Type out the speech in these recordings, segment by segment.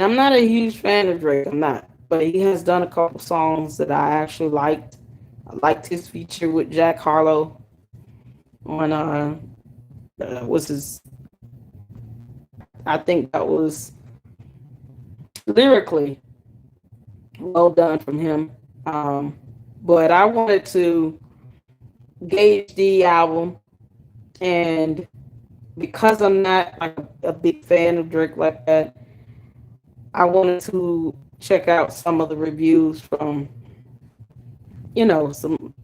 I'm not a huge fan of Drake. I'm not, but he has done a couple songs that I actually liked. I liked his feature with Jack Harlow on was his. I think that was lyrically well done from him. But I wanted to gauge the album, and because I'm not like a big fan of Drake like that, I wanted to check out some of the reviews from, some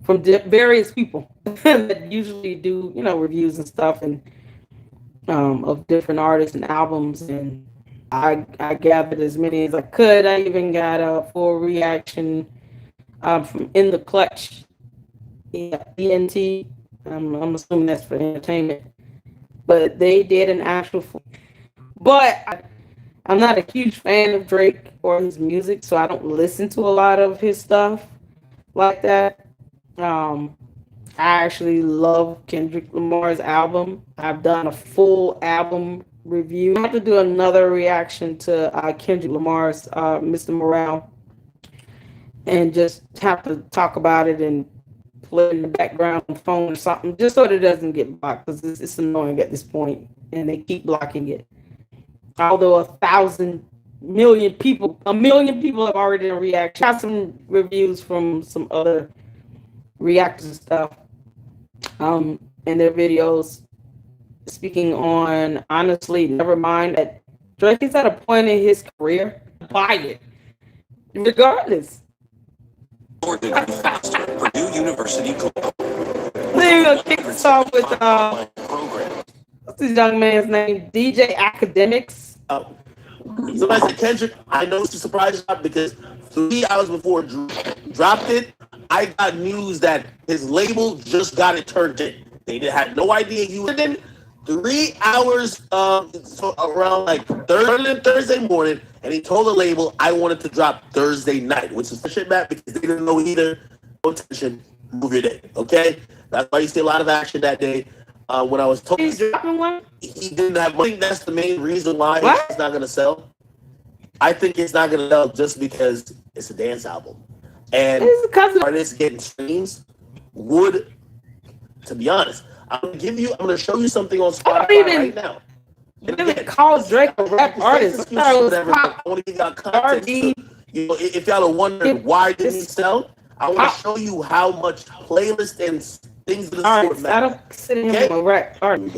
from various people that usually do, reviews and stuff, and of different artists and albums. And I gathered as many as I could. I even got a full reaction from In the Clutch, ENT. I'm assuming that's for entertainment, but they did an actual. But I'm not a huge fan of Drake or his music, so I don't listen to a lot of his stuff like that. I actually love Kendrick Lamar's album. I've done a full album review. I have to do another reaction to Kendrick Lamar's Mr. Morale, and just have to talk about it and play in the background on the phone or something, just so that it doesn't get blocked, because it's annoying at this point, and they keep blocking it. Although 1,000,000,000 people have already done reaction. I have some reviews from some other reactors and stuff, in their videos, speaking on, honestly, never mind that Drake is at a point in his career, buy it, regardless. Purdue University Club. We're gonna kick this off with what's this young man's name? DJ Academics. Somebody said Kendrick. I know it's a surprise because 3 hours before Drew dropped it, I got news that his label just got it turned in. They had no idea he was in. 3 hours so around like Thursday morning, and he told the label I wanted to drop Thursday night, which is shit back because they didn't know either. No attention, move your day. Okay, that's why you see a lot of action that day. When I was told He's dropping one? he didn't have money, that's the main reason why What? it's not gonna sell. I think it's not gonna sell just because it's a dance album, and It's because of artists getting streams would, to be honest. I'm gonna show you something on Spotify even right now. And really again, call Drake a rap artist. I thought it was whatever, pop. I want to give y'all context. RD. If y'all are wondering why didn't he sell, I want to show you how much playlist and things of the All sort right, I matter. don't consider him a rap artist.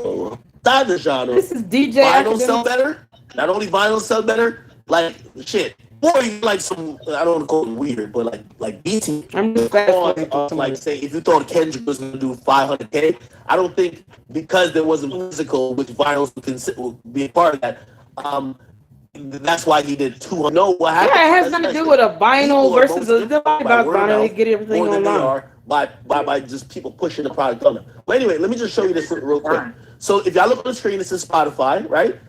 Not the genre. This is DJ Vinyl sell Academics. better. Not only vinyl sell better, like shit. Or you like some, I don't want to call it weird, but like BT. I'm just fast forwarding. Like say, if you thought Kendrick was going to do 500K, I don't think because there wasn't physical, which vinyls would be a part of that. That's why he did 200. No, what happened? Yeah, it has nothing to do with a vinyl versus a about vinyl. They get everything more than they online. are by just people pushing the product on them. But anyway, let me just show you this real quick. So if y'all look on the screen, this is Spotify, right?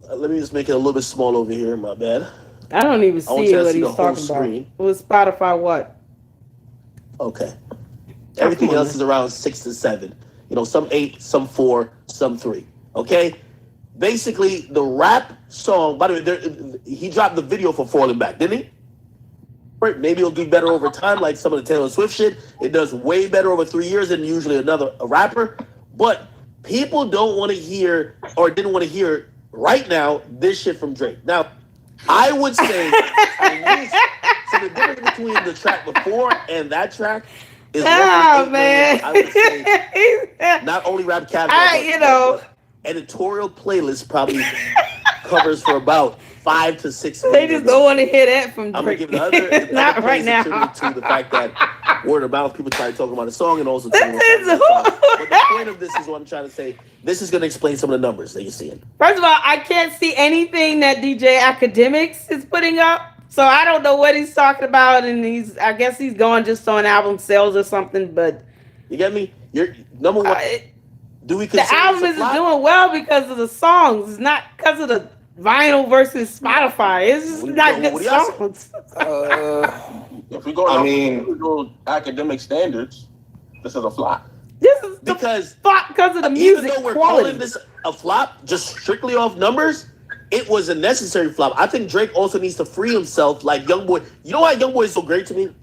Let me just make it a little bit small over here. My bad. I don't even I want see you to what see he's the whole talking about. screen. It was Spotify what? Okay. Everything Come on, else man. is around 6 to 7. Some 8, some 4, some 3. Okay. Basically, the rap song. By the way, he dropped the video for Falling Back, didn't he? Maybe it'll do better over time, like some of the Taylor Swift shit. It does way better over 3 years than usually a rapper. But people don't want to hear or didn't want to hear right now this shit from Drake. Now, I would say at least, so the difference between the track before and that track is man. I would say not only rap category, but editorial playlist probably covers for about 5 to 6 minutes. They just don't want to hear that from Drake. I'm gonna give the other Not right now. to the fact that word of mouth, people try talking about the song and also talking about This is the song. But the point of this is what I'm trying to say. This is gonna explain some of the numbers that you're seeing. First of all, I can't see anything that DJ Academics is putting up, so I don't know what he's talking about. And I guess he's going just on album sales or something. But you get me? You're number one. Do we consider the album is doing well because of the songs? It's not because of the vinyl versus Spotify. It's just not good songs. If we go, academic standards, this is a flop. This is because flop because of the even music though we're quality. calling this a flop just strictly off numbers, it was a necessary flop. I think Drake also needs to free himself like YoungBoy. You know why YoungBoy is so great to me?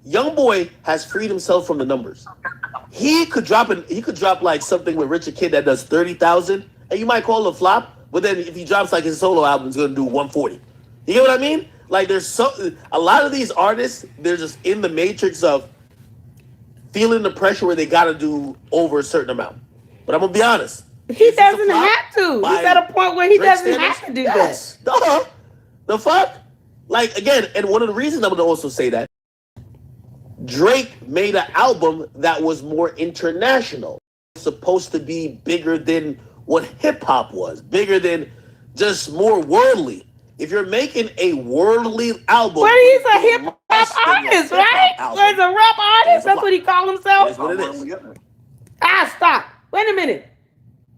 YoungBoy has freed himself from the numbers. He could drop like something with Richard Kidd that does 30,000, and you might call it a flop. But then if he drops like his solo album, it's gonna do 140. You get what I mean? Like there's a lot of these artists, they're just in the matrix of feeling the pressure where they gotta do over a certain amount. But I'm gonna be honest. He doesn't have to. He's at a point where he doesn't have to do that. Duh. The fuck? Like again, and one of the reasons I'm gonna also say that Drake made an album that was more international. It's supposed to be bigger than what hip hop was, bigger than just more worldly. If you're making a worldly album, but he's a hip hop artist, right? So he's a rap artist. That's what he called himself. That's what it is. Stop. Wait a minute.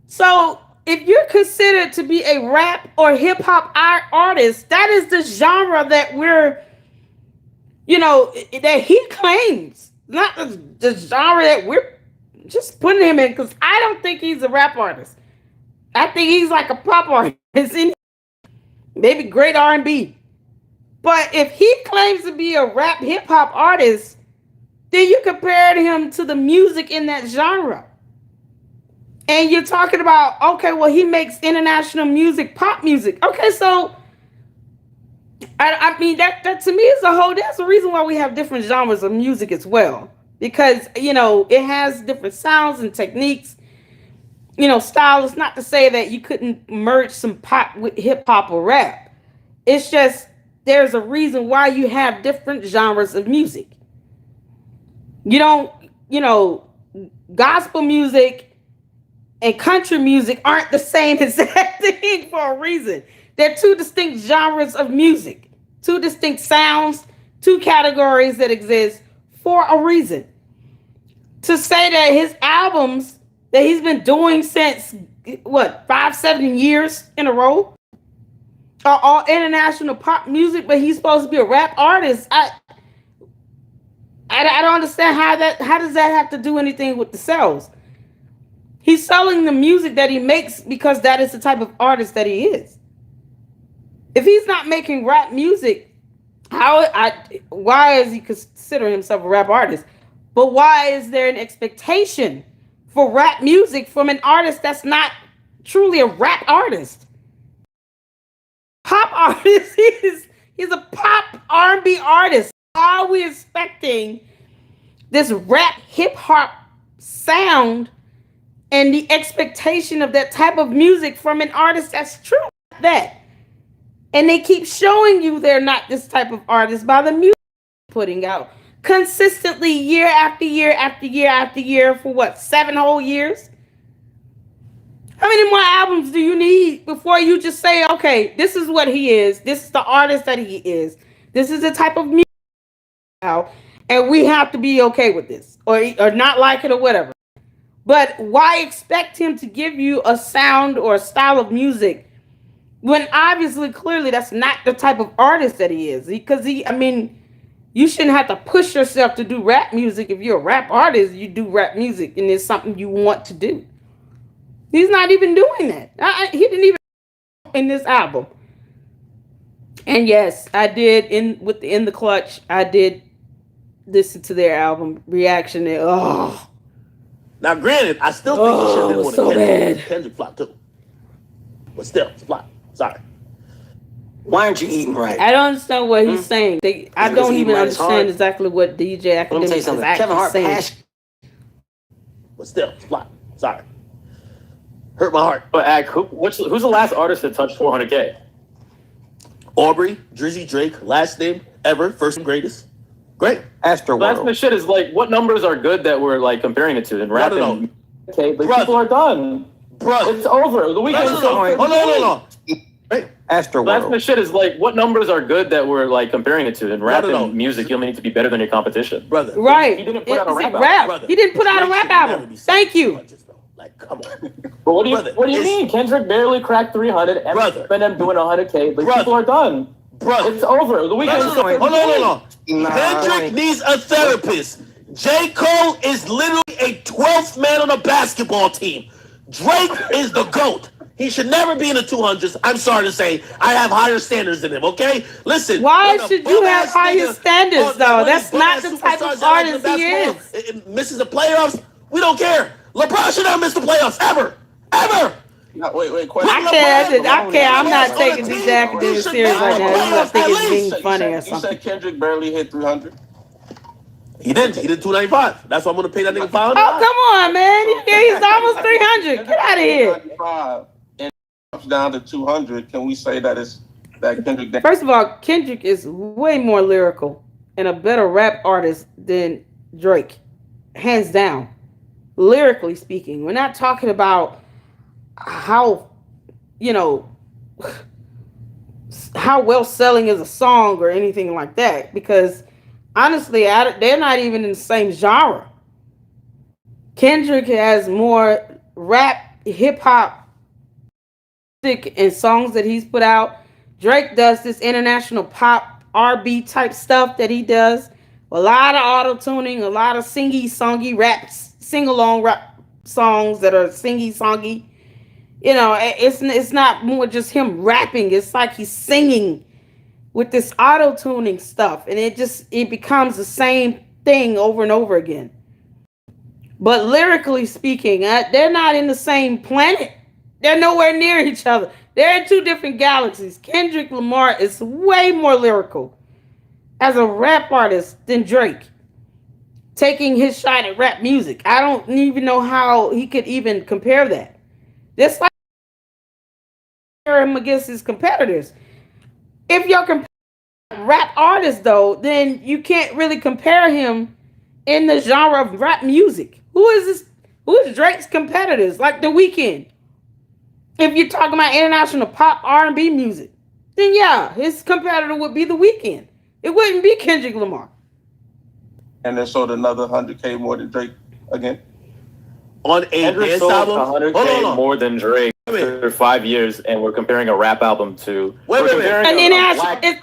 So if you're considered to be a rap or hip hop artist, that is the genre that we're, that he claims, not the genre that we're just putting him in. Because I don't think he's a rap artist. I think he's like a pop artist, maybe great R&B. But if he claims to be a rap hip hop artist, then you compare him to the music in that genre. And you're talking about, okay, well, he makes international music, pop music. Okay, so I mean that to me is that's the reason why we have different genres of music as well. Because, it has different sounds and techniques, style. It's not to say that you couldn't merge some pop with hip hop or rap. It's just there's a reason why you have different genres of music. You don't, gospel music and country music aren't the same exact thing for a reason. They're two distinct genres of music, two distinct sounds, two categories that exist for a reason. To say that his albums that he's been doing since 5-7 years in a row are all international pop music, but he's supposed to be a rap artist. I don't understand how does that have to do anything with the sales? He's selling the music that he makes because that is the type of artist that he is. If he's not making rap music, why is he considering himself a rap artist? But why is there an expectation for rap music from an artist that's not truly a rap artist? Pop artist, he's a pop R&B artist. Why are we expecting this rap hip hop sound and the expectation of that type of music from an artist that's true like that? And they keep showing you they're not this type of artist by the music putting out consistently year after year after year after year for 7 whole years? How many more albums do you need before you just say, okay, this is what he is. This is the artist that he is. This is the type of music now, and we have to be okay with this or not like it or whatever. But why expect him to give you a sound or a style of music when obviously, clearly, that's not the type of artist that he is? Because you shouldn't have to push yourself to do rap music. If you're a rap artist, you do rap music and it's something you want to do. He's not even doing that. He didn't even in this album. And yes, I did in the clutch. I did listen to their album reaction. Now, granted, I still think he should have so bad. Kendrick flop too. But still, it's flop. Sorry. Why aren't you eating right? I don't understand what he's saying. I don't even understand exactly what DJ Academic is actually saying. But still, it's flop. Sorry. Hurt my heart. But who's the last artist that touched 400K? Aubrey, Drizzy Drake, last name ever, first and greatest. Great. Astroworld. That's the shit is like, what numbers are good that we're like comparing it to and rapping? No. Okay, but Brother. people are done. Brother. It's over. The weekend's Hold on. Right. Astroworld. That's the shit is like, what numbers are good that we're like comparing it to and rapping No. music? You only need to be better than your competition. Brother. Right. He didn't put out a rap album. Brother. He didn't put out a rap Drake should never album. be saying Thank you. punches, though. Like, come on. But what do you Brother, mean? Kendrick barely cracked 300. Brother. Eminem doing 100K. But Brother. people are done. Brother. It's over. The weekend's Hold on. Nah, Kendrick needs a therapist. J. Cole is literally a 12th man on a basketball team. Drake is the GOAT. He should never be in the 200s. I'm sorry to say, I have higher standards than him, okay? Listen. Why should you have higher standards, though? That's not the type of artist he is. It misses the playoffs. We don't care. LeBron should not miss the playoffs, ever. Ever. No, wait, question. I can't. I'm not taking DJ Academics serious right now. I think it's being funny or You something. said Kendrick barely hit 300. He didn't. He did 295. That's why I'm going to pay that nigga $500. Oh, come on, man. He's almost 300. Get out of here. 295 and drops down to 200. Can we say that it's that Kendrick? First of all, Kendrick is way more lyrical and a better rap artist than Drake. Hands down. Lyrically speaking. We're not talking about how, how well selling is a song or anything like that, because honestly, they're not even in the same genre. Kendrick has more rap, hip hop, and songs that he's put out. Drake does this international pop R&B type stuff that he does. A lot of auto tuning, a lot of singy-songy raps, sing-along rap songs that are singy-songy. It's not more just him rapping. It's like he's singing with this auto tuning stuff, and it becomes the same thing over and over again. But lyrically speaking, they're not in the same planet. They're nowhere near each other. They're in two different galaxies. Kendrick Lamar is way more lyrical as a rap artist than Drake, taking his shot at rap music. I don't even know how he could even compare that. That's like him against his competitors. If you're comparing rap artist, though, then you can't really compare him in the genre of rap music. Who is Drake's competitors? Like The Weeknd. If you're talking about international pop R&B music, then yeah, his competitor would be The Weeknd. It wouldn't be Kendrick Lamar. And then sold another 100K more than Drake again. On a Kendrick dance sold album? 100K more than Drake after 5 years, and we're comparing a rap album to. Wait. And then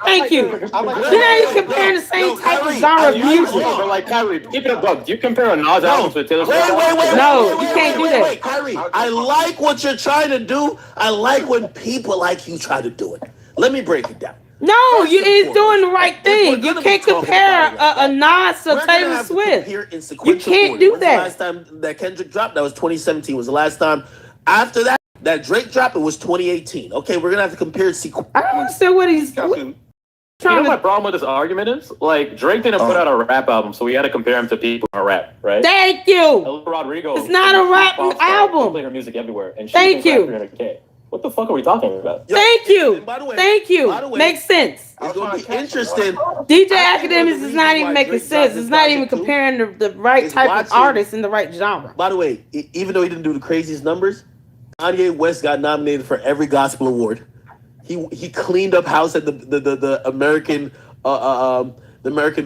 thank you. You're not even comparing the same type of genre of music. But like Kyrie, keep it a buck. Do you compare a Nas album to a Taylor Swift? Wait. No, you can't do that. Kyrie, I like what you're trying to do. I like when people like you try to do it. Let me break it down. No, he's doing the right thing. You can't compare a Nas to Taylor Swift. You can't do that. The last time that Kendrick dropped, that was 2017. Was the last time. After that Drake dropped, it was 2018. Okay, we're gonna have to compare sequence. I don't understand what he's You know my problem with this argument is? Like, Drake didn't put out a rap album, so we had to compare him to people who rap, right? Thank you. Olivia Rodrigo. It's not a rap album. Play her music everywhere, and Thank you. 300K. What the fuck are we talking about? Thank you. By the way, Thank you. Makes sense. It's gonna be interesting. DJ Academics is not even making sense. It's not even comparing the right type of artist in the right genre. By the way, even though he didn't do the craziest numbers, Kanye West got nominated for every gospel award. He cleaned up house at the American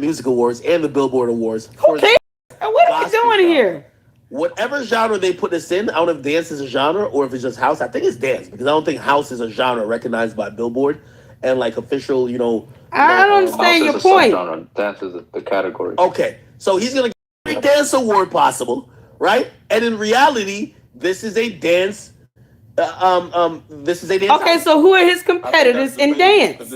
Music Awards and the Billboard Awards. Okay, what are we doing here? Whatever genre they put this in, I don't know if dance is a genre or if it's just house. I think it's dance because I don't think house is a genre recognized by Billboard and like official, I don't understand your point. Dance is the category. Okay, so he's gonna get every dance award possible, right? And in reality, this is a dance. This is a dance. Okay, so who are his competitors in dance?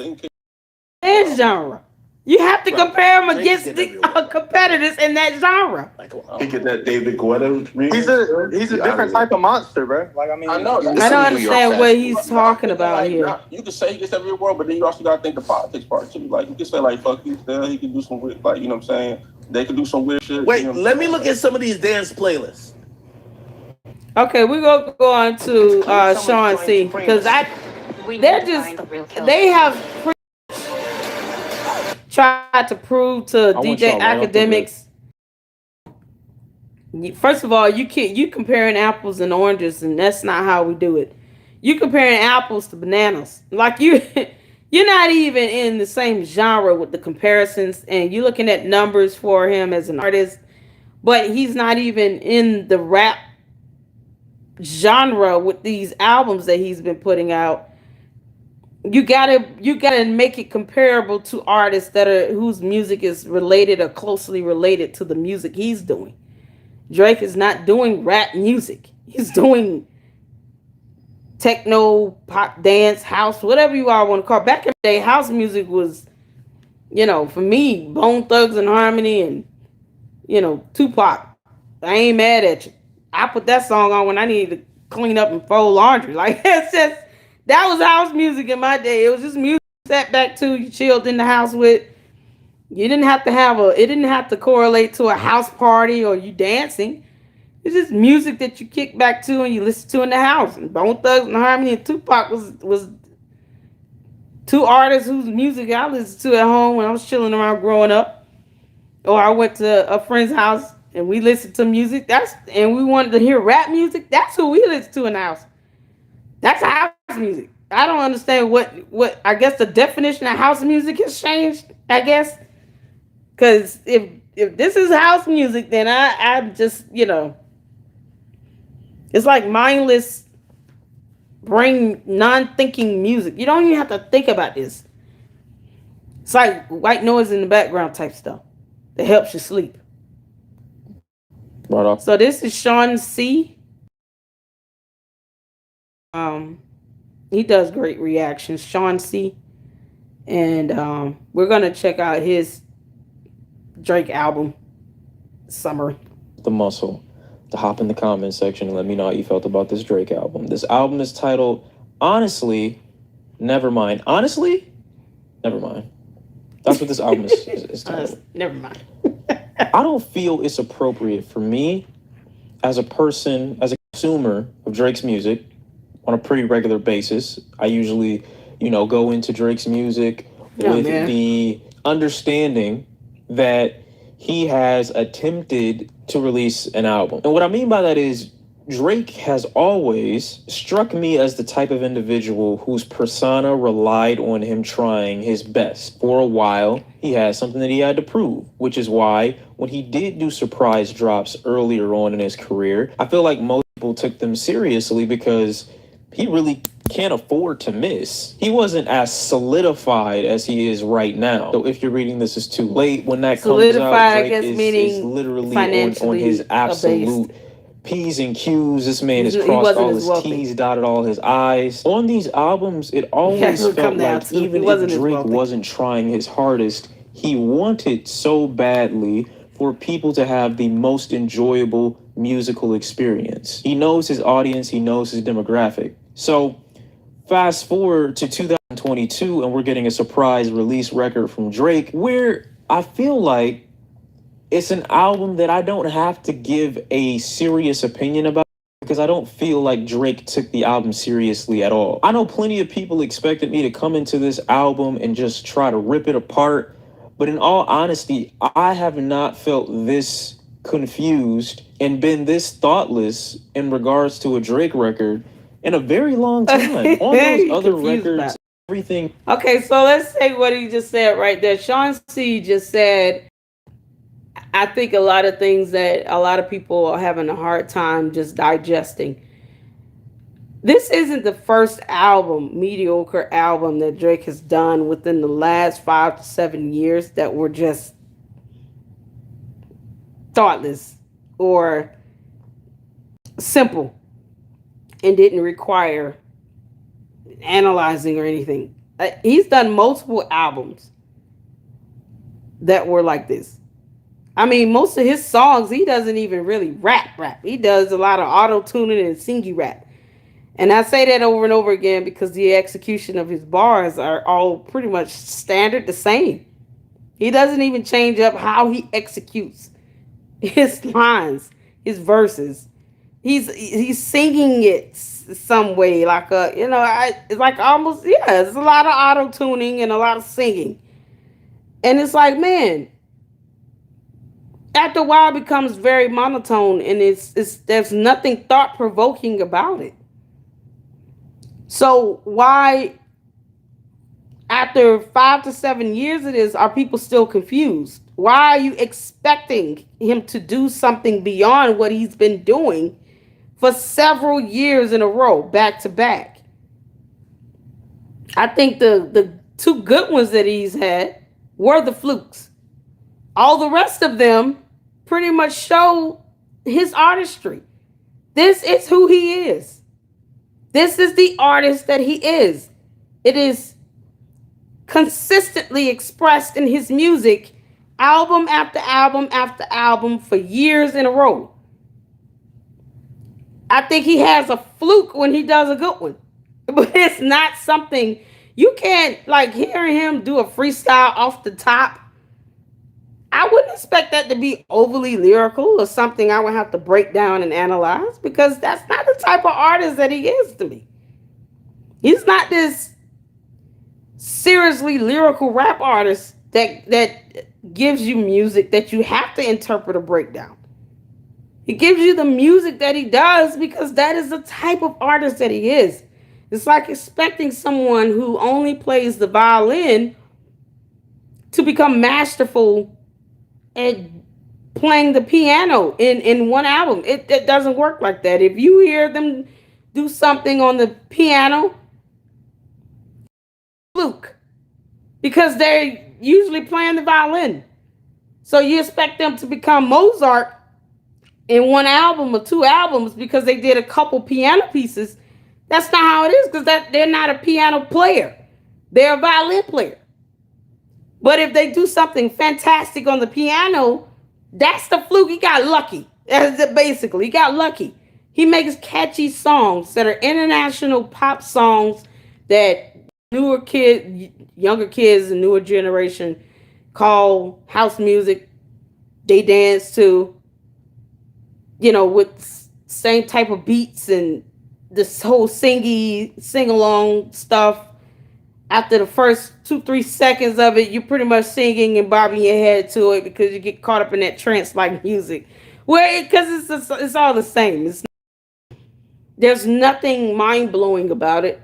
Dance genre. You have to compare him against the competitors in that genre. He get that David Guetta remix. He's a different type of monster, bro. Like, I mean, I know. I don't understand what he's talking about here. You can say he gets every award, but then you also gotta think the politics part too. Like, you can say like, fuck you, still he can do some weird, like, you know what I'm saying? They can do some weird shit. Wait, you know let me look at some of these dance playlists. Okay, we're gonna go on to Sean C because they have tried to prove to DJ Academics. First of all, you comparing apples and oranges, and that's not how we do it. You comparing apples to bananas, like you're not even in the same genre with the comparisons, and you're looking at numbers for him as an artist, but he's not even in the rap genre with these albums that he's been putting out. You gotta make it comparable to artists that are whose music is related or closely related to the music he's doing. Drake is not doing rap music. He's doing techno, pop, dance, house, whatever you all want to call it. Back in the day, house music was, for me, Bone Thugs and Harmony and, Tupac. I ain't mad at you. I put that song on when I needed to clean up and fold laundry. Like, that was house music in my day. It was just music you sat back to, you chilled in the house with. You didn't have to it didn't have to correlate to a house party or you dancing. It's just music that you kick back to and you listen to in the house. And Bone Thugs and Harmony and Tupac was two artists whose music I listened to at home when I was chilling around growing up. Or I went to a friend's house and we listened to music. And we wanted to hear rap music. That's who we listened to in the house. That's house music. I don't understand what I guess the definition of house music has changed, I guess. Because if this is house music, then I'm just, it's like mindless, brain, non-thinking music. You don't even have to think about this. It's like white noise in the background type stuff that helps you sleep. Right off. So this is Sean C. He does great reactions, Sean C. And we're gonna check out his Drake album summary. The muscle to hop in the comment section and let me know how you felt about this Drake album. This album is titled Honestly, Never Mind. Honestly, Never Mind. That's what this album is titled. Never mind. I don't feel it's appropriate for me as a person, as a consumer of Drake's music on a pretty regular basis. I usually, go into Drake's music with the understanding that he has attempted to release an album. And what I mean by that is Drake has always struck me as the type of individual whose persona relied on him trying his best. For a while, he had something that he had to prove, which is why when he did do surprise drops earlier on in his career, I feel like most people took them seriously because he really can't afford to miss. He wasn't as solidified as he is right now. So if you're reading this is too late, when that comes out, Drake is literally on his absolute P's and Q's. This man has crossed all his T's, dotted all his I's. On these albums, it always felt like even if Drake wasn't trying his hardest, he wanted so badly for people to have the most enjoyable musical experience. He knows his audience, he knows his demographic. So fast forward to 2022 and we're getting a surprise release record from Drake where I feel like it's an album that I don't have to give a serious opinion about because I don't feel like Drake took the album seriously at all. I know plenty of people expected me to come into this album and just try to rip it apart, but in all honesty, I have not felt this confused and been this thoughtless in regards to a Drake record in a very long time. On those other records, everything. Okay, so let's say what he just said right there. Sean C just said, I think a lot of things that a lot of people are having a hard time just digesting. This isn't the first album, mediocre album, that Drake has done within the last 5 to 7 years that were just thoughtless or simple and didn't require analyzing or anything. He's done multiple albums that were like this. I mean, most of his songs, he doesn't even really rap. He does a lot of auto-tuning and singy rap. And I say that over and over again because the execution of his bars are all pretty much standard, the same. He doesn't even change up how he executes his lines, his verses. He's singing it some way, like it's like almost, it's a lot of auto-tuning and a lot of singing. And it's like, man, after a while it becomes very monotone and there's nothing thought-provoking about it. So why, after 5 to 7 years of this, are people still confused? Why are you expecting him to do something beyond what he's been doing for several years in a row, back to back? I think the two good ones that he's had were the flukes. All the rest of them pretty much show his artistry. This is who he is. This is the artist that he is. It is consistently expressed in his music, album after album after album, for years in a row. I think he has a fluke when he does a good one, but it's not something you can't, like, hearing him do a freestyle off the top. I wouldn't expect that to be overly lyrical or something I would have to break down and analyze, because that's not the type of artist that he is to me. He's not this seriously lyrical rap artist that gives you music that you have to interpret or break down. He gives you the music that he does because that is the type of artist that he is. It's like expecting someone who only plays the violin to become masterful at playing the piano in one album. It doesn't work like that. If you hear them do something on the piano, fluke, because they're usually playing the violin. So you expect them to become Mozart in one album or two albums because they did a couple piano pieces. That's not how it is, because they're not a piano player. They're a violin player. But if they do something fantastic on the piano, that's the fluke. He got lucky. That's basically, he got lucky. He makes catchy songs that are international pop songs that younger kids, and newer generation call house music. They dance to, with same type of beats and this whole sing-along stuff. After the first 2-3 seconds of it, you're pretty much singing and bobbing your head to it because you get caught up in that trance-like music. Because it's all the same. There's nothing mind-blowing about it,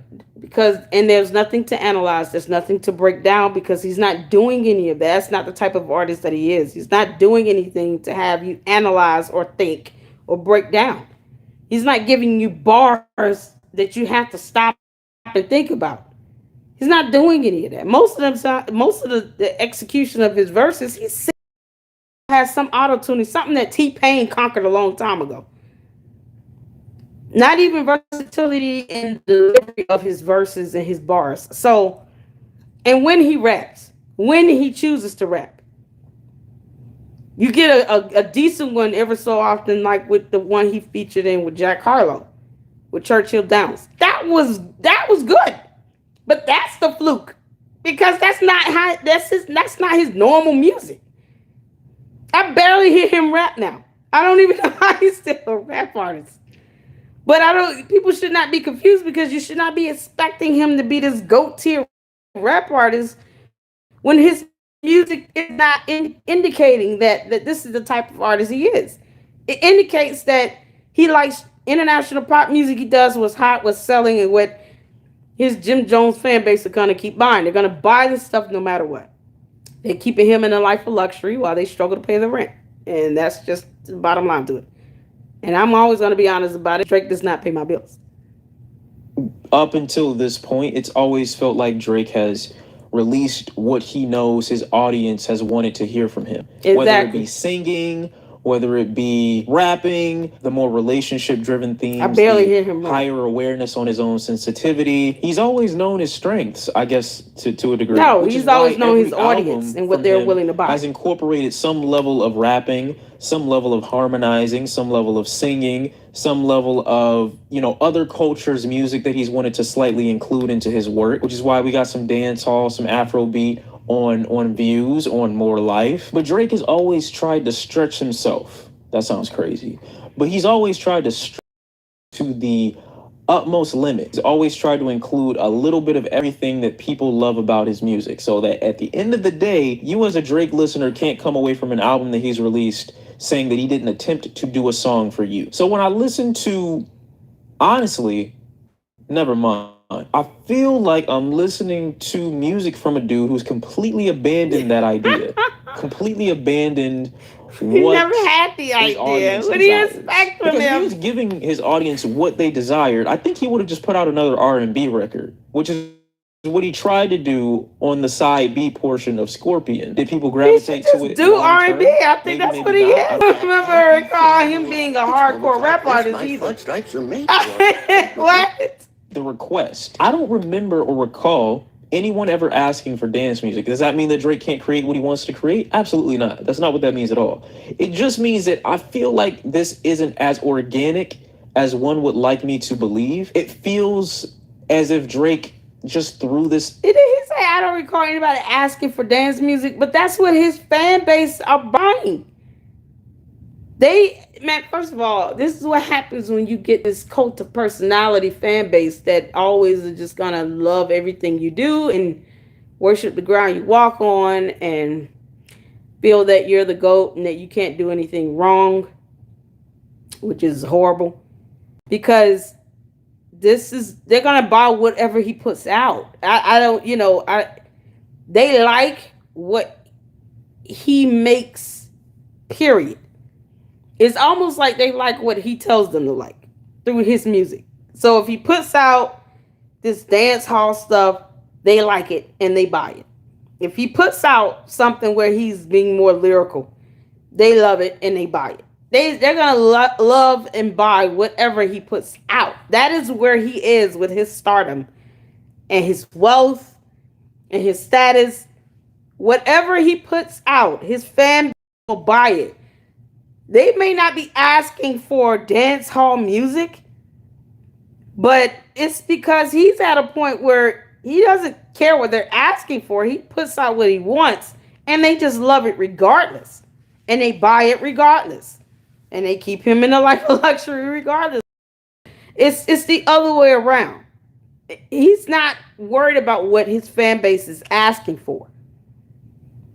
and there's nothing to analyze. There's nothing to break down, because he's not doing any of that. That's not the type of artist that he is. He's not doing anything to have you analyze or think or break down. He's not giving you bars that you have to stop and think about. He's not doing any of that. Most of the execution of his verses, he has some auto-tuning, something that T-Pain conquered a long time ago. Not even versatility in the delivery of his verses and his bars. So, and when he raps, when he chooses to rap, you get a decent one every so often, like with the one he featured in with Jack Harlow, with Churchill Downs. That was good. But that's the fluke, because that's not his normal music. I barely hear him rap now. I don't even know how he's still a rap artist. But people should not be confused, because you should not be expecting him to be this GOAT tier rap artist when his music is not indicating that this is the type of artist he is. It indicates that he likes international pop music. He does what's hot, what's selling, and what his Jim Jones fan base are going to keep buying. They're going to buy this stuff no matter what. They're keeping him in a life of luxury while they struggle to pay the rent. And that's just the bottom line to it. And I'm always going to be honest about it. Drake does not pay my bills. Up until this point, it's always felt like Drake has released what he knows his audience has wanted to hear from him. Exactly. Whether it be singing, whether it be rapping, the more relationship-driven themes. I barely hear him rap. Higher awareness on his own sensitivity. He's always known his strengths, I guess, to a degree. No, he's always known his audience and what they're willing to buy. Has incorporated some level of rapping, some level of harmonizing, some level of singing, some level of, other cultures' music that he's wanted to slightly include into his work, which is why we got some dance hall, some Afrobeat on Views, on More Life. But Drake has always tried to stretch himself. That sounds crazy. But he's always tried to stretch to the utmost limit. He's always tried to include a little bit of everything that people love about his music, so that at the end of the day, you as a Drake listener can't come away from an album that he's released saying that he didn't attempt to do a song for you. So when I listen to, honestly, never mind. I feel like I'm listening to music from a dude who's completely abandoned that idea. Completely abandoned He never had the idea. What do you expect from him? If he was giving his audience what they desired, I think he would have just put out another R&B record, which is what he tried to do on the side B portion of Scorpion. Did people gravitate to it? Do R&B. I think Maybe, that's maybe what he is. not. I remember recall him being a hardcore rap artist either. What? The request. I don't remember or recall anyone ever asking for dance music. Does that mean that Drake can't create what he wants to create? Absolutely not. That's not what that means at all. It just means that I feel like this isn't as organic as one would like me to believe. It feels as if Drake just threw this. Did he say I don't recall anybody asking for dance music? But that's what his fan base are buying. First of all, this is what happens when you get this cult of personality fan base that always are just gonna love everything you do and worship the ground you walk on and feel that you're the GOAT and that you can't do anything wrong, which is horrible. Because they're gonna buy whatever he puts out. They like what he makes, period. It's almost like they like what he tells them to like through his music. So if he puts out this dance hall stuff, they like it and they buy it. If he puts out something where he's being more lyrical, they love it and they buy it. They're gonna love and buy whatever he puts out. That is where he is with his stardom and his wealth and his status. Whatever he puts out, his fan will buy it. They may not be asking for dance hall music, but it's because he's at a point where he doesn't care what they're asking for. He puts out what he wants, and they just love it regardless. And they buy it regardless. And they keep him in a life of luxury regardless. It's the other way around. He's not worried about what his fan base is asking for.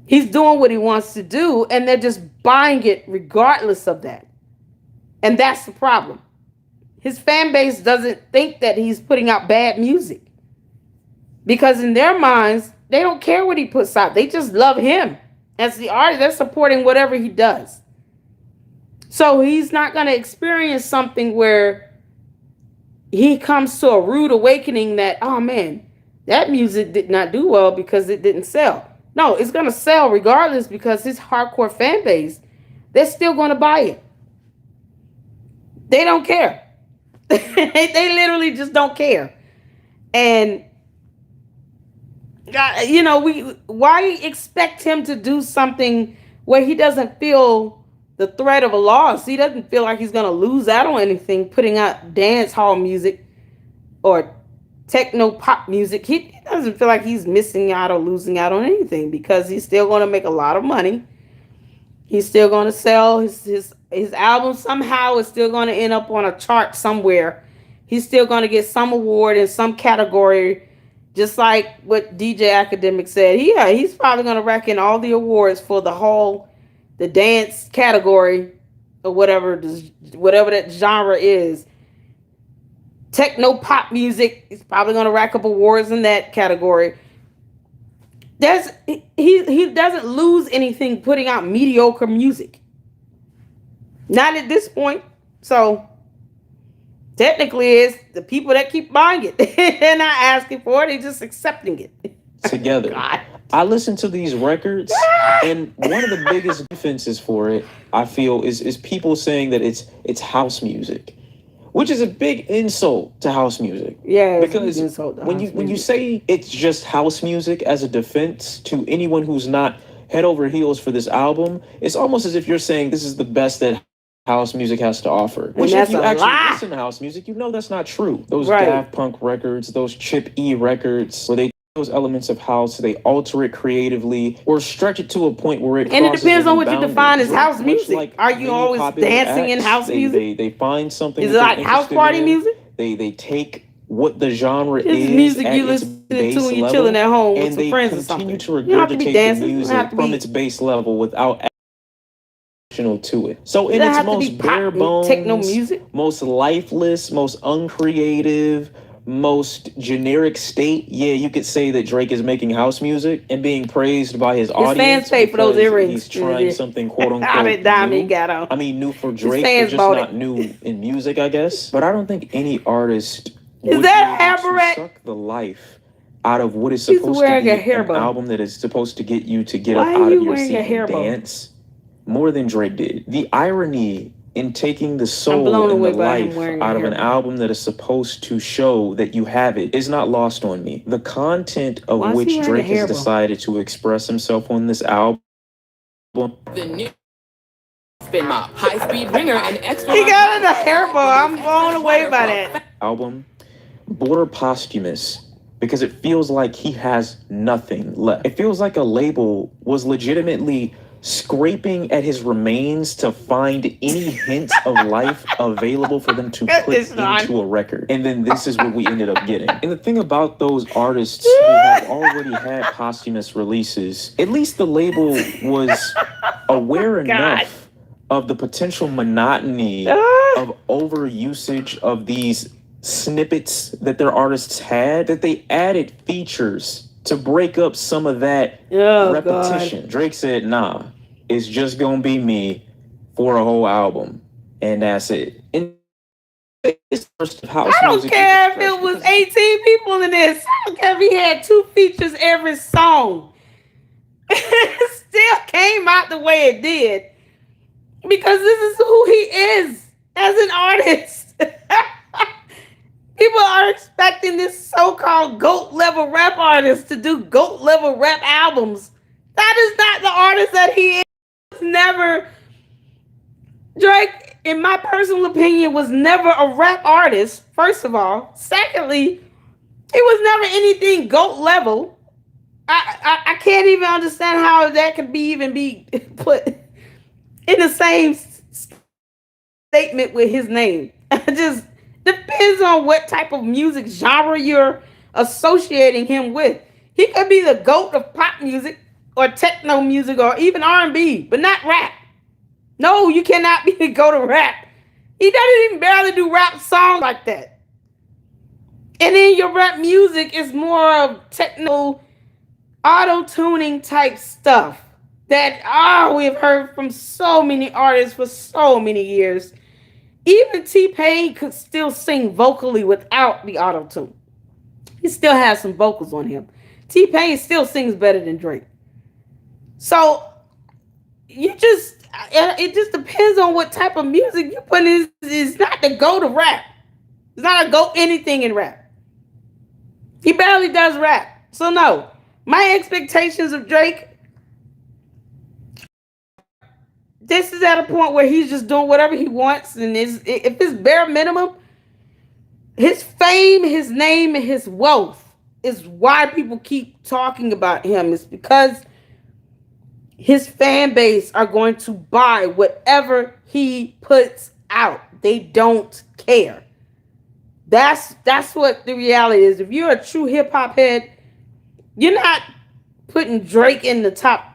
He's doing what he wants to do, and they're just buying it regardless of that. And that's the problem. His fan base doesn't think that he's putting out bad music. Because in their minds, they don't care what he puts out. They just love him. As the artist, they're supporting whatever he does. So he's not going to experience something where he comes to a rude awakening that, oh man, that music did not do well because it didn't sell. No, it's going to sell regardless because his hardcore fan base, they're still going to buy it. They don't care. They literally just don't care. And, why expect him to do something where he doesn't feel the threat of a loss? He doesn't feel like he's going to lose out on anything putting out dance hall music or techno pop music. He doesn't feel like he's missing out or losing out on anything because he's still going to make a lot of money. He's still going to sell his album. Somehow it's still going to end up on a chart somewhere. He's still going to get some award in some category, just like what DJ Academic said. He's probably going to rack in all the awards for the dance category or whatever that genre is. Techno pop music, he's probably going to rack up awards in that category. He doesn't lose anything putting out mediocre music. Not at this point. So technically it's the people that keep buying it. They're not asking for it, they're just accepting it. Together. God. I listen to these records, and one of the biggest defenses for it, I feel, is people saying that it's house music, which is a big insult to house music. Yeah, because when you say it's just house music as a defense to anyone who's not head over heels for this album, it's almost as if you're saying this is the best that house music has to offer. Which, if you actually listen to house music, you know that's not true. Those Daft Punk records, those Chip E records, where they those elements of house, they alter it creatively or stretch it to a point where it crosses. And it depends on what you define as house Much music. like Are you always dancing in house music? They find something. Is it like house party music? They take what the genre it's is. Music you listen to when you're chilling at home with some friends or something. And they continue to regurgitate the music from its base level without to it. So in its most bare bones, techno music, most lifeless, most uncreative, most generic state, yeah, you could say that Drake is making house music and being praised by his audience. Fans pay for those earrings. He's trying something quote unquote new. I mean, new for Drake, but just not new in music, I guess. But I don't think any artist is that a hammer suck the life out of what is He's supposed to wearing be a hair an bow. album that is supposed to get you to get Why up are out you of your wearing seat a hair and bow? dance more than Drake did. The irony in taking the soul blown and the away by him life wearing a out of hair an bow. album that is supposed to show that you have it is not lost on me. The content of Why is he which wearing a Drake hair has bow? decided to express himself on this album. The new spin mop, high-speed ringer, and extra. He got in a hair bow. I'm blown away by that. Album, border posthumous, because it feels like he has nothing left. It feels like a label was legitimately scraping at his remains to find any hint of life available for them to put into a record. And then this is what we ended up getting. And the thing about those artists who have already had posthumous releases, at least the label was aware enough of the potential monotony of overusage of these snippets that their artists had, that they added features to break up some of that repetition. Drake said, nah, it's just gonna be me for a whole album, and that's it. And it's first house I don't music care if it was 18 people in this. I don't care if he had 2 features every song. It still came out the way it did. Because this is who he is as an artist. People are expecting this so-called GOAT level rap artist to do GOAT level rap albums. That is not the artist that he is. Never. Drake, in my personal opinion, was never a rap artist, first of all. Secondly, he was never anything GOAT level. I can't even understand how that could even be put in the same statement with his name. It just depends on what type of music genre you're associating him with. He could be the GOAT of pop music or techno music or even R&B, but not rap. No, you cannot be the GOAT of rap. He doesn't even barely do rap songs like that. And then your rap music is more of techno, auto-tuning type stuff that we've heard from so many artists for so many years. Even T-Pain could still sing vocally without the auto-tune. He still has some vocals on him. T-Pain still sings better than Drake. So it just depends on what type of music you put in. It's not the GOAT of rap. It's not a GOAT anything in rap. He barely does rap. So no, my expectations of Drake, this is at a point where he's just doing whatever he wants. And if it's bare minimum, his fame, his name, and his wealth is why people keep talking about him. It's because his fan base are going to buy whatever he puts out. They don't care. That's what the reality is. If you're a true hip hop head, you're not putting Drake in the top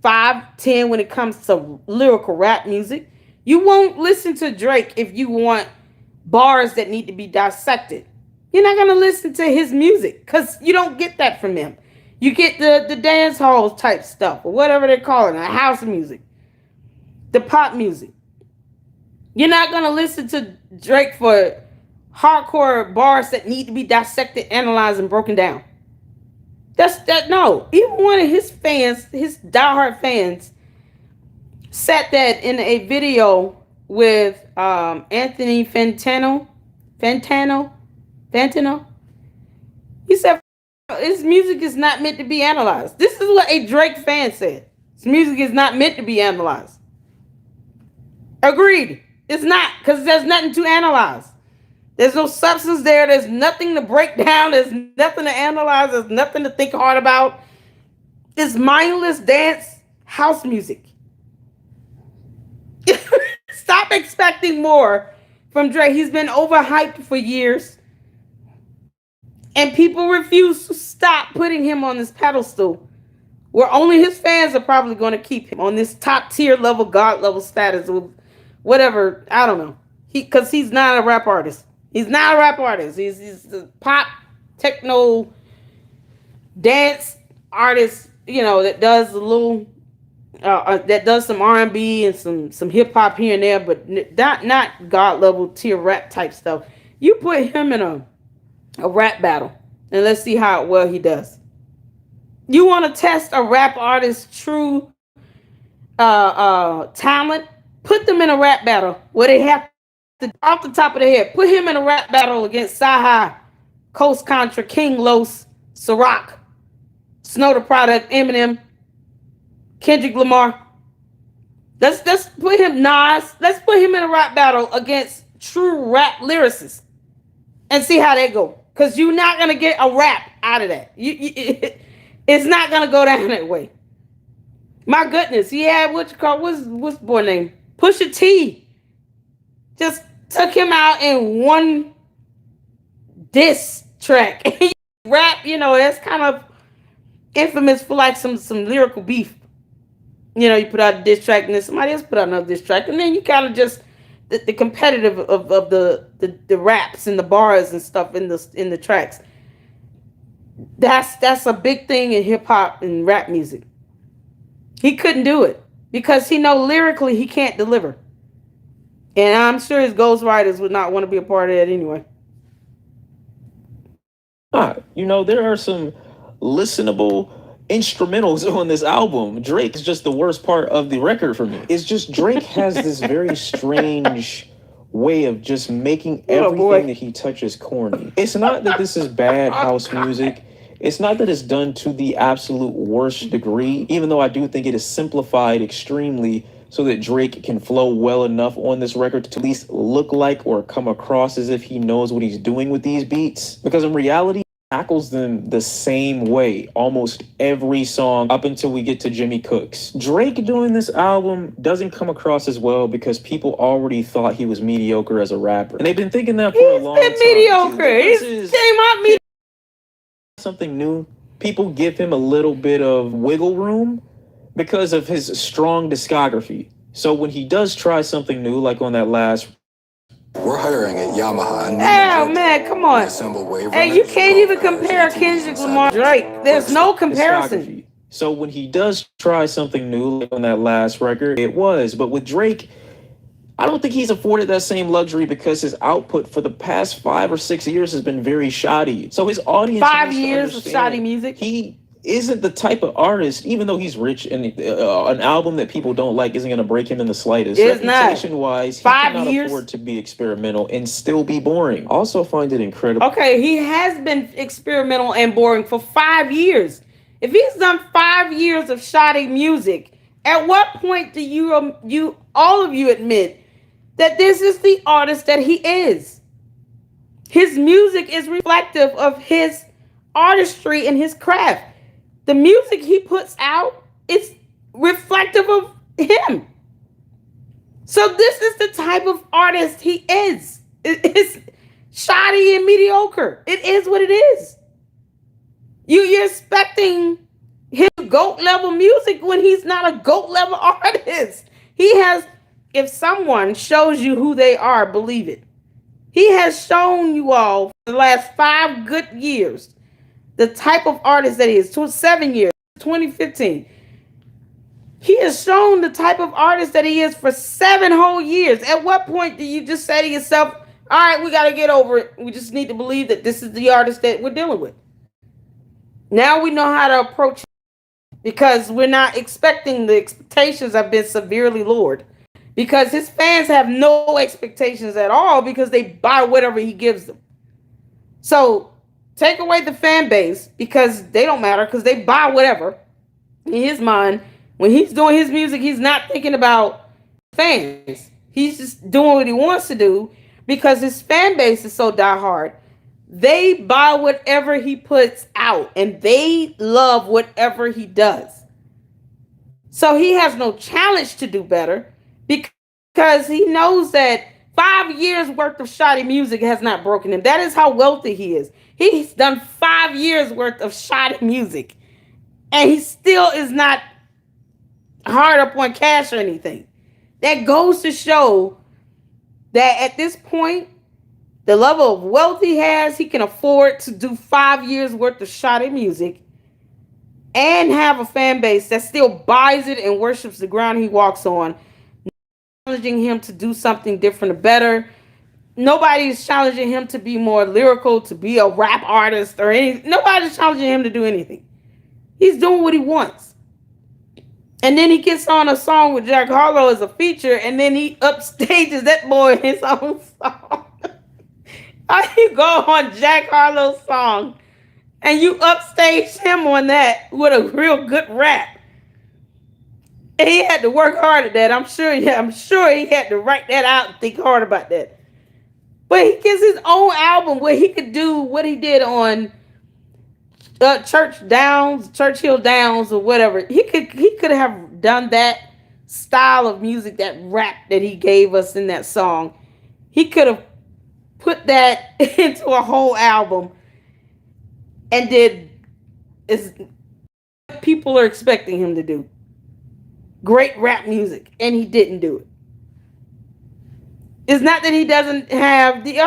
5, 10 when it comes to lyrical rap music. You won't listen to Drake if you want bars that need to be dissected. You're not going to listen to his music because you don't get that from him. You get the dance halls type stuff or whatever they're calling it, the house music, the pop music. You're not going to listen to Drake for hardcore bars that need to be dissected, analyzed, and broken down. No. Even one of his fans, his diehard fans, said that in a video with Anthony Fantano. He said his music is not meant to be analyzed. This is what a Drake fan said. His music is not meant to be analyzed. Agreed. It's not, because there's nothing to analyze. There's no substance there. There's nothing to break down. There's nothing to analyze. There's nothing to think hard about. It's mindless dance house music. Stop expecting more from Drake. He's been overhyped for years. And people refuse to stop putting him on this pedestal where only his fans are probably going to keep him on this top tier level, God level status with whatever. I don't know. Because he's not a rap artist. He's not a rap artist. He's a pop, techno, dance artist, that does a little, that does some R&B and some hip hop here and there, but not God level tier rap type stuff. You put him in a rap battle. and let's see how well he does. You want to test a rap artist's true talent? Put them in a rap battle where they have to, off the top of their head, put him in a rap battle against Saha, Coast Contra, King Los, Ciroc, Snow the Product, Eminem, Kendrick Lamar. Let's put him, Nas. Let's put him in a rap battle against true rap lyricists and see how they go. Because you're not gonna get a rap out of that. It's not gonna go down that way. My goodness, he had what's the boy name? Pusha T. Just took him out in one diss track. Rap, that's kind of infamous for like some lyrical beef. You put out a diss track and then somebody else put out another diss track, and then you kind of just the competitive of the raps and the bars and stuff in the tracks. That's a big thing in hip hop and rap music. He couldn't do it because lyrically he can't deliver. And I'm sure his ghostwriters would not want to be a part of that anyway. There are some listenable instrumentals on this album. Drake is just the worst part of the record for me. It's just Drake has this very strange way of just making everything that he touches corny. It's not that this is bad house music. It's not that it's done to the absolute worst degree, even though I do think it is simplified extremely so that Drake can flow well enough on this record to at least look like or come across as if he knows what he's doing with these beats. Because in reality, he tackles them the same way almost every song up until we get to Jimmy Cooks. Drake doing this album doesn't come across as well because people already thought he was mediocre as a rapper. And they've been thinking that for a long time. He's been mediocre. He came out mediocre. Something new, people give him a little bit of wiggle room because of his strong discography. So when he does try something new, like on that last, We're hiring at Yamaha. Oh man, come on. Hey, you can't even compare Kendrick Lamar Drake. There's no comparison. So when he does try something new, like on that last record, it was. But with Drake, I don't think he's afforded that same luxury because his output for the past 5 or 6 years has been very shoddy. So his audience 5 years of shoddy music. He isn't the type of artist, even though he's rich, and an album that people don't like isn't going to break him in the slightest. Reputation-wise, he cannot afford to be experimental and still be boring. Also find it incredible. Okay, he has been experimental and boring for 5 years. If he's done 5 years of shoddy music, at what point do you all of you admit that this is the artist that he is? His music is reflective of his artistry and his craft. The music he puts out is reflective of him. So this is the type of artist he is. It's shoddy and mediocre. It is what it is. You're expecting his GOAT level music when he's not a GOAT level artist. He has, if someone shows you who they are, believe it. He has shown you all for the last 5 good years the type of artist that he is. 7 years, 2015. He has shown the type of artist that he is for 7 whole years. At what point do you just say to yourself, all right, we got to get over it. We just need to believe that this is the artist that we're dealing with. Now we know how to approach it because we're not expecting, the expectations have been severely lowered because his fans have no expectations at all because they buy whatever he gives them. So take away the fan base because they don't matter because they buy whatever. In his mind, when he's doing his music, he's not thinking about fans. He's just doing what he wants to do because his fan base is so diehard. They buy whatever he puts out and they love whatever he does. So he has no challenge to do better because he knows that 5 years worth of shoddy music has not broken him. That is how wealthy he is. He's done 5 years worth of shoddy music and he still is not hard up on cash or anything. That goes to show that at this point, the level of wealth he has, he can afford to do 5 years worth of shoddy music and have a fan base that still buys it and worships the ground he walks on, challenging him to do something different or better. Nobody's challenging him to be more lyrical, to be a rap artist or anything. Nobody's challenging him to do anything. He's doing what he wants. And then he gets on a song with Jack Harlow as a feature, and then he upstages that boy in his own song. How you go on Jack Harlow's song and you upstage him on that with a real good rap? And he had to work hard at that. I'm sure he had to write that out and think hard about that. But he gets his own album where he could do what he did on Churchill Downs or whatever. He could have done that style of music, that rap that he gave us in that song. He could have put that into a whole album and did as people are expecting him to do. Great rap music, and he didn't do it. It's not that he doesn't have the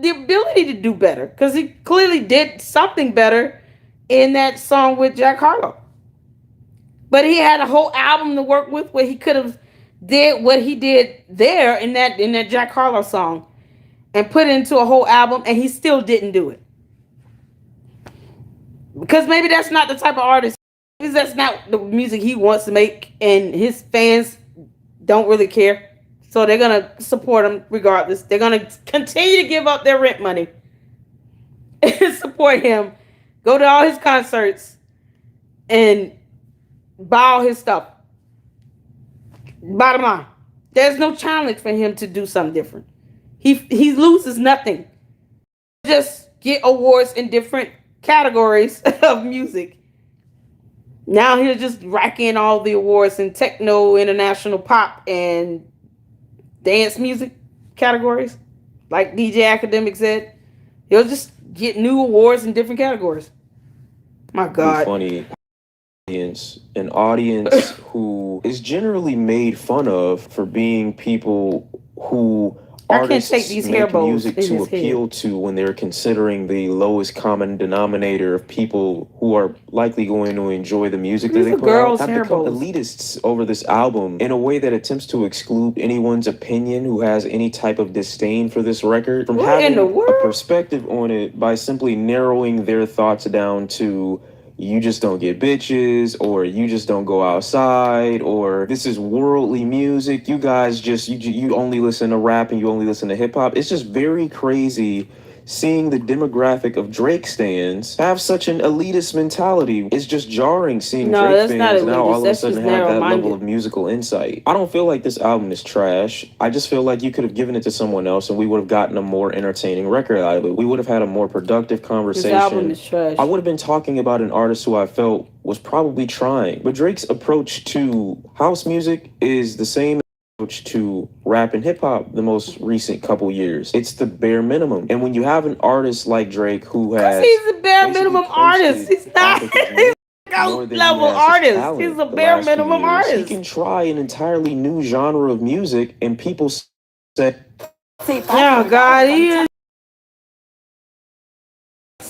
ability to do better, because he clearly did something better in that song with Jack Harlow. But he had a whole album to work with where he could have did what he did there in that Jack Harlow song and put it into a whole album, and he still didn't do it. Because maybe that's not the type of artist, because that's not the music he wants to make, and his fans don't really care. So they're going to support him regardless. They're going to continue to give up their rent money and support him. Go to all his concerts and buy all his stuff. Bottom line, there's no challenge for him to do something different. He loses nothing. Just get awards in different categories of music. Now he'll just rack in all the awards in techno, international pop, and dance music categories. Like DJ Academic said, he'll just get new awards in different categories. My God. Funny an audience who is generally made fun of for being people who artists take these make hair bows music in to his appeal head. to when they're considering the lowest common denominator of people who are likely going to enjoy the music that These they are put out, girls' have hair become bows. elitists over this album in a way that attempts to exclude anyone's opinion who has any type of disdain for this record from What having in the a world? perspective on it by simply narrowing their thoughts down to you just don't get bitches, or you just don't go outside, or this is worldly music. You guys just, you only listen to rap and you only listen to hip hop. It's just very crazy seeing the demographic of Drake stans have such an elitist mentality. It's just jarring seeing No, Drake that's not fans now elitist. all of a That's sudden just have that narrow-minded. level of musical insight. I don't feel like this album is trash. I just feel like you could have given it to someone else and we would have gotten a more entertaining record out of it. We would have had a more productive This conversation. album is trash. I would have been talking about an artist who I felt was probably trying. But Drake's approach to house music is the same approach to rap and hip hop the most recent couple years. It's the bare minimum. And when you have an artist like Drake who has He's a bare basically minimum posted artist. He's not off of his he's more a than he level has his artist. talent He's a the bare last few minimum years. artist. He can try an entirely new genre of music and people say, Oh God, he is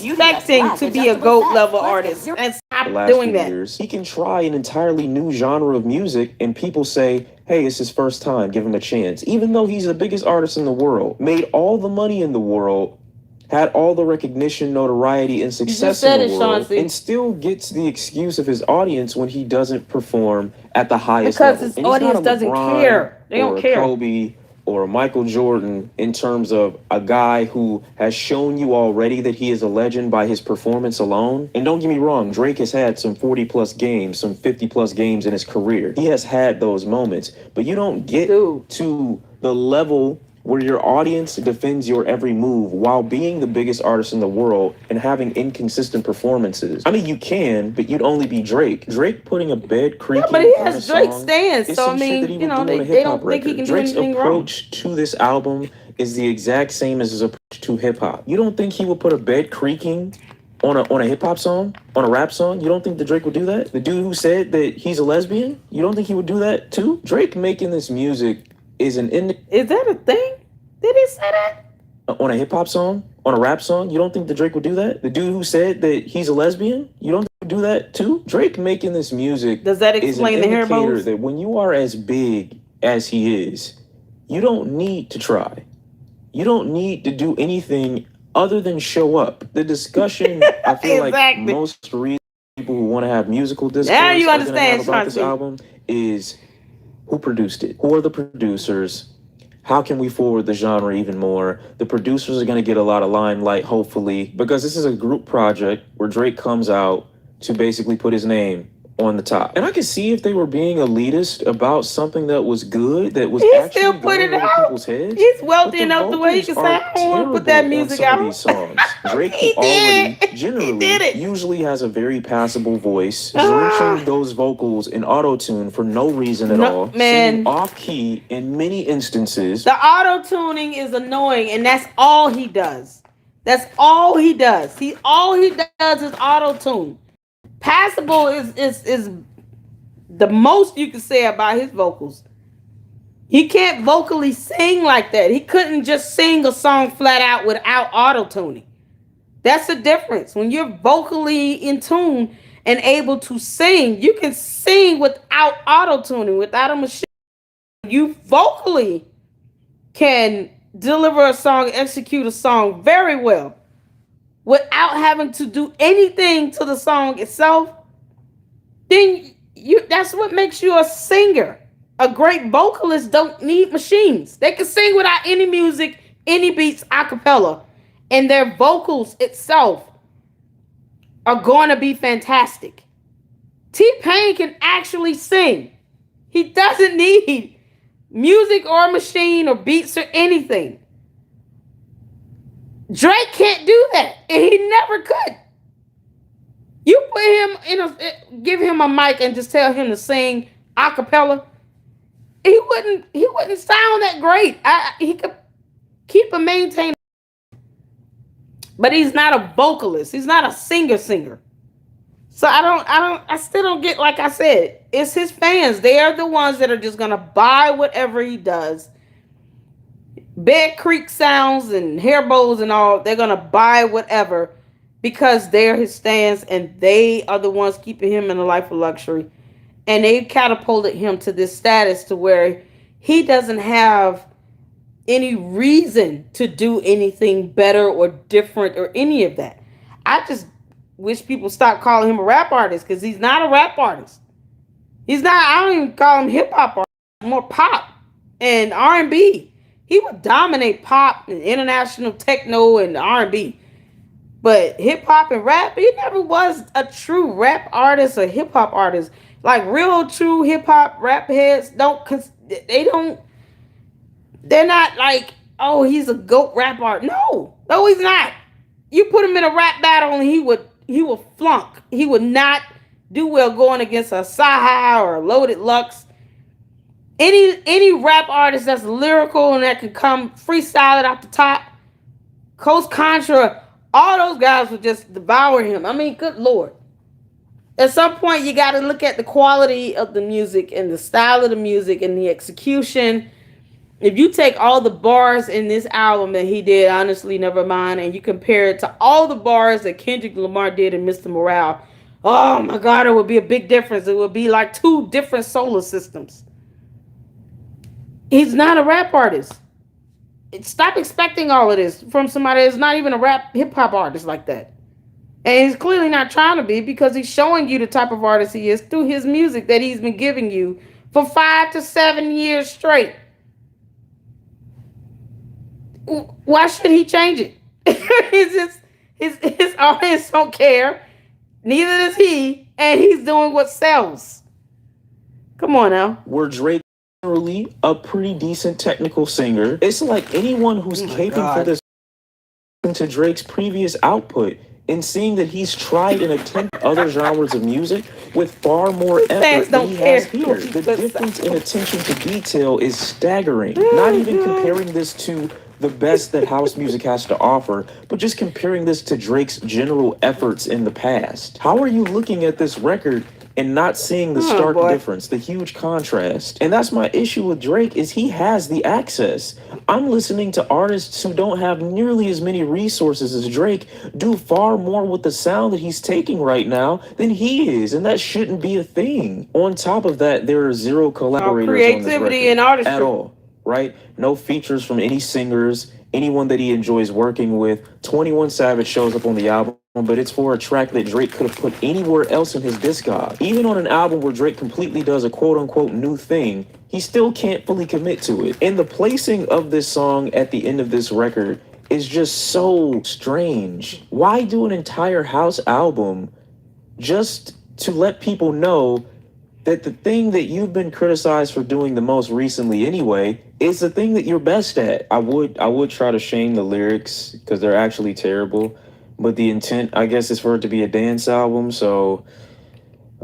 expecting to be a GOAT level artist and the stop last doing few that. years, he can try an entirely new genre of music and people say, hey, it's his first time, give him a chance. Even though he's the biggest artist in the world, made all the money in the world, had all the recognition, notoriety, and success said in the it, world, Chauncey. and still gets the excuse of his audience when he doesn't perform at the highest Because level. his And he's not audience a doesn't LeBron care. They or don't a care. Kobe or a Michael Jordan in terms of a guy who has shown you already that he is a legend by his performance alone. And don't get me wrong, Drake has had some 40 plus games, some 50 plus games in his career. He has had those moments, but you don't get to the level where your audience defends your every move while being the biggest artist in the world and having inconsistent performances. I mean, you can, but you'd only be Drake. Drake putting a bed creaking Yeah, but he on a has Drake song stans, is so I some shit mean, that he you would know, do on a they hip-hop don't think he record. can do Drake's anything wrong. approach to this album is the exact same as his approach to hip-hop. You don't think he would put a bed creaking on a hip-hop song, on a rap song? You don't think that Drake would do that? The dude who said that he's a lesbian, you don't think he would do that too? Drake making this music is an Is that a thing? Did he say that? on a hip-hop song, on a rap song, you don't think that Drake would do that? The dude who said that he's a lesbian, you don't think he would do that too? Drake making this music Does that is an explain the hair indicator bows? that when you are as big as he is, you don't need to try. you don't need to do anything other than show up. The discussion, I feel like most people who want to have musical discourse now you are gonna understand, have about this album is who produced it? Who are the producers? How can we forward the genre even more? The producers are going to get a lot of limelight, hopefully, because this is a group project where Drake comes out to basically put his name on the top. And I could see if they were being elitist about something that was good, that was actually still put it out. people's heads. He's wealthy enough the way he can say, I don't want to put that music out. These songs. Drake already generally usually has a very passable voice, drenching those vocals in auto-tune for no reason at all. Man, off-key in many instances. The auto-tuning is annoying, and that's all he does. That's all he does. All he does is auto-tune. Passable is the most you can say about his vocals. He can't vocally sing like that. He couldn't just sing a song flat out without auto-tuning. That's the difference. When you're vocally in tune and able to sing, you can sing without auto-tuning, without a machine. You vocally can deliver a song, execute a song very well, without having to do anything to the song itself, then that's what makes you a singer. A great vocalist don't need machines. They can sing without any music, any beats, a cappella, and their vocals itself are going to be fantastic. T-Pain can actually sing. He doesn't need music or a machine or beats or anything. Drake can't do that, and he never could. You put him give him a mic and just tell him to sing a cappella, he wouldn't sound that great. He could keep and maintain, but he's not a vocalist. He's not a singer. So I still don't get, like I said, it's his fans. They are the ones that are just gonna buy whatever he does. Bed Creek sounds and hair bows and all, they're gonna buy whatever because they're his fans and they are the ones keeping him in a life of luxury. And they catapulted him to this status to where he doesn't have any reason to do anything better or different or any of that. I just wish people stop calling him a rap artist, because he's not a rap artist. He's not. I don't even call him hip hop artist. More pop and R&B. He would dominate pop and international techno and R&B. But hip hop and rap, he never was a true rap artist or hip hop artist. Like real true hip hop rap heads they're not like, oh, he's a GOAT rap artist. No, he's not. You put him in a rap battle and he would flunk. He would not do well going against a Saha or a Loaded Lux. Any rap artist that's lyrical and that can come freestyle it off the top, Coast Contra, all those guys would just devour him. I mean, good Lord. At some point, you got to look at the quality of the music and the style of the music and the execution. If you take all the bars in this album that he did, Honestly Nevermind, and you compare it to all the bars that Kendrick Lamar did in Mr. Morale, oh my God, it would be a big difference. It would be like two different solar systems. He's not a rap artist. Stop expecting all of this from somebody that's not even a rap hip-hop artist like that. And he's clearly not trying to be, because he's showing you the type of artist he is through his music that he's been giving you for 5 to 7 years straight. Why should he change it? His audience don't care. Neither does he. And he's doing what sells. Come on now. Were Drake generally a pretty decent technical singer? It's like anyone who's caping for this to Drake's previous output and seeing that he's tried and attempted other genres of music with far more effort than he has here. The difference in attention to detail is staggering. Not even comparing this to the best that house music has to offer, but just comparing this to Drake's general efforts in the past. How are you looking at this record and not seeing the stark difference, the huge contrast? And that's my issue with Drake, is he has the access. I'm listening to artists who don't have nearly as many resources as Drake do far more with the sound that he's taking right now than he is, and that shouldn't be a thing. On top of that, there are zero collaborators on this record and artistry at all, right? No features from any singers, anyone that he enjoys working with. 21 Savage shows up on the album, but it's for a track that Drake could have put anywhere else in his discog. Even on an album where Drake completely does a quote-unquote new thing, he still can't fully commit to it. And the placing of this song at the end of this record is just so strange. Why do an entire house album just to let people know that the thing that you've been criticized for doing the most recently anyway is the thing that you're best at? I would try to shame the lyrics because they're actually terrible, but the intent, I guess, is for it to be a dance album, so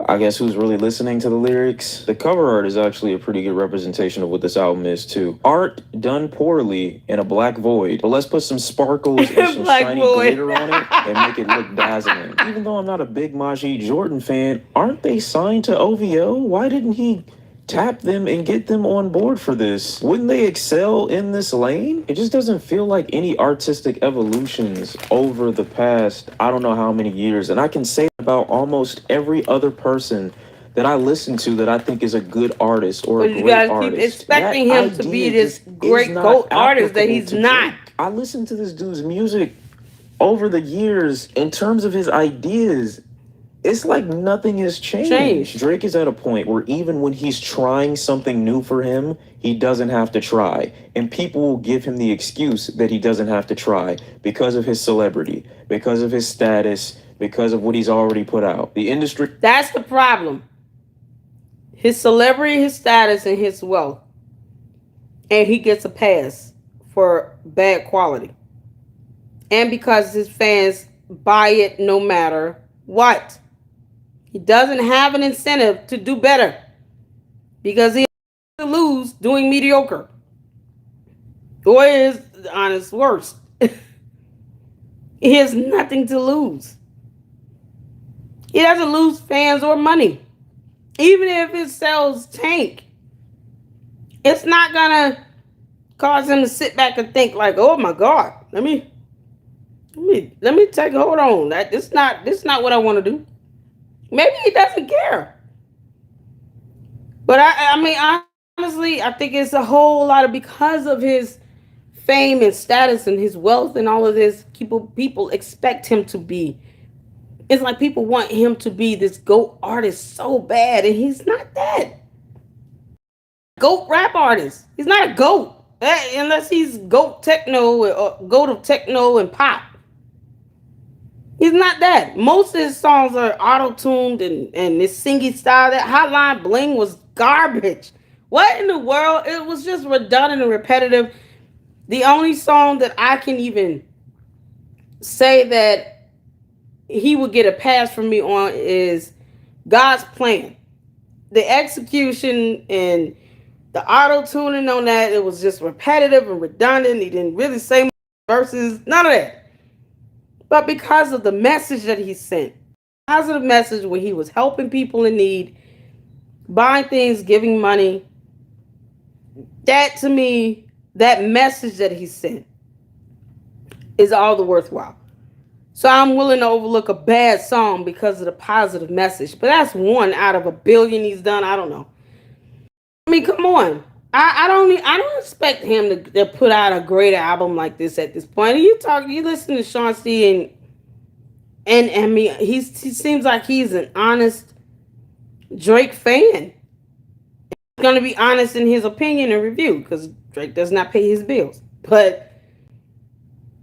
I guess who's really listening to the lyrics? The cover art is actually a pretty good representation of what this album is too. Art done poorly in a black void, but let's put some sparkles and some shiny glitter on it and make it look dazzling. Even though I'm not a big Majid Jordan fan, aren't they signed to OVO? Why didn't he tap them and get them on board for this? Wouldn't they excel in this lane? It just doesn't feel like any artistic evolutions over the past, I don't know how many years. And I can say about almost every other person that I listen to that I think is a good artist or a great artist. Keep expecting him to be this great GOAT artist that he's not. I listened to this dude's music over the years. In terms of his ideas, it's like nothing has changed. Drake is at a point where even when he's trying something new for him, he doesn't have to try. And people will give him the excuse that he doesn't have to try because of his celebrity, because of his status, because of what he's already put out. The industry... That's the problem. His celebrity, his status, and his wealth. And he gets a pass for bad quality. And because his fans buy it no matter what. He doesn't have an incentive to do better because he has to lose doing mediocre. Or is honest worse. He has nothing to lose. He doesn't lose fans or money. Even if his sales tank, it's not gonna cause him to sit back and think like, oh my God, let me take hold on. This is not what I want to do. Maybe he doesn't care. But I mean, honestly, I think it's a whole lot of because of his fame and status and his wealth and all of this, people expect him to be. It's like people want him to be this GOAT artist so bad, and he's not that. GOAT rap artist. He's not a GOAT. Unless he's GOAT techno or GOAT of techno and pop. He's not that. Most of his songs are auto-tuned and this singing style. That Hotline Bling was garbage. What in the world? It was just redundant and repetitive. The only song that I can even say that he would get a pass from me on is God's Plan. The execution and the auto-tuning on that, it was just repetitive and redundant. He didn't really say verses, none of that. But because of the message that he sent, positive message where he was helping people in need, buying things, giving money, that to me, that message that he sent is all the worthwhile. So I'm willing to overlook a bad song because of the positive message. But that's one out of a billion he's done. I don't know. I mean, come on. I don't expect him to put out a great album like this at this point. You listen to Sean C and I mean, he seems like he's an honest Drake fan. He's gonna be honest in his opinion and review because Drake does not pay his bills.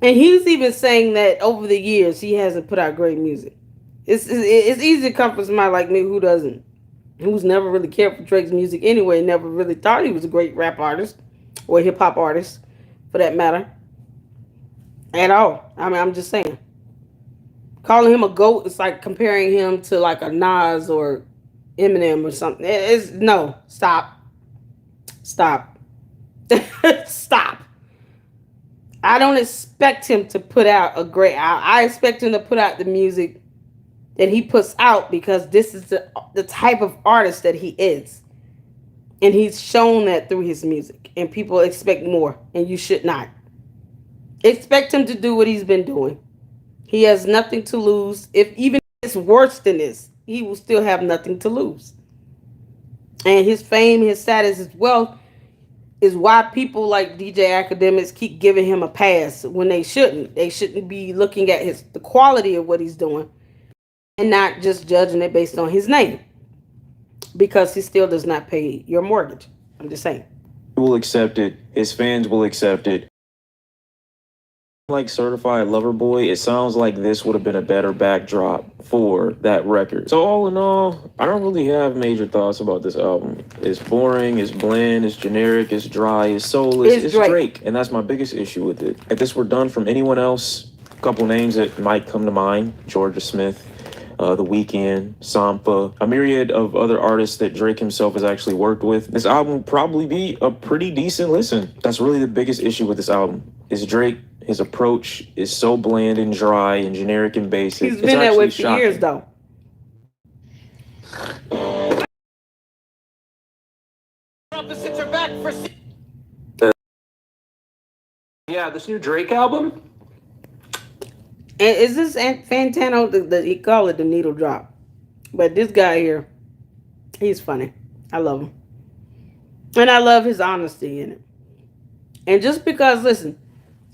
And he's even saying that over the years he hasn't put out great music. It's easy to come from somebody like me who's never really cared for Drake's music anyway, never really thought he was a great rap artist or hip hop artist for that matter at all. I mean, I'm just saying. Calling him a GOAT is like comparing him to like a Nas or Eminem or something. No, stop. Stop. I don't expect him to put out a great album. I expect him to put out the music that he puts out because this is the type of artist that he is. And he's shown that through his music. And people expect more. And you should not. Expect him to do what he's been doing. He has nothing to lose. If even it's worse than this, he will still have nothing to lose. And his fame, his status, his wealth, is why people like DJ Academics keep giving him a pass when they shouldn't. They shouldn't be looking at the quality of what he's doing and not just judging it based on his name, because he still does not pay your mortgage. I'm just saying. He will accept it. His fans will accept it. Like Certified Lover Boy, it sounds like this would have been a better backdrop for that record. So all in all, I don't really have major thoughts about this album. It's boring, it's bland, it's generic, it's dry, it's soulless, it's Drake. And that's my biggest issue with it. If this were done from anyone else, a couple names that might come to mind: Georgia Smith, The Weeknd, Sampha, a myriad of other artists that Drake himself has actually worked with. This album would probably be a pretty decent listen. That's really the biggest issue with this album, is Drake. His approach is so bland and dry and generic and basic. He's been that way for years, though. Yeah, this new Drake album. And is this Fantano? He call it the needle drop, but this guy here, he's funny. I love him, and I love his honesty in it. And just because, listen,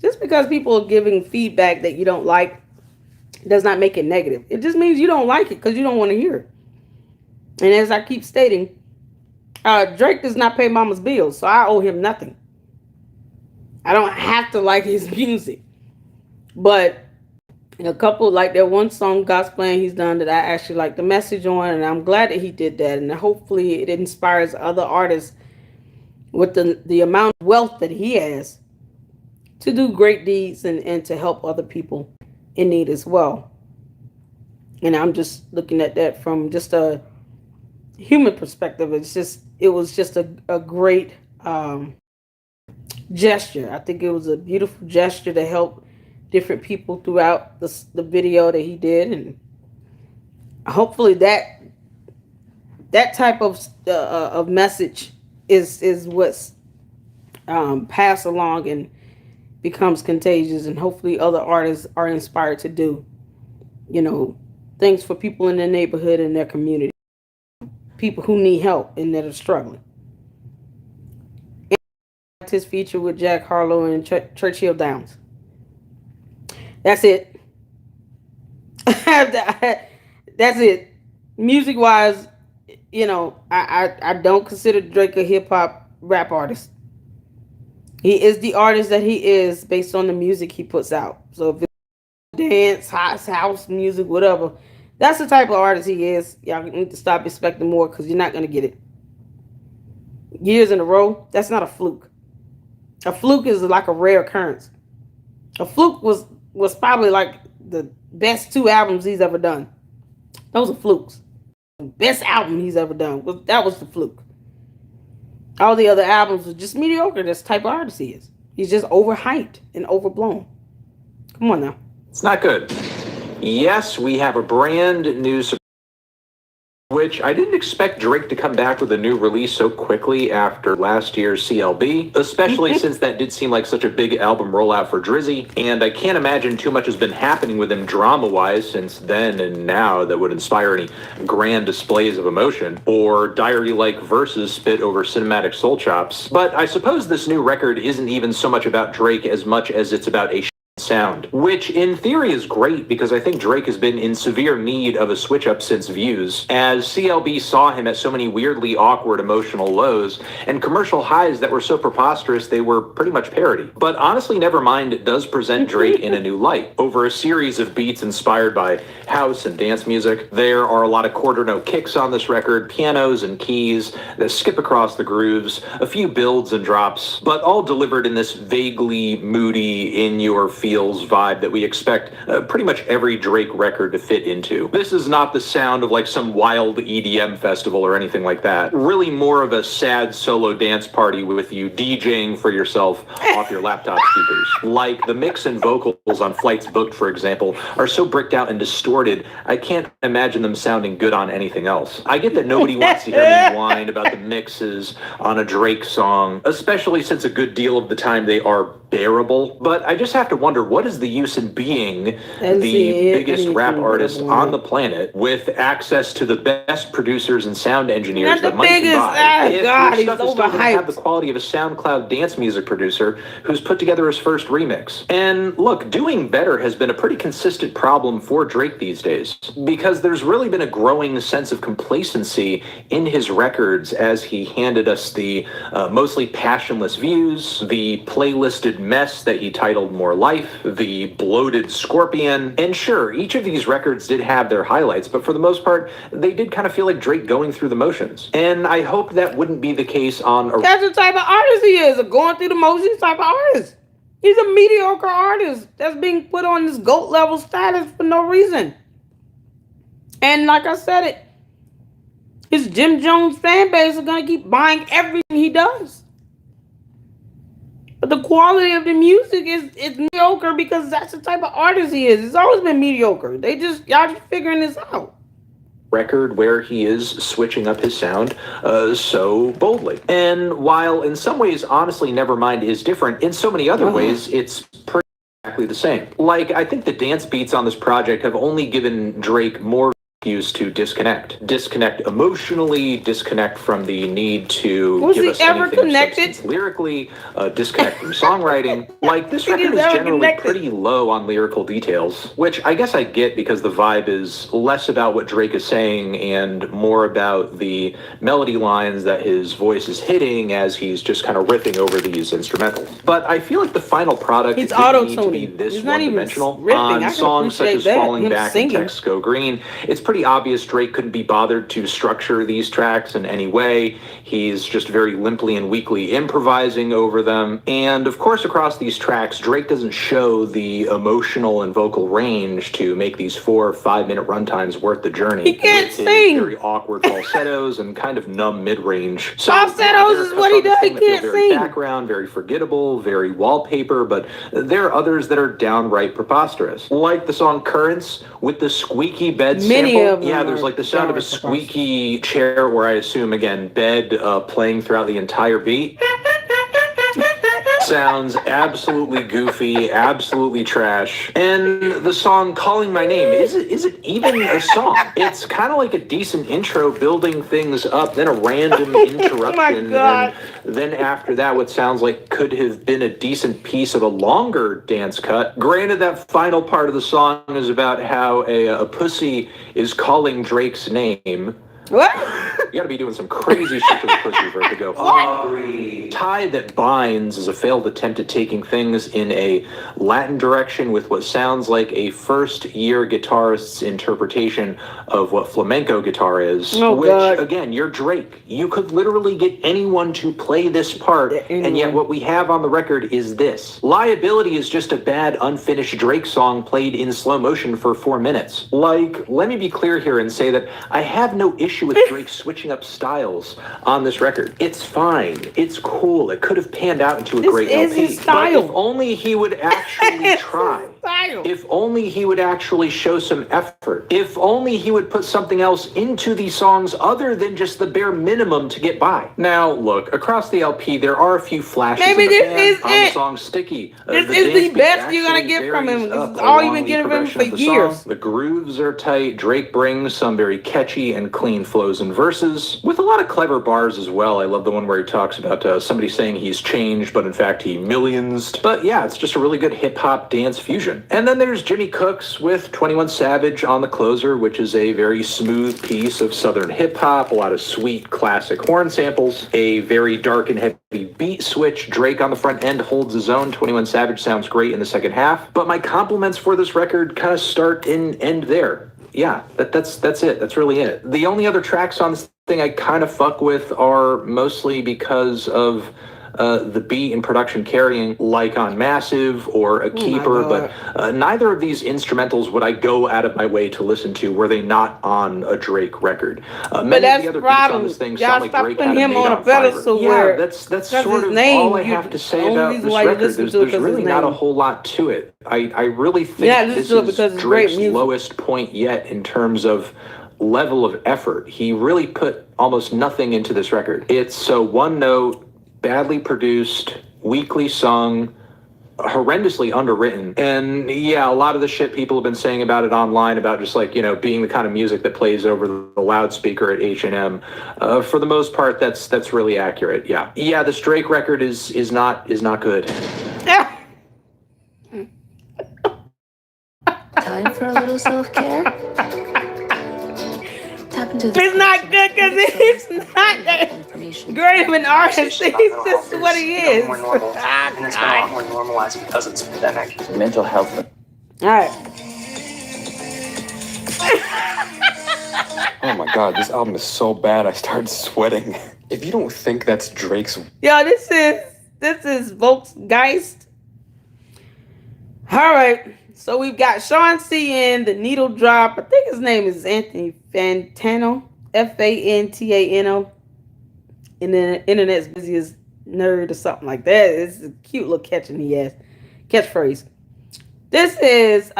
just because people are giving feedback that you don't like does not make it negative. It just means you don't like it because you don't want to hear it. And as I keep stating, Drake does not pay mama's bills, so I owe him nothing. I don't have to like his music. But a couple, like that one song, Gospelin, he's done that I actually like the message on, and I'm glad that he did that. And hopefully it inspires other artists with the amount of wealth that he has to do great deeds and to help other people in need as well. And I'm just looking at that from just a human perspective. It was just a great gesture. I think it was a beautiful gesture to help different people throughout the video that he did, and hopefully that type of message is what's passed along and becomes contagious, and hopefully other artists are inspired to do, things for people in their neighborhood and their community, people who need help and that are struggling. And his feature with Jack Harlow and Churchill Downs. That's it. That's it. Music wise, I don't consider Drake a hip hop rap artist. He is the artist that he is based on the music he puts out. So if it's dance, house music, whatever, that's the type of artist he is. Y'all need to stop expecting more, because you're not going to get it. Years in a row, that's not a fluke. A fluke is like a rare occurrence. A fluke was probably like the best 2 albums he's ever done. Those are flukes. The best album he's ever done, that was the fluke. All the other albums were just mediocre. That's the type of artist he is. He's just overhyped and overblown. Come on now. It's not good. Yes, we have a brand new, which I didn't expect Drake to come back with a new release so quickly after last year's CLB, especially since that did seem like such a big album rollout for Drizzy, and I can't imagine too much has been happening with him drama-wise since then and now that would inspire any grand displays of emotion, or diary-like verses spit over cinematic soul chops. But I suppose this new record isn't even so much about Drake as much as it's about a sound, which in theory is great, because I think Drake has been in severe need of a switch up since Views, as CLB saw him at so many weirdly awkward emotional lows and commercial highs that were so preposterous they were pretty much parody. But honestly, Nevermind does present Drake in a new light. Over a series of beats inspired by house and dance music, there are a lot of quarter note kicks on this record, pianos and keys that skip across the grooves, a few builds and drops, but all delivered in this vaguely moody, in your feels vibe that we expect pretty much every Drake record to fit into. This is not the sound of like some wild EDM festival or anything like that. Really more of a sad solo dance party with you DJing for yourself off your laptop speakers. Like the mix and vocals on Flights Booked, for example, are so bricked out and distorted, I can't imagine them sounding good on anything else. I get that nobody wants to hear me whine about the mixes on a Drake song, especially since a good deal of the time they are bearable, but I just have to wonder wonder, what is the use in being And the see, biggest rap anything artist that on the planet with access to the best producers and sound engineers Not the that money biggest. can buy? Oh, If God, your he's stuff is still going to have the overhyped. quality of a SoundCloud dance music producer who's put together his first remix. And look, doing better has been a pretty consistent problem for Drake these days, because there's really been a growing sense of complacency in his records as he handed us the mostly passionless views, the playlisted mess that he titled More Life, the bloated Scorpion. And sure, each of these records did have their highlights, but for the most part, they did kind of feel like Drake going through the motions. And I hope that wouldn't be the case on a... That's the type of artist he is, a going through the motions type of artist. He's a mediocre artist that's being put on this GOAT level status for no reason. And like I said it, his Jim Jones fan base is going to keep buying everything he does. But the quality of the music is mediocre because that's the type of artist he is. It's always been mediocre. Y'all just figuring this out. Record where he is switching up his sound so boldly. And while in some ways, honestly, Nevermind is different, in so many other ways, it's pretty exactly the same. Like, I think the dance beats on this project have only given Drake more used to disconnect emotionally, disconnect from the need to Was give he us ever anything of connected? substance lyrically, disconnect from songwriting. Like, this Think record he's is ever generally connected? pretty low on lyrical details, which I guess I get because the vibe is less about what Drake is saying and more about the melody lines that his voice is hitting as he's just kind of riffing over these instrumentals. But I feel like the final product He's didn't need to be auto-tuning. this He's not even one-dimensional. riffing. I On can songs such appreciate as that, Falling him Back singing. and Texts Go Green, it's pretty obvious Drake couldn't be bothered to structure these tracks in any way. He's just very limply and weakly improvising over them. And of course, across these tracks, Drake doesn't show the emotional and vocal range to make these 4 or 5 minute runtimes worth the journey. He can't with his sing. very awkward falsettos and kind of numb mid-range. So, Falsettos is what he does. He can't very sing. background, very forgettable, very wallpaper, but there are others that are downright preposterous. Like the song Currents with the squeaky bed Many sample. of them Yeah, there's are like the sound of a downright preposterous. squeaky chair, where I assume, again, bed playing throughout the entire beat. Sounds absolutely goofy, absolutely trash. And the song Calling My Name, is it even a song? It's kind of like a decent intro building things up, then a random interruption, God. and then after that what sounds like could have been a decent piece of a longer dance cut. Granted, that final part of the song is about how a pussy is calling Drake's name. What? You gotta be doing some crazy shit to the pussy for it to go. Tie That Binds is a failed attempt at taking things in a Latin direction with what sounds like a first-year guitarist's interpretation of what flamenco guitar is. Oh, which, God. again, you're Drake. You could literally get anyone to play this part, and yet what we have on the record is this. Liability is just a bad, unfinished Drake song played in slow motion for 4 minutes. Like, let me be clear here and say that I have no issue with Drake switching up styles on this record. It's fine. It's cool. It could have panned out into a This great is LP. his style. But if only he would actually try. If only he would actually show some effort. If only he would put something else into these songs other than just the bare minimum to get by. Now, look, across the LP, there are a few flashes Maybe of the this band is on it. the song Sticky. This The is the dance beat best you're gonna actually get from him. varies This up is all you've along been the getting from him progression for of the years. song. The grooves are tight. Drake brings some very catchy and clean flows and verses with a lot of clever bars as well. I love the one where he talks about somebody saying he's changed, but in fact he millions. But yeah, it's just a really good hip-hop dance fusion. And then there's Jimmy Cooks with 21 Savage on the closer, which is a very smooth piece of southern hip-hop, a lot of sweet classic horn samples, a very dark and heavy beat switch. Drake on the front end holds his own. 21 Savage sounds great in the second half. But my compliments for this record kind of start and end there. Yeah, that's it. That's really it. The only other tracks on this thing I kind of fuck with are mostly because of the beat and production carrying, like on Massive or A Keeper, but neither of these instrumentals would I go out of my way to listen to were they not on a Drake record. But that's the problem. This thing Y'all sound like stop Drake putting had him made on a pedestal Fiverr. where Yeah, that's because sort his of name, all I have to say only about reason this why you record. listen There's to it 'cause really his not a name. whole lot to it. I really think Yeah, listen this to it is because it's Drake's great music. lowest point yet in terms of level of effort. He really put almost nothing into this record. It's one note, badly produced, weakly sung, horrendously underwritten. And yeah, a lot of the shit people have been saying about it online about just like, you know, being the kind of music that plays over the loudspeaker at H&M, for the most part, that's really accurate. Yeah. Yeah, this Drake record is not good. Time for a little self-care. Tap into the It's not good because he's not that great of an artist. He's just what he is. And it's been a lot more normalized because it's a pandemic. Mental health. All right. Oh my god, this album is so bad I started sweating. If you don't think that's Drake's... Yo, this is Volksgeist. All right. So we've got Sean C. in the Needle Drop. I think his name is Anthony Fantano. Fantano. And then the internet's busy as nerd or something like that. It's a cute little catchphrase. This is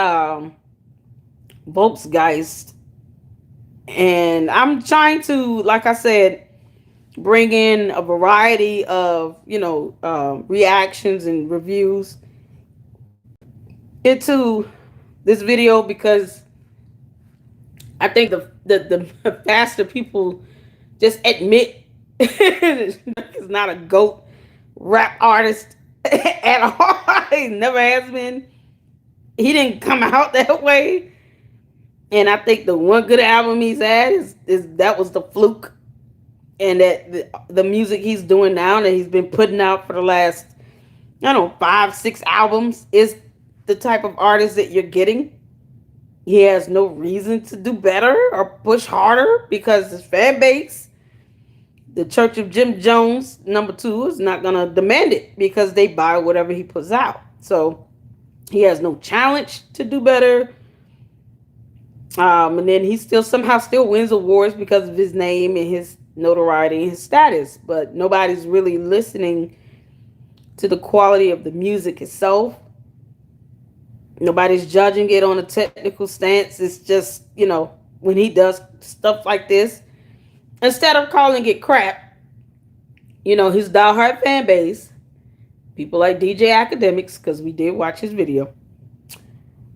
Volksgeist. And I'm trying to, like I said, bring in a variety of, you know, reactions and reviews into this video because I think the faster people just admit is not a GOAT rap artist at all. He never has been. He didn't come out that way. And I think the one good album he's had is that was the fluke. And that the music he's doing now that he's been putting out for the last, I don't know, 5-6 albums is the type of artist that you're getting. He has no reason to do better or push harder because his fan base, the Church of Jim Jones, #2, is not going to demand it because they buy whatever he puts out. So he has no challenge to do better. And then he somehow still wins awards because of his name and his notoriety and his status. But nobody's really listening to the quality of the music itself. Nobody's judging it on a technical stance. It's just, you know, when he does stuff like this, instead of calling it crap, you know, his diehard fan base, people like DJ Academics, because we did watch his video,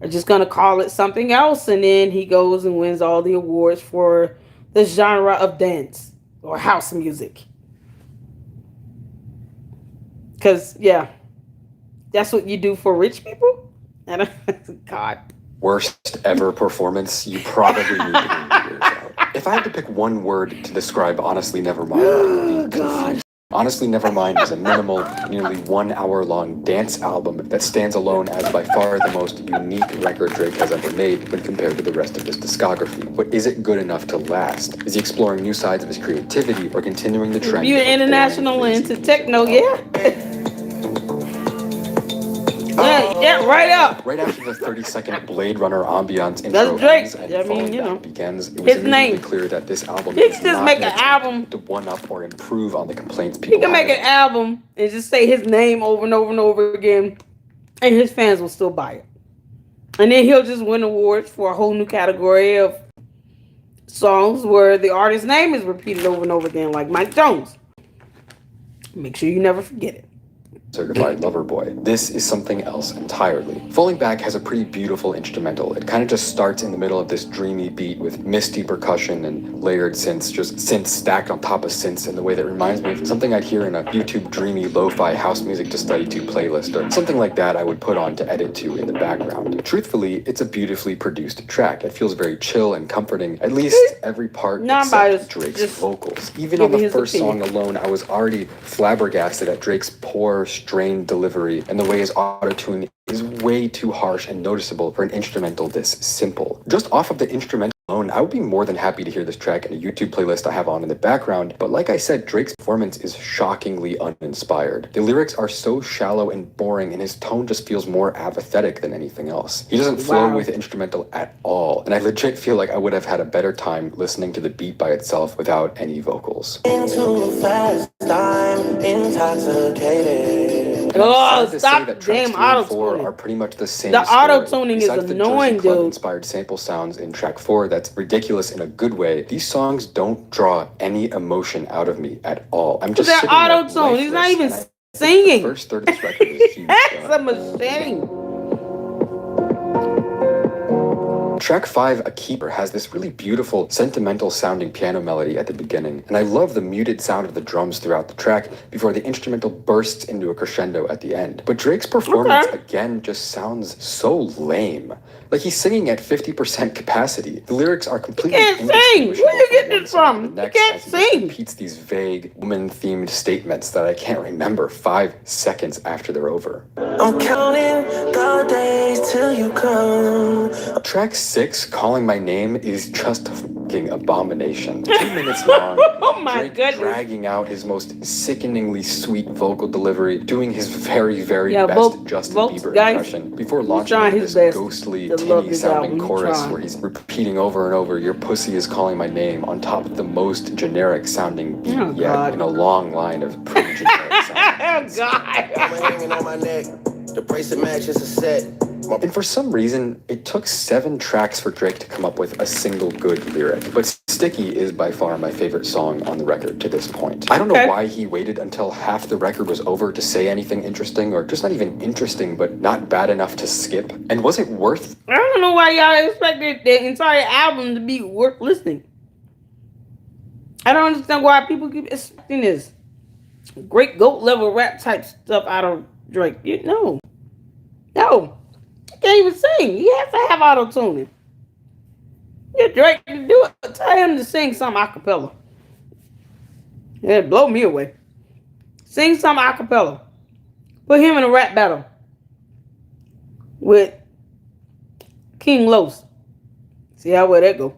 are just going to call it something else. And then he goes and wins all the awards for the genre of dance or house music. Because, yeah, that's what you do for rich people. And God. Worst ever performance, you probably need to leave yours out. If I had to pick one word to describe Honestly Nevermind, it would be confused. Honestly Nevermind is a minimal, nearly 1 hour long dance album that stands alone as by far the most unique record Drake has ever made when compared to the rest of his discography. But is it good enough to last? Is he exploring new sides of his creativity or continuing the trend? You're international into techno, yeah. Yeah, right up. Right after the 30-second Blade Runner ambiance intro That's Drake. ends and I mean, Falling you know, Back begins, it was his name. clear that this album He is can just not make an meant album. to one-up or improve on the complaints people He can make an album and just say his name over and over and over again, and his fans will still buy it. And then he'll just win awards for a whole new category of songs where the artist's name is repeated over and over again, like Mike Jones. Make sure you never forget it. Certified Lover Boy. This is something else entirely. Falling Back has a pretty beautiful instrumental. It kind of just starts in the middle of this dreamy beat with misty percussion and layered synths, just synths stacked on top of synths in the way that reminds me of something I'd hear in a YouTube dreamy lo-fi house music to study to playlist, or something like that I would put on to edit to in the background. Truthfully, it's a beautifully produced track. It feels very chill and comforting, at least every part except Drake's vocals. Even on the first song alone, I was already flabbergasted at Drake's poor, strained delivery, and the way his auto-tune is way too harsh and noticeable for an instrumental this simple. Just off of the instrumental alone, I would be more than happy to hear this track in a YouTube playlist I have on in the background, but like I said, Drake's performance is shockingly uninspired. The lyrics are so shallow and boring, and his tone just feels more apathetic than anything else. He doesn't flow with the instrumental at all, and I legit feel like I would have had a better time listening to the beat by itself without any vocals. Oh, stop the damn auto-tuning. Are pretty much the same. The auto-tuning is annoying, dude. Inspired sample sounds in track 4 that's ridiculous in a good way. These songs don't draw any emotion out of me at all. I'm just they're auto-tuned. He's not even singing. The first third of this record is huge. I'm ashamed. Track 5, A Keeper, has this really beautiful, sentimental sounding piano melody at the beginning, and I love the muted sound of the drums throughout the track before the instrumental bursts into a crescendo at the end. But Drake's performance again just sounds so lame. Like he's singing at 50% capacity. The lyrics are completely indistinguishable. Where you get this from? You can't sing. Repeats these vague, woman-themed statements that I can't remember 5 seconds after they're over. I'm counting the days till you come. Track 6, Calling My Name, is just a fucking abomination. 2 minutes long. Oh my Drake goodness. dragging out his most sickeningly sweet vocal delivery, doing his very, very best Justin Bieber impression before launching into this ghostly, tinny-sounding chorus where he's repeating over and over, "Your pussy is calling my name," on top of the most generic-sounding beat yet in a long line of pretty generic sounding. Oh God. I'm hanging on my neck. The bracelet matches a set. And for some reason, it took 7 tracks for Drake to come up with a single good lyric. But Sticky is by far my favorite song on the record to this point. I don't know why he waited until half the record was over to say anything interesting, or just not even interesting, but not bad enough to skip. And was it worth? I don't know why y'all expected the entire album to be worth listening. I don't understand why people keep expecting this great GOAT level rap type stuff out of Drake. No. Can't even sing. He has to have auto-tuning. Get Drake to do it. Tell him to sing some acapella. Yeah, blow me away. Sing some acapella. Put him in a rap battle with King Los. See how well that go.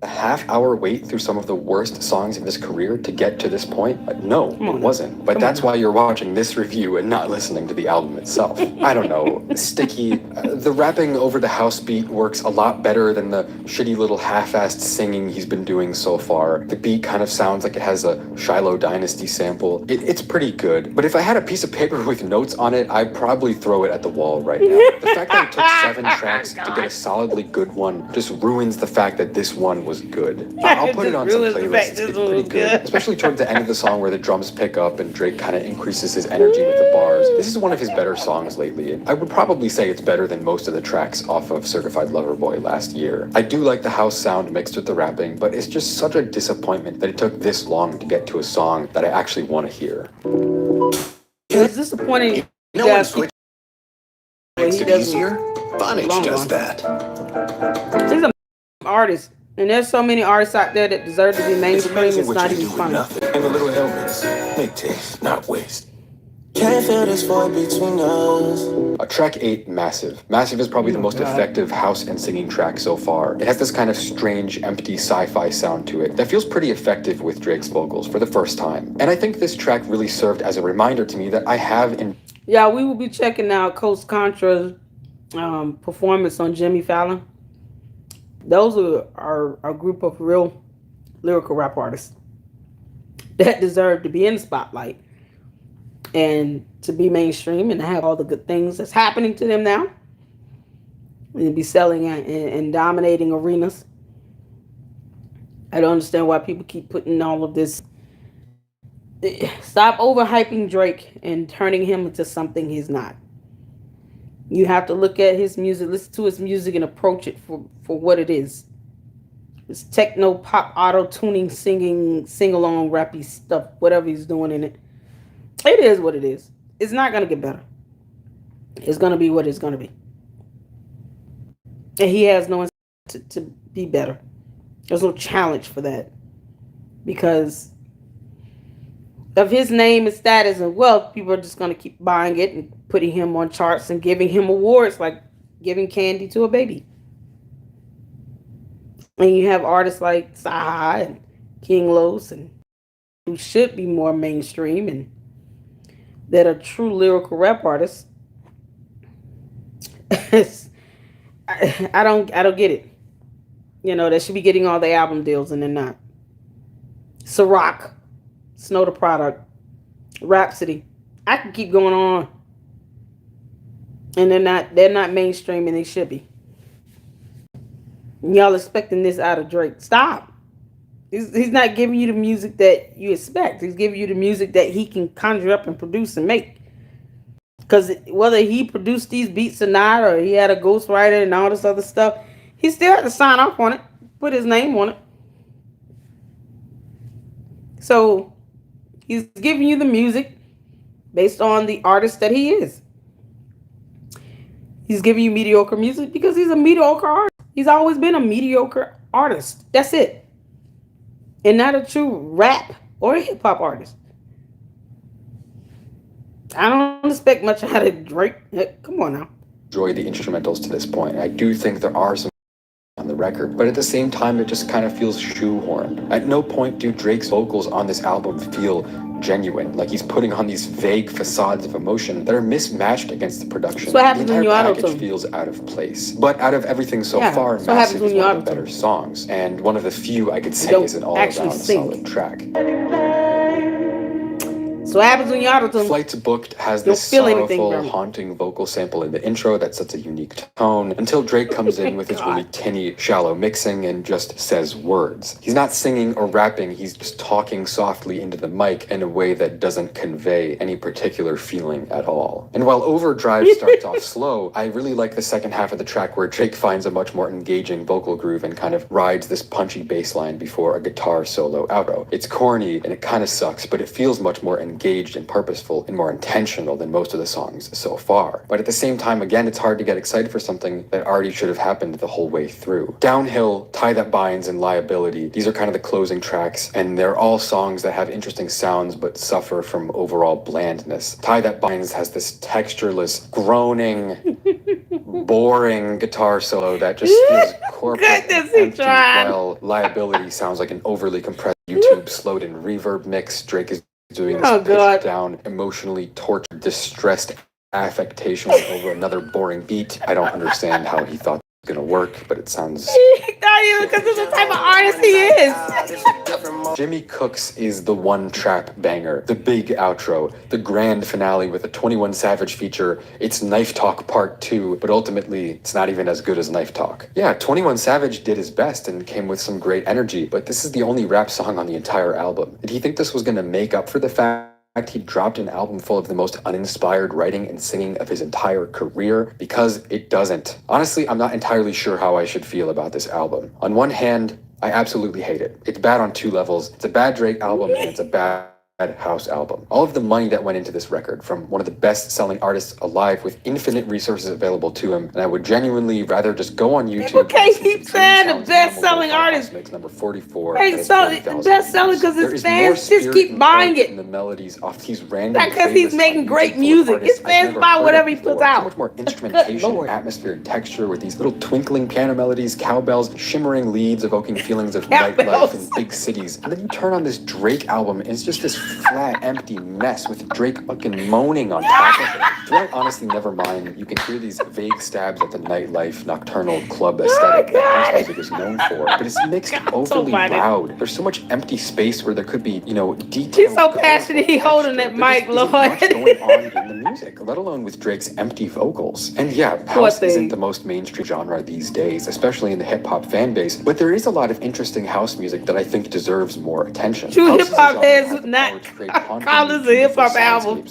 A half-hour wait through some of the worst songs of his career to get to this point? No, it wasn't. But that's why you're watching this review and not listening to the album itself. I don't know. Sticky. The rapping over the house beat works a lot better than the shitty little half-assed singing he's been doing so far. The beat kind of sounds like it has a Shiloh Dynasty sample. It's pretty good. But if I had a piece of paper with notes on it, I'd probably throw it at the wall right now. The fact that it took 7 tracks to get a solidly good one just ruins the fact that this one was good. I'll put it on some playlists. It's pretty good, especially towards the end of the song where the drums pick up and Drake kind of increases his energy with the bars. This is one of his better songs lately. I would probably say it's better than most of the tracks off of Certified Lover Boy last year. I do like the house sound mixed with the rapping, but it's just such a disappointment that it took this long to get to a song that I actually want to hear. It's disappointing. No one switched. Makes it easier. Vonage does that. He's an artist. And there's so many artists out there that deserve to be mainstream. It's not even funny. And the little elements make taste, not waste. Can't feel this void between us. Track 8, Massive. Massive is probably the most effective house and singing track so far. It has this kind of strange, empty sci-fi sound to it that feels pretty effective with Drake's vocals for the first time. And I think this track really served as a reminder to me that I have in... Yeah, we will be checking out Coach Contra's performance on Jimmy Fallon. Those are a group of real lyrical rap artists that deserve to be in the spotlight and to be mainstream and to have all the good things that's happening to them now and be selling and dominating arenas. I don't understand why people keep putting all of this. Stop overhyping Drake and turning him into something he's not. You have to look at his music, listen to his music, and approach it for what it is. It's techno, pop, auto-tuning, singing, sing-along, rappy stuff, whatever he's doing in it. It is what it is. It's not going to get better. It's going to be what it's going to be. And he has no incentive to be better. There's no challenge for that. Because of his name and status and wealth, people are just going to keep buying it and putting him on charts and giving him awards like giving candy to a baby. And you have artists like Saha and King Los, and who should be more mainstream and that are true lyrical rap artists. I don't get it. You know, they should be getting all the album deals and they're not. Ciroc, Snow the Product, Rhapsody. I can keep going on. And they're not mainstream, and they should be. Y'all expecting this out of Drake. Stop. He's not giving you the music that you expect. He's giving you the music that he can conjure up and produce and make. Because whether he produced these beats or not, or he had a ghostwriter and all this other stuff, he still had to sign off on it, put his name on it. So he's giving you the music based on the artist that he is. He's giving you mediocre music because he's a mediocre artist. He's always been a mediocre artist. That's it. And not a true rap or hip hop artist. I don't expect much out of Drake. Come on now. Enjoy the instrumentals to this point. I do think there are some on the record, but at the same time, it just kind of feels shoehorned. At no point do Drake's vocals on this album feel genuine, like he's putting on these vague facades of emotion that are mismatched against the production. So what happens when you package auto-tune? feels out of place. But out of everything so far, so what happens Massive when is you one of the auto-tune? better songs, and one of the few I could say Don't is an actually all-around sing. solid track. So what happens when you auto-tune? Flights Booked has Don't this feel anything sorrowful, from it. haunting vocal sample in the intro that sets a unique tone until Drake comes in with his really tinny, shallow mixing and just says words. He's not singing or rapping, he's just talking softly into the mic in a way that doesn't convey any particular feeling at all. And while Overdrive starts off slow, I really like the second half of the track where Drake finds a much more engaging vocal groove and kind of rides this punchy bass line before a guitar solo outro. It's corny and it kind of sucks, but it feels much more engaged and purposeful and more intentional than most of the songs so far. But at the same time, again, it's hard to get excited for something that already should have happened the whole way through. Downhill, Tie That Binds, and Liability, these are kind of the closing tracks, and they're all songs that have interesting sounds but suffer from overall blandness. Tie That Binds has this textureless, groaning, boring guitar solo that just feels corporate and empty, while Liability sounds like an overly compressed YouTube slowed in reverb mix. Drake is doing this pitched down, emotionally tortured, distressed affectation over another boring beat. I don't understand how he thought it was gonna work, but it sounds... Not even because of the type of artist he is. Jimmy Cooks is the one trap banger, the big outro, the grand finale with a 21 Savage feature. It's Knife Talk Part 2, but ultimately it's not even as good as Knife Talk. Yeah, 21 Savage did his best and came with some great energy, but this is the only rap song on the entire album. Did he think this was gonna make up for the fact he dropped an album full of the most uninspired writing and singing of his entire career? Because it doesn't. Honestly, I'm not entirely sure how I should feel about this album. On one hand, I absolutely hate it. It's bad on two levels. It's a bad Drake album and it's a bad house album. All of the money that went into this record from one of the best-selling artists alive with infinite resources available to him, and I would genuinely rather just go on YouTube. People can't keep saying the best-selling artist. Makes number 44. Hey, so the best-selling because his fans just keep buying it. The melodies off these random. Not because he's making great music. His fans buy whatever he puts out. So much more instrumentation, atmosphere, and texture with these little twinkling piano melodies, cowbells, shimmering leads evoking feelings of nightlife in big cities. And then you turn on this Drake album, and it's just this flat, empty mess with Drake fucking moaning on top of it. Do I honestly never mind? You can hear these vague stabs at the nightlife, nocturnal club aesthetic that house music is known for, but it's mixed overly loud. There's so much empty space where there could be, you know, detail. He's so passionate, he holding that mic, Lord. Much going on in the music, let alone with Drake's empty vocals. And yeah, house isn't the most mainstream genre these days, especially in the hip-hop fan base, but there is a lot of interesting house music that I think deserves more attention. True hip-hop heads would not call this a hip-hop album.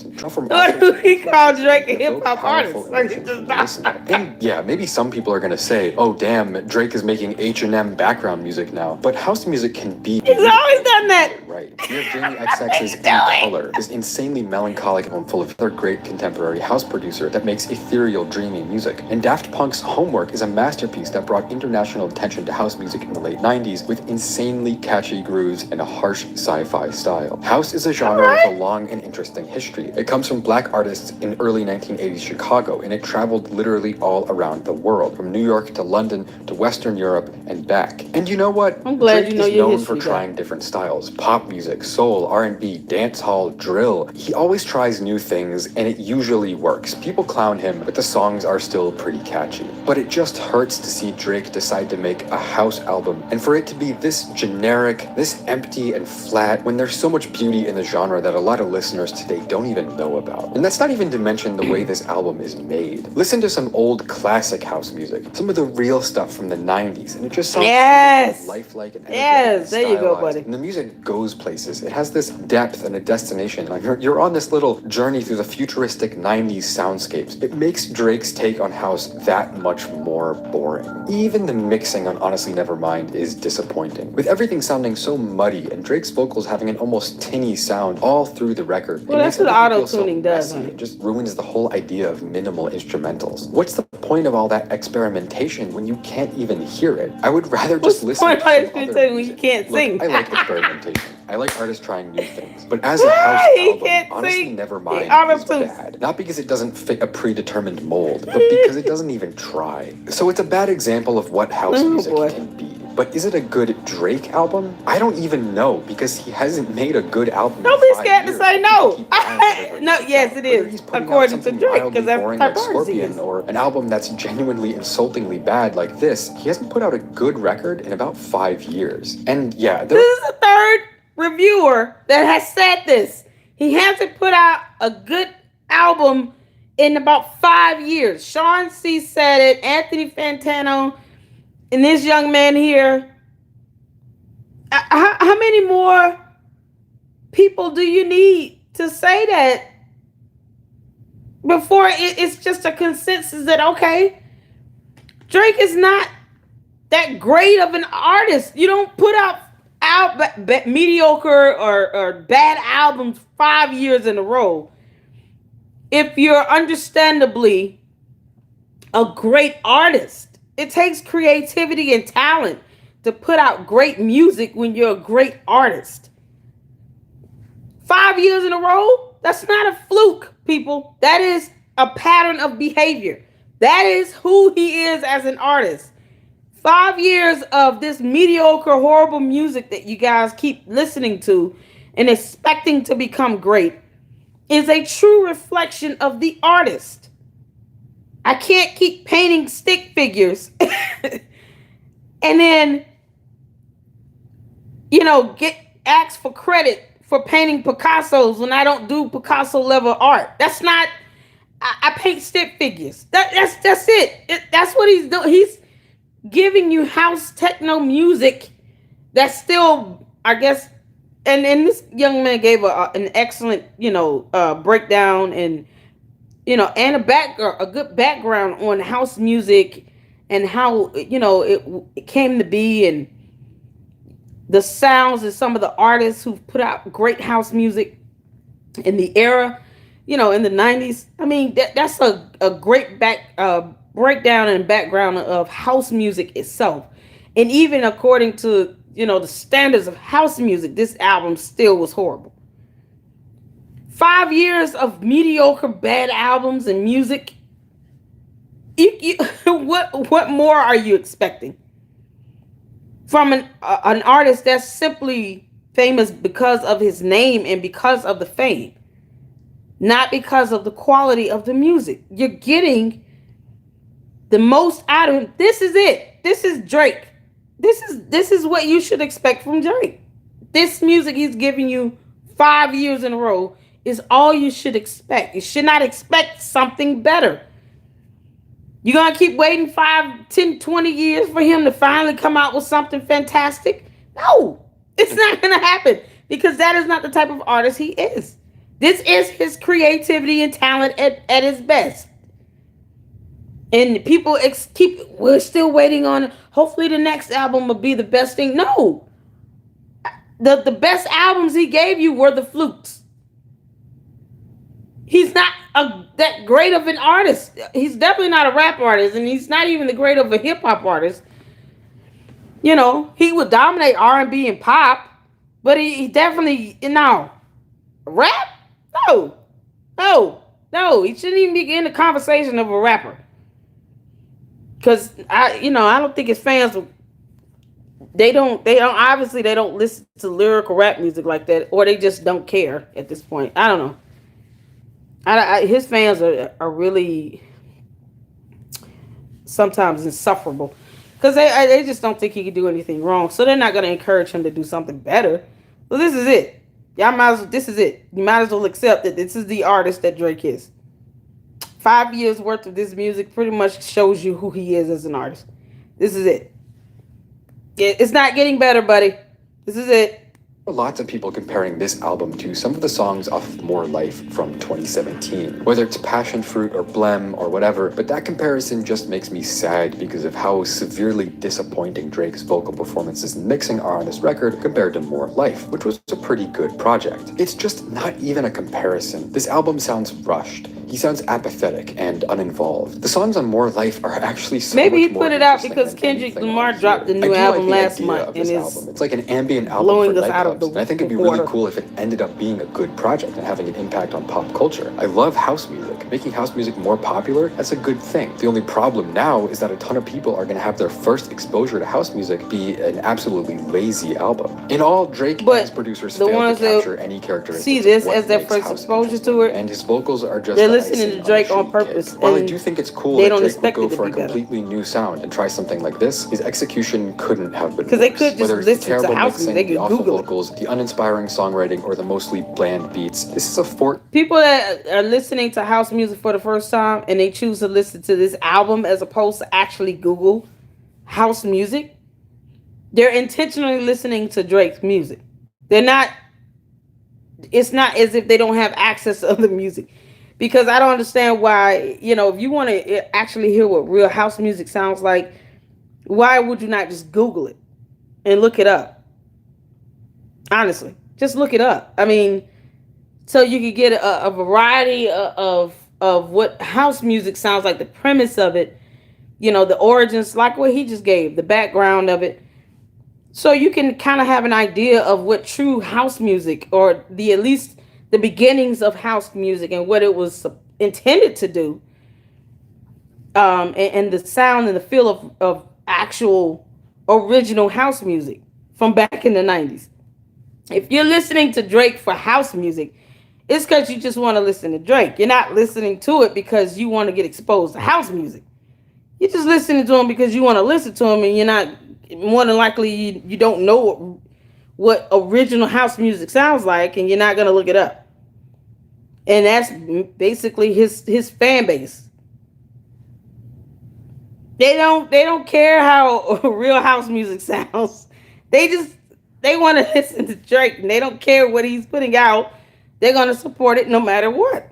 What do he call Drake a hip-hop artist? Like, he just not. And yeah, maybe some people are gonna say, oh damn, Drake is making H&M background music now, but house music can be... He's always done that. Right. You have Jamie XX's In Color, this insanely melancholic album full of other great contemporary house producer that makes ethereal, dreamy music. And Daft Punk's Homework is a masterpiece that brought international attention to house music in the late 90s with insanely catchy grooves and a harsh sci-fi style. House is a genre with a long and interesting history. It comes from black artists in early 1980s Chicago, and it traveled literally all around the world, from New York to London to Western Europe and back. And you know what? I'm glad Drake you know is your known history, for trying different styles. Pop pop music, soul, R&B, dancehall, drill. He always tries new things, and it usually works. People clown him, but the songs are still pretty catchy. But it just hurts to see Drake decide to make a house album, and for it to be this generic, this empty and flat, when there's so much beauty in the genre that a lot of listeners today don't even know about. And that's not even to mention the way this album is made. Listen to some old classic house music, some of the real stuff from the 90s, and it just sounds lifelike and yes, there you go, buddy. And the music goes places. It has this depth and a destination. Like you're on this little journey through the futuristic 90s soundscapes. It makes Drake's take on house that much more boring. Even the mixing on Honestly Nevermind is disappointing, with everything sounding so muddy and Drake's vocals having an almost tinny sound all through the record. Well, that's what auto-tuning does. It just ruins the whole idea of minimal instrumentals. What's the point of all that experimentation when you can't even hear it? I would rather just listen to experimentation when you can't sing? I like experimentation. I like artists trying new things. But as a house album, Honestly Nevermind is bad. Not because it doesn't fit a predetermined mold, but because it doesn't even try. So it's a bad example of what house music can be. But is it a good Drake album? I don't even know, because he hasn't made a good album. Don't be scared to say no. No, yes, it is. According to Drake, because that's the type of artist he is. Or an album that's genuinely insultingly bad like this. He hasn't put out a good record in about 5 years. And yeah, this is the third reviewer that has said this. He hasn't put out a good album in about 5 years. Sean C said it, Anthony Fantano, and this young man here. How many more people do you need to say that before it's just a consensus that, okay, Drake is not that great of an artist? You don't put out mediocre or bad albums 5 years in a row if you're understandably a great artist. It takes creativity and talent to put out great music when you're a great artist. 5 years in a row? That's not a fluke, people. That is a pattern of behavior. That is who he is as an artist. 5 years of this mediocre, horrible music that you guys keep listening to and expecting to become great is a true reflection of the artist. I can't keep painting stick figures and then, get asked for credit for painting Picassos when I don't do Picasso level art. That's not, I paint stick figures. That's it. That's what he's doing. He's giving you house techno music that's still, I guess, and this young man gave an excellent, breakdown and, and a good background on house music and how, it came to be, and the sounds of some of the artists who've put out great house music in the era, in the 90s. I mean, that's a great breakdown and background of house music itself. And even according to, the standards of house music, this album still was horrible. 5 years of mediocre, bad albums and music. What more are you expecting from an artist that's simply famous because of his name and because of the fame, not because of the quality of the music? You're getting the most out of him. This is it. This is Drake. This is what you should expect from Drake. This music he's giving you 5 years in a row is all you should expect. You should not expect something better. You're going to keep waiting 5, 10, 20 years for him to finally come out with something fantastic? No, it's not going to happen, because that is not the type of artist he is. This is his creativity and talent at his best. And people we're still waiting on, hopefully the next album will be the best thing. No. The best albums he gave you were the flukes. He's not that great of an artist. He's definitely not a rap artist, and he's not even the great of a hip hop artist. He would dominate R&B and pop, but he definitely, rap? No. He shouldn't even be in the conversation of a rapper. Because I don't think his fans they don't obviously they don't listen to lyrical rap music like that, or they just don't care at this point. I don't know. His fans are really sometimes insufferable because they just don't think he can do anything wrong, so they're not going to encourage him to do something better. So this is it. Y'all might as well, this is it. You might as well accept that this is the artist that Drake is. 5 years worth of this music pretty much shows you who he is as an artist. This is it. It's not getting better, buddy. This is it. Lots of people comparing this album to some of the songs off More Life from 2017, whether it's Passion Fruit or Blem or whatever, but that comparison just makes me sad because of how severely disappointing Drake's vocal performances and mixing are on this record compared to More Life, which was a pretty good project. It's just not even a comparison. This album sounds rushed. He sounds apathetic and uninvolved. The songs on More Life are actually so maybe he much more put it out interesting because than Kendrick anything Lamar on dropped the here. new I do album like the last idea month of and this it's album. It's like an ambient album blowing for us out of nightclubs, the and I think it'd be really water. cool if it ended up being a good project and having an impact on pop culture. I love house music. Making house music more popular, that's a good thing. The only problem now is that a ton of people are going to have their first exposure to house music be an absolutely lazy album. In all, Drake and his producers the failed ones to that capture any characteristics see this of what as their makes first house exposure to it, and his vocals are just they're the listening icing to on Drake the on cake. purpose. While I and do think it's cool they that don't Drake would expect go it to for a be better. completely new sound and try something like this, his execution couldn't have been Because they worse. could just Whether it's the listen to terrible house mixing, music, they the could awful Google it. vocals, the uninspiring songwriting, or the mostly bland beats, this is a People that are listening to house music for the first time and they choose to listen to this album as opposed to actually Google house music, they're intentionally listening to Drake's music. They're not, it's not as if they don't have access to other music. Because I don't understand why, if you want to actually hear what real house music sounds like, why would you not just Google it and look it up? Honestly, just look it up. I mean, so you could get a variety of what house music sounds like, the premise of it, the origins, like what he just gave, the background of it. So you can kind of have an idea of what true house music, or at least the beginnings of house music and what it was intended to do, and the sound and the feel of actual original house music from back in the 90s. If you're listening to Drake for house music, it's because you just want to listen to Drake. You're not listening to it because you want to get exposed to house music. You're just listening to him because you want to listen to him, and you're not, more than likely, you don't know what original house music sounds like, and you're not going to look it up. And that's basically his fan base. They don't care how real house music sounds. They want to listen to Drake, and they don't care what he's putting out. They're going to support it no matter what.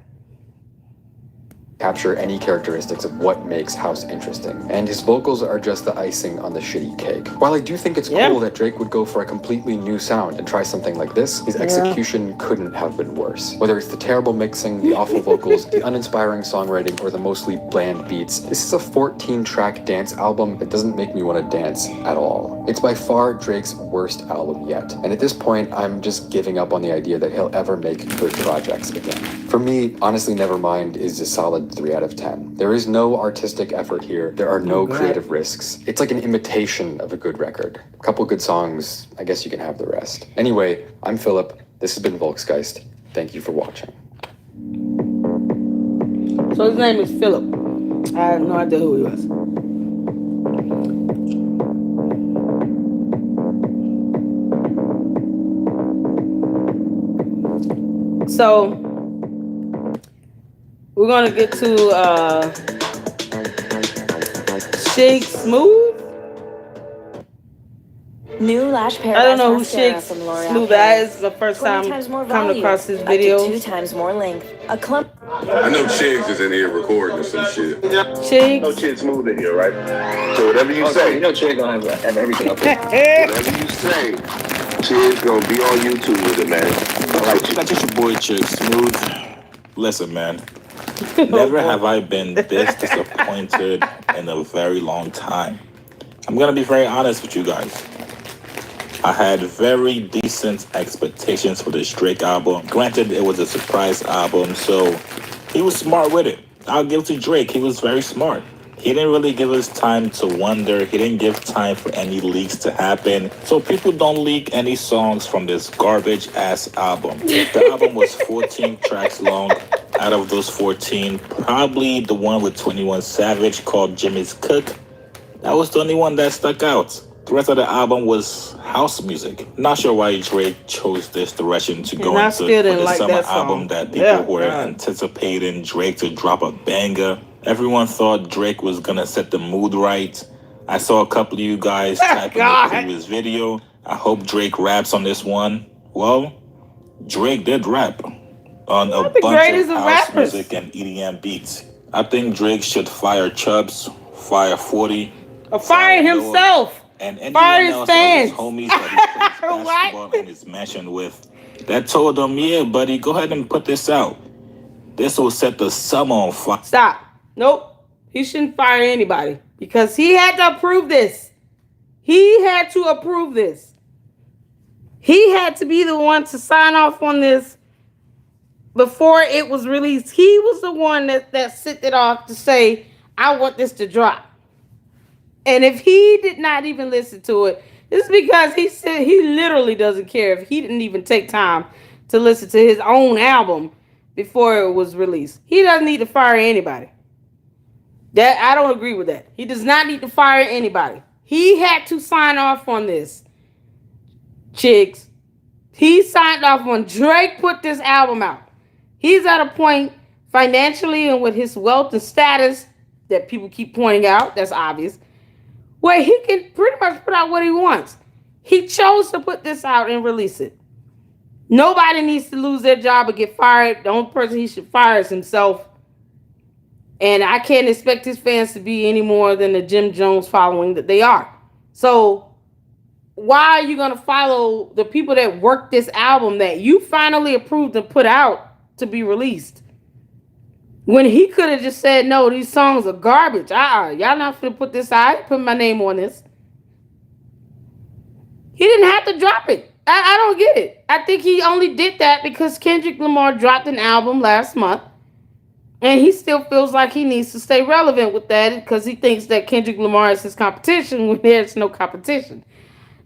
capture any characteristics of what makes house interesting, and his vocals are just the icing on the shitty cake. While I do think it's cool that Drake would go for a completely new sound and try something like this, his execution couldn't have been worse. Whether it's the terrible mixing, the awful vocals, the uninspiring songwriting, or the mostly bland beats, this is a 14-track dance album that doesn't make me want to dance at all. It's by far Drake's worst album yet, and at this point, I'm just giving up on the idea that he'll ever make good projects again. For me, Honestly Nevermind is a solid 3 out of 10. There is no artistic effort here. There are no creative risks. It's like an imitation of a good record. A couple good songs, I guess you can have the rest. Anyway, I'm Philip. This has been Volksgeist. Thank you for watching. So his name is Philip. I had no idea who he was. So we're gonna get to Shake Smooth. New Lash I Paradise don't know who mascara Shake from L'Oreal Smooth Paris. is. The first 20 time times more coming value, across his up to videos. 2 times more length. A clump. I know Chiggs is in here recording or some shit. Chiggs? No Chiggs Smooth in here, right? So whatever you say. You know Chiggs gonna have everything up there. Whatever you say, Chiggs gonna be on YouTube with it, man. I like you. That's just your boy Chiggs Smooth. Listen, man. Never have I been this disappointed in a very long time. I'm gonna be very honest with you guys. I had very decent expectations for this Drake album. Granted, it was a surprise album, so he was smart with it. I'll give it to Drake. He was very smart. He didn't really give us time to wonder. He didn't give time for any leaks to happen. So people don't leak any songs from this garbage-ass album. The album was 14 tracks long. Out of those 14, probably the one with 21 Savage called Jimmy's Cook. That was the only one that stuck out. The rest of the album was house music. Not sure why Drake chose this direction to go into the summer album that people were anticipating Drake to drop a banger. Everyone thought Drake was gonna set the mood right. I saw a couple of you guys typing the previous video. I hope Drake raps on this one. Well, Drake did rap on a bunch of house music and EDM beats. I think Drake should fire Chubbs, fire 40, or fire himself, and anyone else of his homies that he plays basketball and is mentioned with. That told him, yeah, buddy, go ahead and put this out. This will set the summer on fire. Stop. Nope. He shouldn't fire anybody because he had to approve this. He had to approve this. He had to be the one to sign off on this before it was released. He was the one that sent it off to say, I want this to drop. And if he did not even listen to it, it's because he said he literally doesn't care if he didn't even take time to listen to his own album before it was released. He doesn't need to fire anybody. That I don't agree with that. He does not need to fire anybody. He had to sign off on this. Chicks. He signed off when Drake put this album out. He's at a point financially and with his wealth and status that people keep pointing out, that's obvious, where he can pretty much put out what he wants. He chose to put this out and release it. Nobody needs to lose their job or get fired. The only person he should fire is himself. And I can't expect his fans to be any more than the Jim Jones following that they are. So why are you going to follow the people that worked this album that you finally approved and put out to be released? When he could have just said, no, these songs are garbage. Y'all not going to put this out. Put my name on this. He didn't have to drop it. I don't get it. I think he only did that because Kendrick Lamar dropped an album last month. And he still feels like he needs to stay relevant with that because he thinks that Kendrick Lamar is his competition when there's no competition.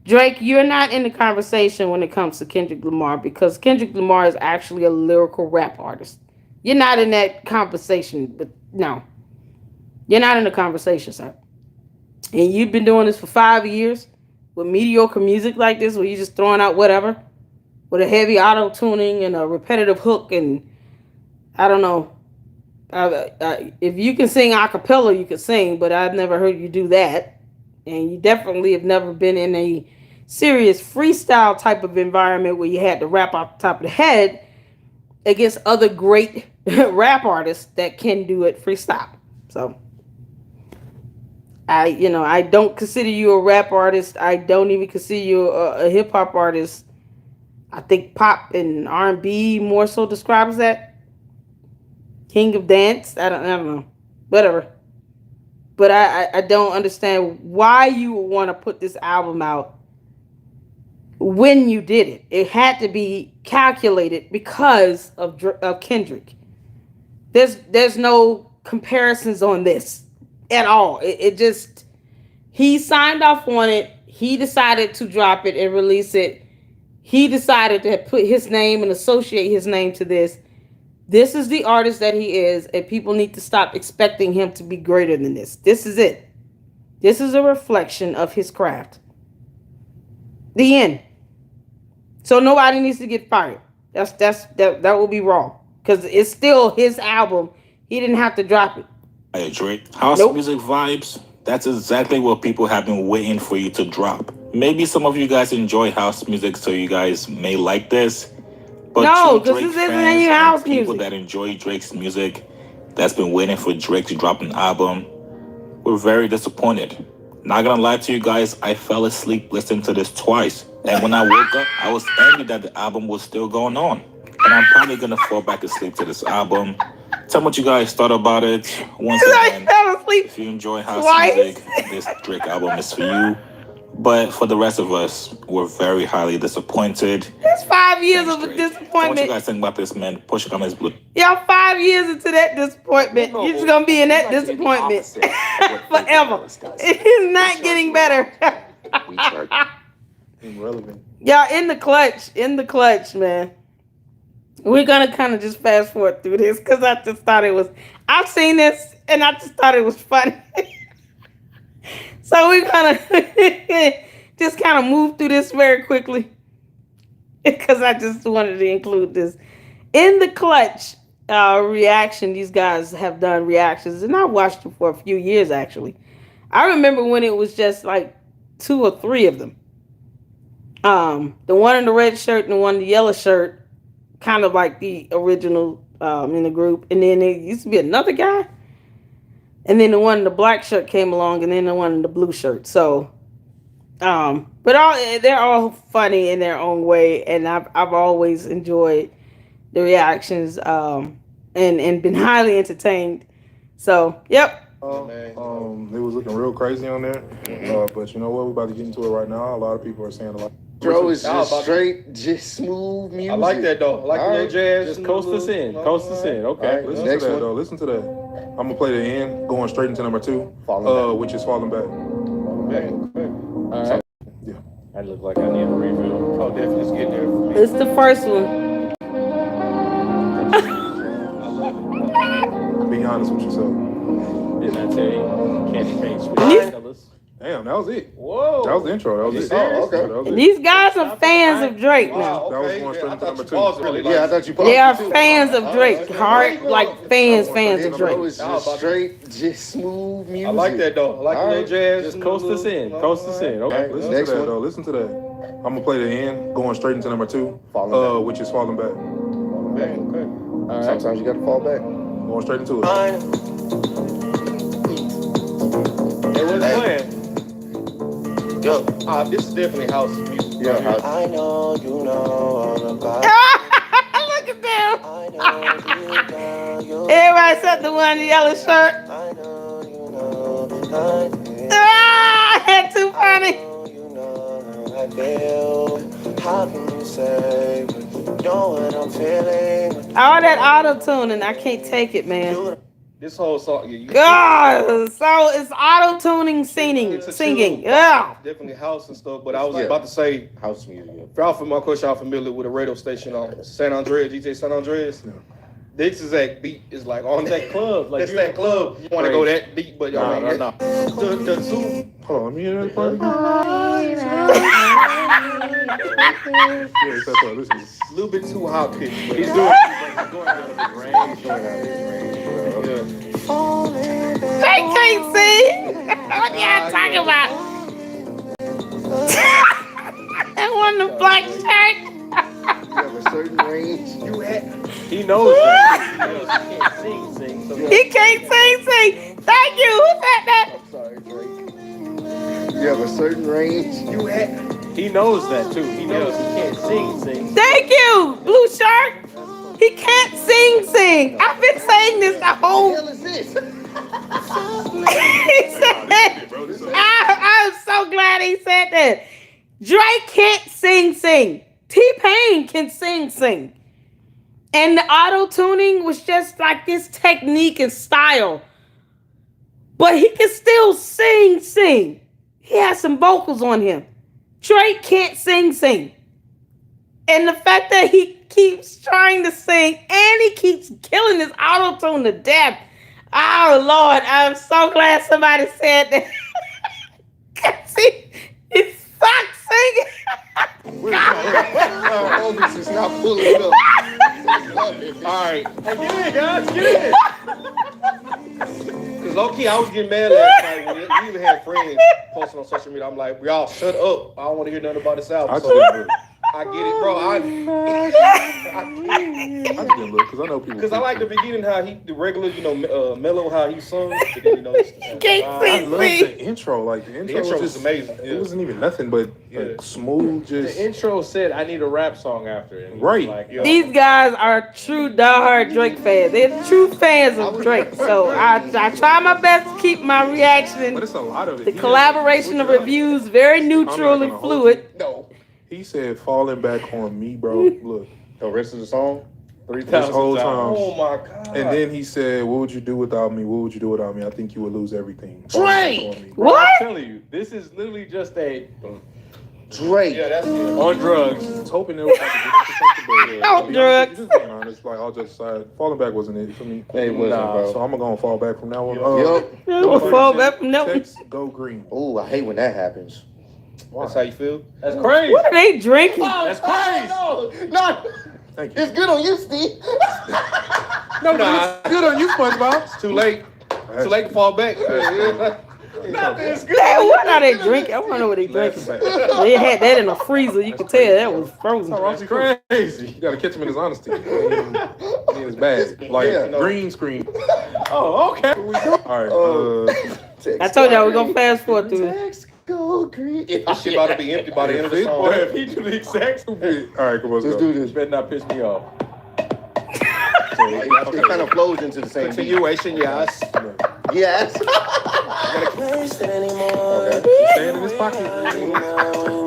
Drake, you're not in the conversation when it comes to Kendrick Lamar because Kendrick Lamar is actually a lyrical rap artist. You're not in that conversation, but no. You're not in the conversation, sir. And you've been doing this for 5 years with mediocre music like this where you're just throwing out whatever with a heavy auto-tuning and a repetitive hook and I don't know. If you can sing a cappella, you can sing, but I've never heard you do that. And you definitely have never been in a serious freestyle type of environment where you had to rap off the top of the head against other great rap artists that can do it freestyle. So I don't consider you a rap artist. I don't even consider you a hip hop artist. I think pop and R&B more so describes that. King of Dance. I don't know. Whatever. But I don't understand why you would want to put this album out when you did it. It had to be calculated because of Kendrick. There's no comparisons on this at all. It just, he signed off on it. He decided to drop it and release it. He decided to put his name and associate his name to this. This is the artist that he is, and people need to stop expecting him to be greater than this. This is it. This is a reflection of his craft. The end. So nobody needs to get fired. That will be wrong because it's still his album. He didn't have to drop it. I agree. House music vibes. That's exactly what people have been waiting for you to drop. Maybe some of you guys enjoy house music, so you guys may like this. But no, because this isn't any house music. People that enjoy Drake's music, that's been waiting for Drake to drop an album, we're very disappointed. Not gonna lie to you guys, I fell asleep listening to this twice. And when I woke up, I was angry that the album was still going on. And I'm probably gonna fall back asleep to this album. Tell me what you guys thought about it. Once again, if you enjoy house music, this Drake album is for you. But for the rest of us, we're very highly disappointed. It's 5 years of a What you disappointment. guys think about this, man? Pushing on his blue. Y'all 5 years into that disappointment. You're just gonna be in that disappointment forever. It's not getting better. Irrelevant. Y'all in the clutch, man. We're gonna kind of just fast forward through this because I just thought it was. I've seen this and I just thought it was funny. So we're gonna just kind of move through this very quickly because I just wanted to include this in the clutch reaction. These guys have done reactions, and I watched them for a few years actually. I remember when it was just like 2 or 3 of them. The one in the red shirt and the one in the yellow shirt, kind of like the original in the group, and then there used to be another guy, and then the one in the black shirt came along, and then the one in the blue shirt. So, but they're all funny in their own way, and I've always enjoyed the reactions and been highly entertained. So, yep. It was looking real crazy on there, but you know what? We're about to get into it right now. A lot of people are saying a lot. Bro, it's just straight, just smooth music. I like that though. I like the little jazz. Just coast us in. Coast us in. Okay. Listen to that though. Listen to that. I'm gonna play the end, going straight into number 2, which is Falling Back. Okay. All right. Yeah. I look like I need a refill. Oh, definitely. It's getting there. It's the first one. Be honest with yourself. Didn't I tell you? Candy paint sweet colors. Damn, that was it. Whoa. That was the intro. That was it. Oh, okay. That was it. These guys are fans of Drake now. That was going straight into number 2. Yeah, I thought you paused. They are fans of Drake. Hard, like fans of Bro, Drake. it's just straight, just smooth music. I like that though. I like the little jazz. Just coast us in. Coast us in. Okay. Listen Next to that one. though. Listen to that. I'm gonna play the end, going straight into number 2, which is Falling Back. Okay. All right. Sometimes you gotta fall back. Going straight into it. Hey, what's playing? Yo. This is definitely house music. Yeah, house. I know you know all about Look at them. Everybody except the one in the yellow shirt. I know you know That's too funny. you know how I feel. How can you say when you know what I'm feeling? All that auto-tuning, I can't take it, man. This whole song, God, so it's auto-tuning singing. Yeah. definitely house and stuff. But I was about to say, House music. for my question, y'all familiar with a radio station on San Andreas, DJ San Andreas? No. This exact beat is like on That club. Like It's that club. You want to go that deep, but y'all No. the two. Hold on, let me hear that part again. Yeah, it's that part. Listen, a little bit too high pitched. He's doing They can't sing. What y'all talking about? That one in the black shirt. You have a certain range. He knows that. He can't sing. So He can't sing. Thank you. Who said that? I'm sorry, Drake. You have a certain range. he knows that too. He knows he can't sing. Thank you, blue shirt. He can't sing. I've been saying this the whole. What the hell is this? He said, I'm so glad he said that. Drake can't sing. T-Pain can sing. And the auto-tuning was just like this technique and style. But he can still sing. He has some vocals on him. Drake can't sing. And the fact that he keeps trying to sing and he keeps killing his auto-tune to death. Oh, Lord, I'm so glad somebody said that. He sucks singing. Oldest is not pulling it up. All right. Hey, get in, guys. Get in. Because low-key, I was getting mad last night when we even had friends posting on social media. I'm like, y'all shut up. I don't want to hear nothing about this album. I get it, bro. I just get a little because I know people. Because I like the beginning, how the regular, mellow, how he sung. I love the intro. Like the intro was amazing. It wasn't even nothing but like, smooth. Just The intro said, "I need a rap song after it." And right. Like, These guys are true diehard Drake fans. They're true fans of Drake. So I try my best to keep my reaction and but it's a lot of it. the collaboration of reviews very neutral and fluid. No. He said, "Falling back on me, bro." Look, the rest of the song, 3,000 this whole times. time. Oh my god. And then he said, "What would you do without me? What would you do without me? I think you would lose everything." Drake! Bro, I'm telling you, this is literally just a Drake. Yeah, that's it. on drugs. I was hoping it was like a different On drugs. Just being honest, like I'll just decide. Falling back wasn't it for me. It wasn't, bro. So I'm gonna fall back from now on. Fall back from that one. Text, go green. Oh, I hate when that happens. That's how you feel? That's crazy. What are they drinking? That's crazy. No, Thank you. it's good on you, Steve. Nah, Good on you, SpongeBob. it's too late. Too late to fall back. Nothing's good. Hey, what are they drinking? I want to know what they drinking. They had that in a freezer. You could tell that was frozen. That's crazy. You gotta catch him in his honesty. In his bag. Like green screen. Oh, okay. All right. I told y'all we're going to fast forward through it. Text, go green. This shit about to be empty by the end of the song. Boy, if he do the exact same thing, All right, come on, Let's do this. better not piss me off. It kind of flows into the same beat. Continuation, yes. Yes. Stand in his pocket.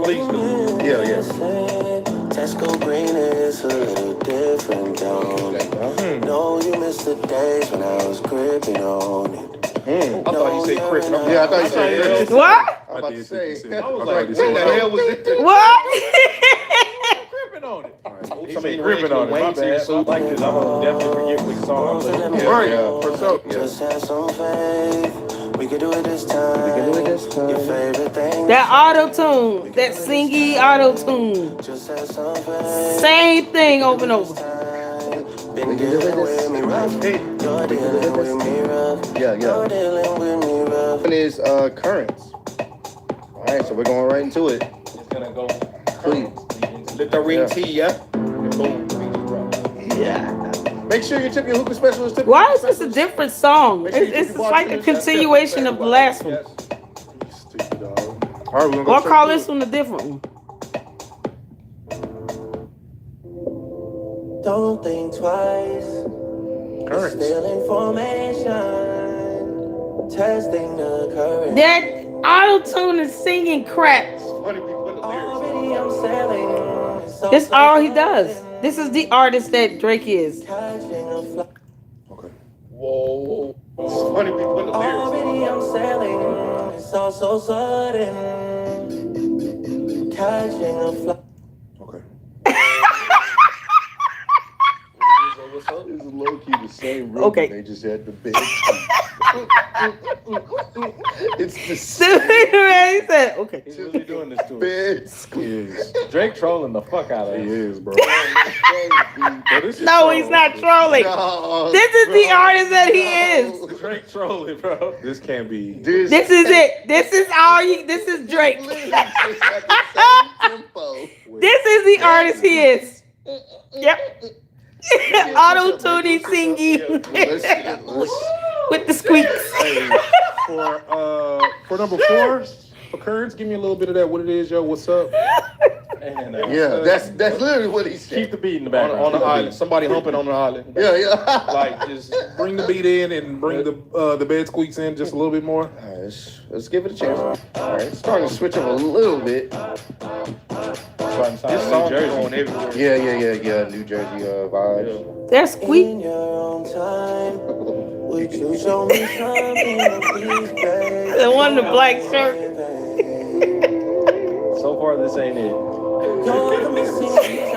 Please do. Yeah. Tesco green is a little different, don't No, you missed the days when I was gripping on it. I thought you said Chris. Yeah, I thought you said Chris. What? I'm about to say. I was like, what the hell was it? What? Gripping on it. Somebody Gripping on it. My bad. I like this. I'm gonna definitely forget which song I'm like. Yeah, for sure. Just have some faith. We can do it this time. Your favorite thing. That auto-tune. That singy auto-tune. Just have some faith. Same thing over and over. Been dealing with me rough. You're dealing with me rough. Yeah. You're dealing with me rough. One is currents. All right, so we're going right into it. It's gonna go. Please. Let the ring tea, yeah? Boom. Make sure you tip your hookah specialist. Why is this a different song? It's like a continuation of the last one. Stupid dog. All right, we're gonna go. Or straight call to this it. one a different one. Don't think twice. Currents. Still information. Testing the current. That auto-tune is singing crap. Already I'm selling. This all he does. This is the artist that Drake is. Okay. Whoa. It's funny we put the lyrics. Already I'm selling. It's all so sudden. Catching a fly. Okay. This is low key the same room. Okay. They just had the bed. It's the He said, okay. He's really doing this to us. bed. He is. Drake trolling the fuck out of He us. is, bro. No, he's not trolling. No, This is the artist that he is. Drake trolling, bro. This can't be. This is it. This is all you. This is Drake. Literally just had the same tempo. This is the artist he is. Yep. Auto-tuning singing with the squeaks. Hey, for number 4, for Currents, give me a little bit of that. What it is, yo? What's up? And, Yeah, that's literally what he said. keep the beat in the background. On the island. Somebody humping on the island. Yeah. Like, just Bring the beat in and bring the bed squeaks in just a little bit more. All right, let's give it a chance. All right, starting to switch up a little bit. this song is going everywhere. Yeah. New Jersey vibes. They're squeak. In your own time. Would you show me something, please, babe? The one in the black shirt. So far, this ain't it. You're the missing piece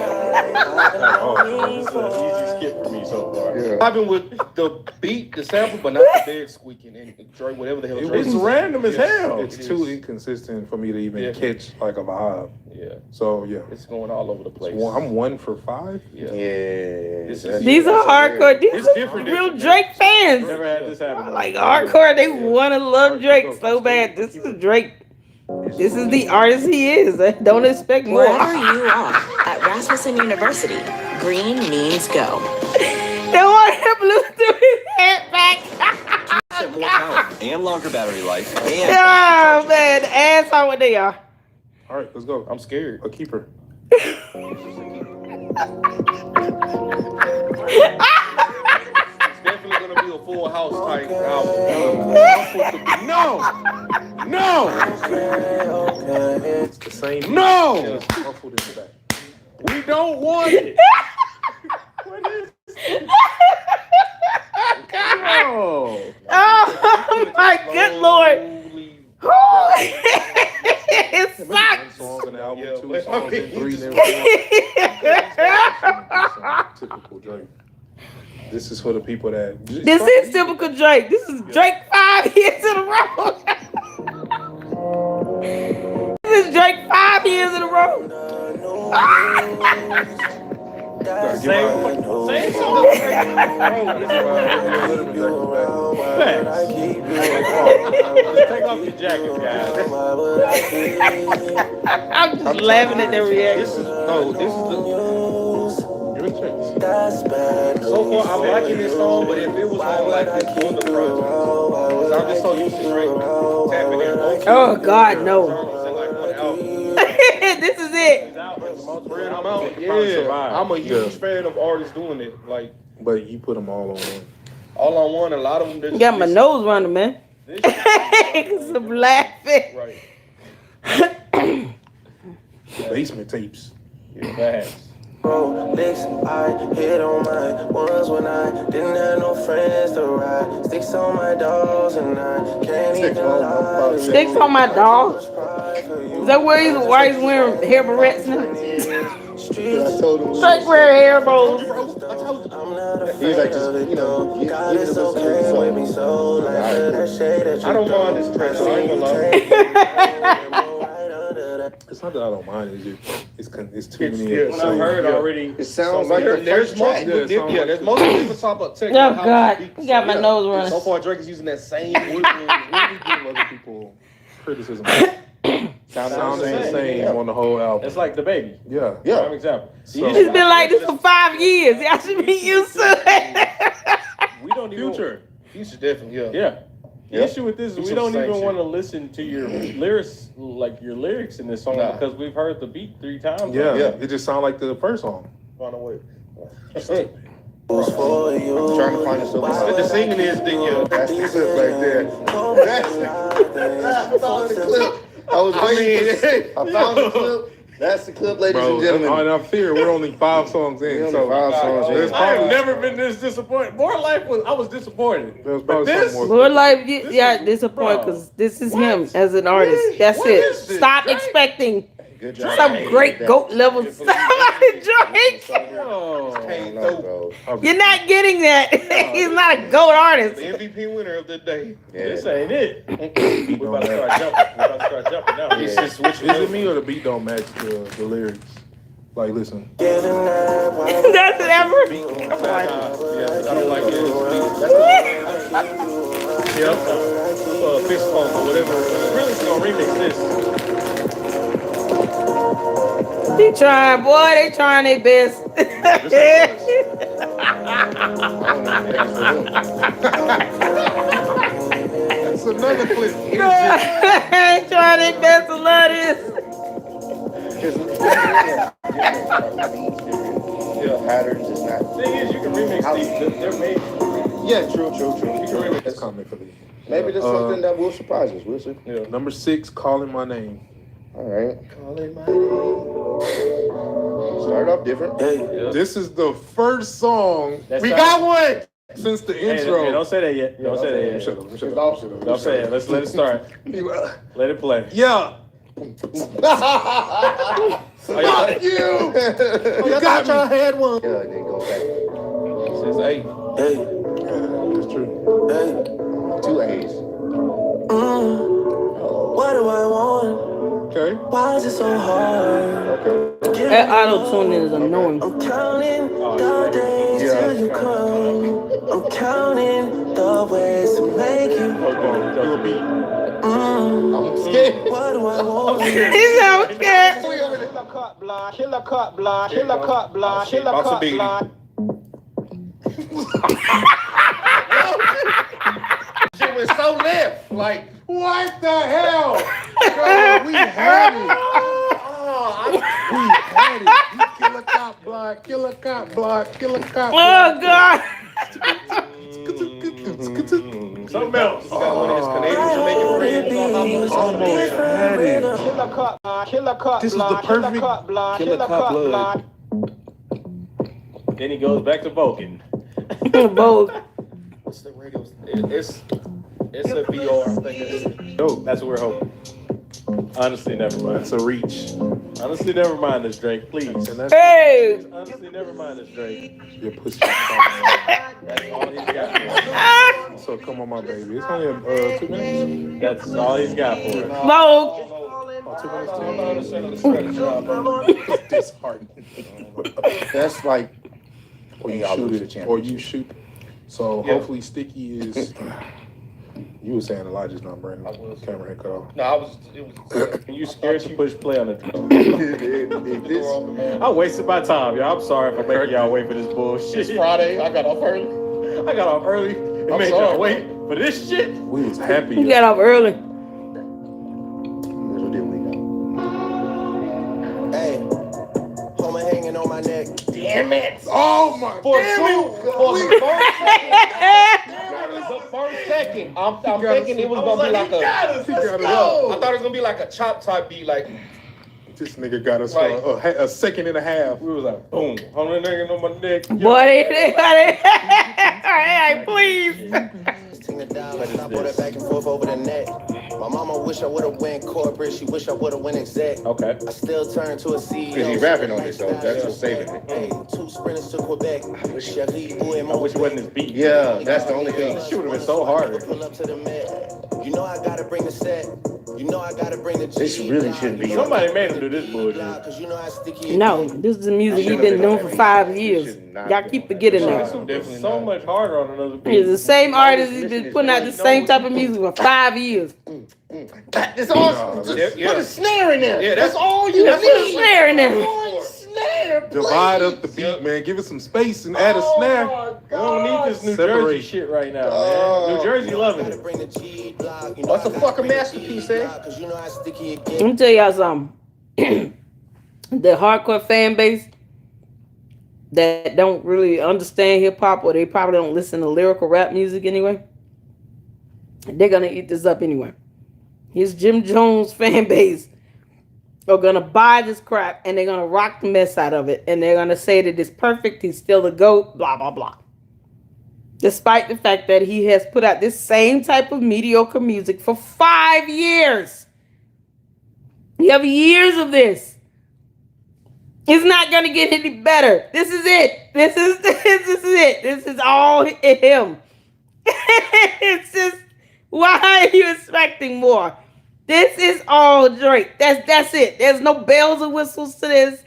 This is an easy skip for me so far. Yeah. Vibing with the beat, the sample, but not the bed squeaking and Drake, whatever the hell Drake. It's random as hell. It's too inconsistent for me to even catch like a vibe. Yeah, So yeah, it's going all over the place. I'm 1 for 5. Yeah. This is These are hardcore. These It's are different. real Drake fans. Never had this happen. Like hardcore, they want to love Drake so bad. This is Drake. This is the artist he is. Don't expect more. Wherever you are at Rasmussen University, green means go. They want him to lose his head back. More power and longer battery life. And Oh man, the ass are what they are. All right, let's go. I'm scared. A keeper. It's definitely gonna be a full house type album. No. It's the same. No. We don't want it. Oh my good Lord. It sucks. Songs in the album, 2 songs in 3. Typical Drake. This is for the people that. This is typical Drake. This is Drake 5 years in a row. This is Drake 5 years in a row. Same song. Take off your jacket, guys. I'm just laughing at their reaction. This is so far, I'm liking this song, but if it was on like this on the project, because I'm just so used to Drake tapping in. Oh God, no. This is it. Yeah, I'm a huge fan of artists doing it. Like, but you put them all on one. All on one. A lot of them. You got my nose running, man. Cause I'm laughing. Right. Basement tapes. Yeah, facts. Licks I hit on my ones when I didn't have no friends to ride. Sticks on my dogs and I can't even lie. Sticks on my dog. Is that why he's wearing hair barrettes now? Straight wear hair bows. He's like, just, you know, I don't mind this track, so I ain't gonna lie. It's not that I don't mind it. It's too many. When I heard already, it sounds like there's multiple different top up tech. Oh God, you got my nose running. So far, Drake is using that same. We give other people criticism. Sounding the same on the whole album. It's like the baby. Yeah. Prime example. So, It's been like this for 5 years. Y'all should be used to it. We don't even. Future definitely. Yeah. The issue with this is we don't even want to listen to your lyrics, like your lyrics in this song, because we've heard the beat 3 times. Yeah, it just sounds like the first song. Find a way. I'm trying to find this over. The singing is the that's the clip right there. That's the clip. I was waiting. I found the clip. That's the clip, ladies and gentlemen. I fear we're only 5 songs in. So I have never been this disappointed. More Life I was disappointed. But this More Life, disappointed because this is him as an artist. That's it. Stop expecting some great GOAT level stuff out of Drake. You're not getting that. He's not a GOAT artist. The MVP winner of the day. This ain't it. We're about to start jumping now. Is it me or the beat don't match the lyrics? Like, listen. Does it ever? I don't like it. Fist pump or whatever. Really gonna remix this. They trying, boy. They trying their best. That's another clip. They trying their best to love this. Patterns is not. Thing is, you can remix these. They're made. Yeah, true. You can remix. That's comically. Maybe there's something that will surprise us. We'll see. Yeah. Number 6, Calling My Name. All right. Calling my name. Start off different. This is the first song. That's We got one since the intro. Hey, don't say that yet. Don't say that yet. Shut up. Don't say it. Let's let it start. Let it play. Yeah. Fuck you. You got your head one. Yeah, then go back. Says 8. That's true. 2 A's. What do I want? Okay. Why is it so hard? That auto-tune is annoying. I'm counting the days till you come. I'm counting the ways to make you. I'm scared. What do I want? He's so scared. Killer cut block. Shit was so left. Like, What the hell? Girl, we had it. We had it. Killer cop block. Oh God. Something else. Got one of his Canadian Jamaican friends. Almost had it. This is the perfect Killer cut blood. Then he goes back to Vulcan. Vogue. What's the radio? It's a VR. I think it's. Dope. That's what we're hoping. Honestly, never mind. That's a reach. Honestly, never mind this, Drake. Please. Hey! Honestly, never mind this, Drake. Your pussy. That's all he's got. So come on, my baby. It's only 2 minutes. That's all he's got for it. Vogue. 2 minutes. Disheartening. That's like Or you y'all lose shoot the it. Or you shoot. So Yeah. hopefully Sticky is. You were saying Elijah's not Brandon. Camera had cut off. No, I was. It was. Can you scared to push play on the I wasted my time, y'all. I'm sorry for making y'all wait for this bullshit. It's Friday. I got off early. I got off early and made y'all wait for this shit. We was happy. You got off early. Hey, home hanging on my neck. Damn it! Oh my For the first second, I'm thinking it was gonna be like a. I thought it was gonna be like a chop type beat, like. This nigga got us Right. for a second and a half. We was like, boom, home hanging on my neck. Boy, hey, please. I put it back and forth over the net. My mama wish I would have went corporate. She wish I would have went exec. Okay. I still turn to a CEO. because he's rapping on it, so that's what's saving it. Hey, 2 sprinters to Quebec. I wish it wasn't his beat. Yeah, that's the only thing. This shit would have been so hard. Pull up to the Met. You know I gotta bring the set. You know I gotta bring the G. This really shouldn't be. Somebody made him do this bullshit. Cause you know how sticky. No, this is the music he's been doing for 5 years. Y'all keep forgetting that. It's so much harder on another beat. He's the same artist. He's been putting out the same type of music for 5 years. That's awesome. Just put a snare in there. Yeah, that's all you Put a need. snare in there. Snare, Divide up the beat, man. Give it some space and add a snare. We don't need this New Separate. Jersey shit right now, man. New Jersey loving it. What's a fucking masterpiece, eh? Let me tell y'all something. The hardcore fan base that don't really understand hip hop, or they probably don't listen to lyrical rap music anyway, they're gonna eat this up anyway. His Jim Jones fan base are gonna buy this crap and they're gonna rock the mess out of it, and they're gonna say that it's perfect, he's still the GOAT, blah blah blah. Despite the fact that he has put out this same type of mediocre music for 5 years. You have years of this. It's not gonna get any better. This is it. This is it. This is all him. It's just, why are you expecting more? This is all Drake. That's it. There's no bells or whistles to this.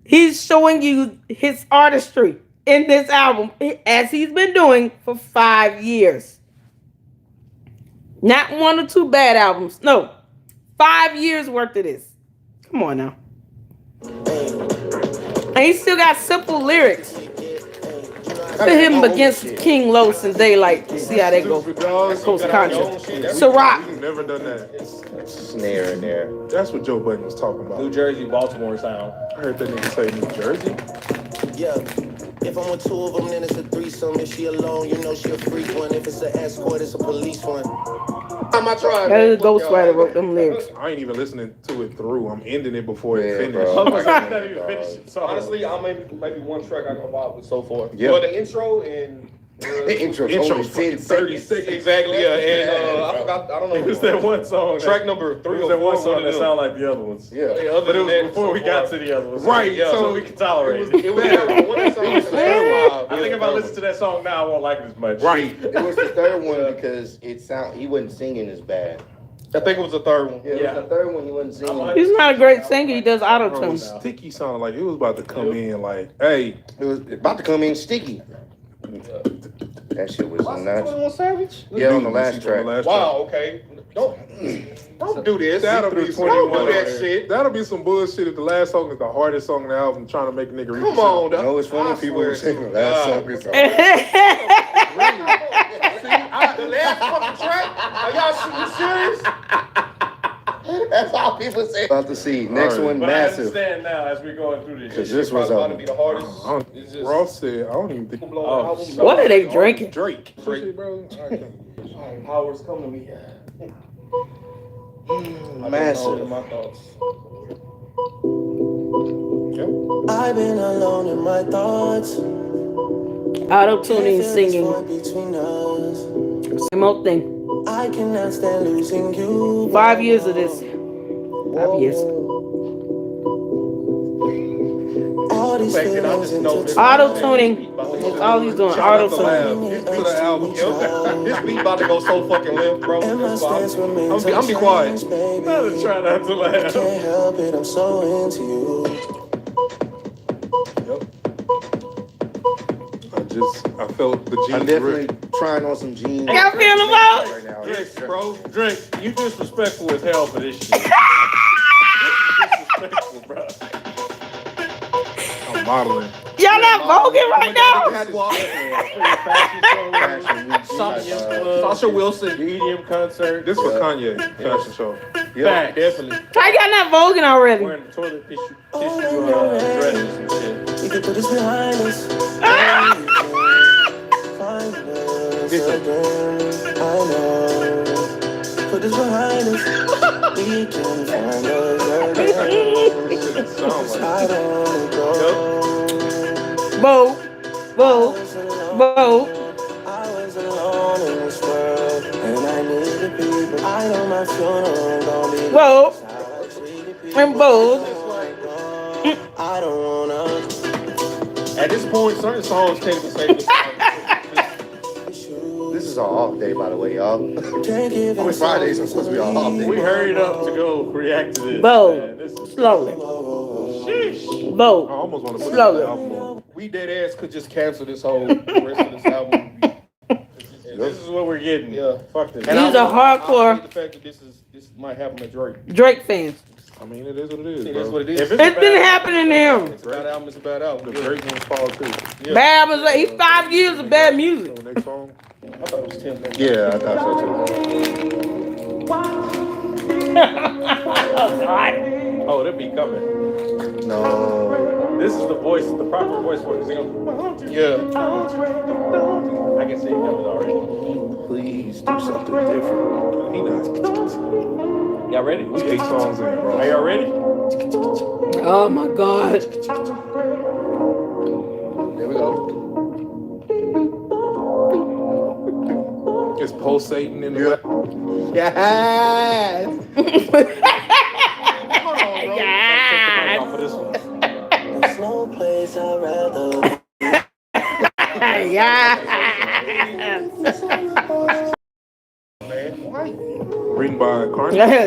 He's showing you his artistry in this album, as he's been doing for 5 years. Not 1 or 2 bad albums. No. 5 years worth of this. Come on now. And he still got simple lyrics. Put him against King Los and Daylight to see how they go. Coast Contra. Ciroc. You've never done that. Snare in there. That's what Joe Budden was talking about. New Jersey, Baltimore sound. I heard that nigga say New Jersey. Yeah. If I'm with 2 of them, then it's a threesome. If she alone, you know she a freak one. If it's an escort, it's a police one. That is Ghostwriter wrote them lyrics. I ain't even listening to it through. I'm ending it before it finishes. Honestly, I maybe 1 track I can vibe with so far. Yeah. Well, the intro and The intro's only 10 30 seconds. seconds. exactly, yeah. And I forgot. I don't know. It was that one song. Track number 3 It was or that one 4. song that sounded like the other ones. Yeah. But it was before we got to the other ones. Right, Yeah, so so we could tolerate it. It was that one song. I think if I listen to that song now, I won't like it as much. Right. It was the third one because he wasn't singing as bad. I think it was the 3rd one. Yeah, it was the third one he wasn't singing. He's not a great singer. He does auto-tune. Sticky sounded like it was about to come in like, hey. It was about to come in sticky. That shit was nuts. 21 Savage? Yeah, on the last track. Wow, okay. Don't do this. That'll be Don't do that shit. That'll be some bullshit if the last song is the hardest song on the album, trying to make a nigga read. Come on, You know, it's funny people were saying the last song is the last fucking track? Are y'all serious? That's all people say. About to see. Next one, But massive. I understand now as we're going through this. Because this was About to be the hardest. Ross said, I don't even think. What are they drinking? Drake. Bro. Powers come to me. Massive. My thoughts. I've been alone in my thoughts. Auto-tuning, singing. Same old thing. I cannot stand losing you. 5 years of this. 5 years. All these feelings Auto-tuning. That's all he's doing. Auto-tuning. This beat about to go so fucking left, bro. I'm be quiet. Try not to laugh. Can't help it, I'm so into you. I felt the jeans. I'm definitely trying on some jeans. Y'all feel about? Right now. Drake, bro. Drake, you disrespectful as hell for this shit. This is disrespectful, bro. I'm modeling. Y'all not voguing right now? Sasha Wilson. EDM concert. This was Kanye fashion show. Yeah, definitely. Why y'all not voguing already? Wearing toilet tissue dresses and shit. We can put this behind us. Find us again. I know. Put this behind us. We can find us again. I don't go. Bo. I was alone in this world, and I needed people. I know my funeral gon' be. Whoa. And bold. I don't wanna. At this point, certain songs can't be saved. This is our off day, by the way, y'all. Only Fridays are supposed to be our off day. We hurried up to go react to this. Bold. Slowly. Bold. I almost want to put Slowly. this album on. We dead ass could just cancel this whole rest of this album. This is what we're getting. Yeah, fuck this. These are hardcore The fact that this might happen to Drake. Drake fans. I mean, it is what it is. See, Bro. that's what it is. If It's been happening to him. It's a bad album. It's a bad album. The Drake ones fall too. Yeah. Bad albums. He's 5 years of bad music. So next song. I thought it was Tim. Yeah, I thought so too. Oh, they'll be coming. No. This is the voice, the proper voice for it. Yeah. I can see it coming already. Please do something different. He not. Y'all ready? We 8 songs in, bro. Are y'all ready? Oh my God. There we go. It's pulsating in the Yes. Yeah. Off of this one. There's no place I'd rather. Yeah. written by Carney. Yeah.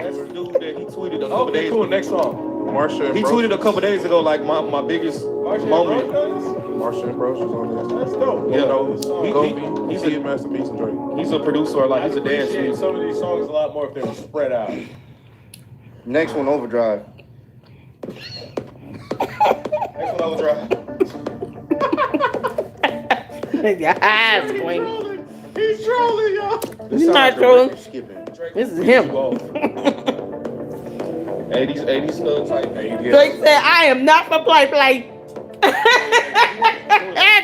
That's the dude that he tweeted a couple days Cool, ago. next song. Marsha and He Bro. tweeted a couple days ago, like my biggest moment. Marsha and Bro, she's on this. Let's go. Yeah. He's a Masterpiece and Drake. He's a producer, or like he's a I dance appreciate music. some of these songs a lot more if they were spread out. Next one, Overdrive. Next one, Overdrive. Yes, Queen. He's trolling, y'all. He's not trolling. Skipping. This is him. 80s type. Drake said, I am not for play.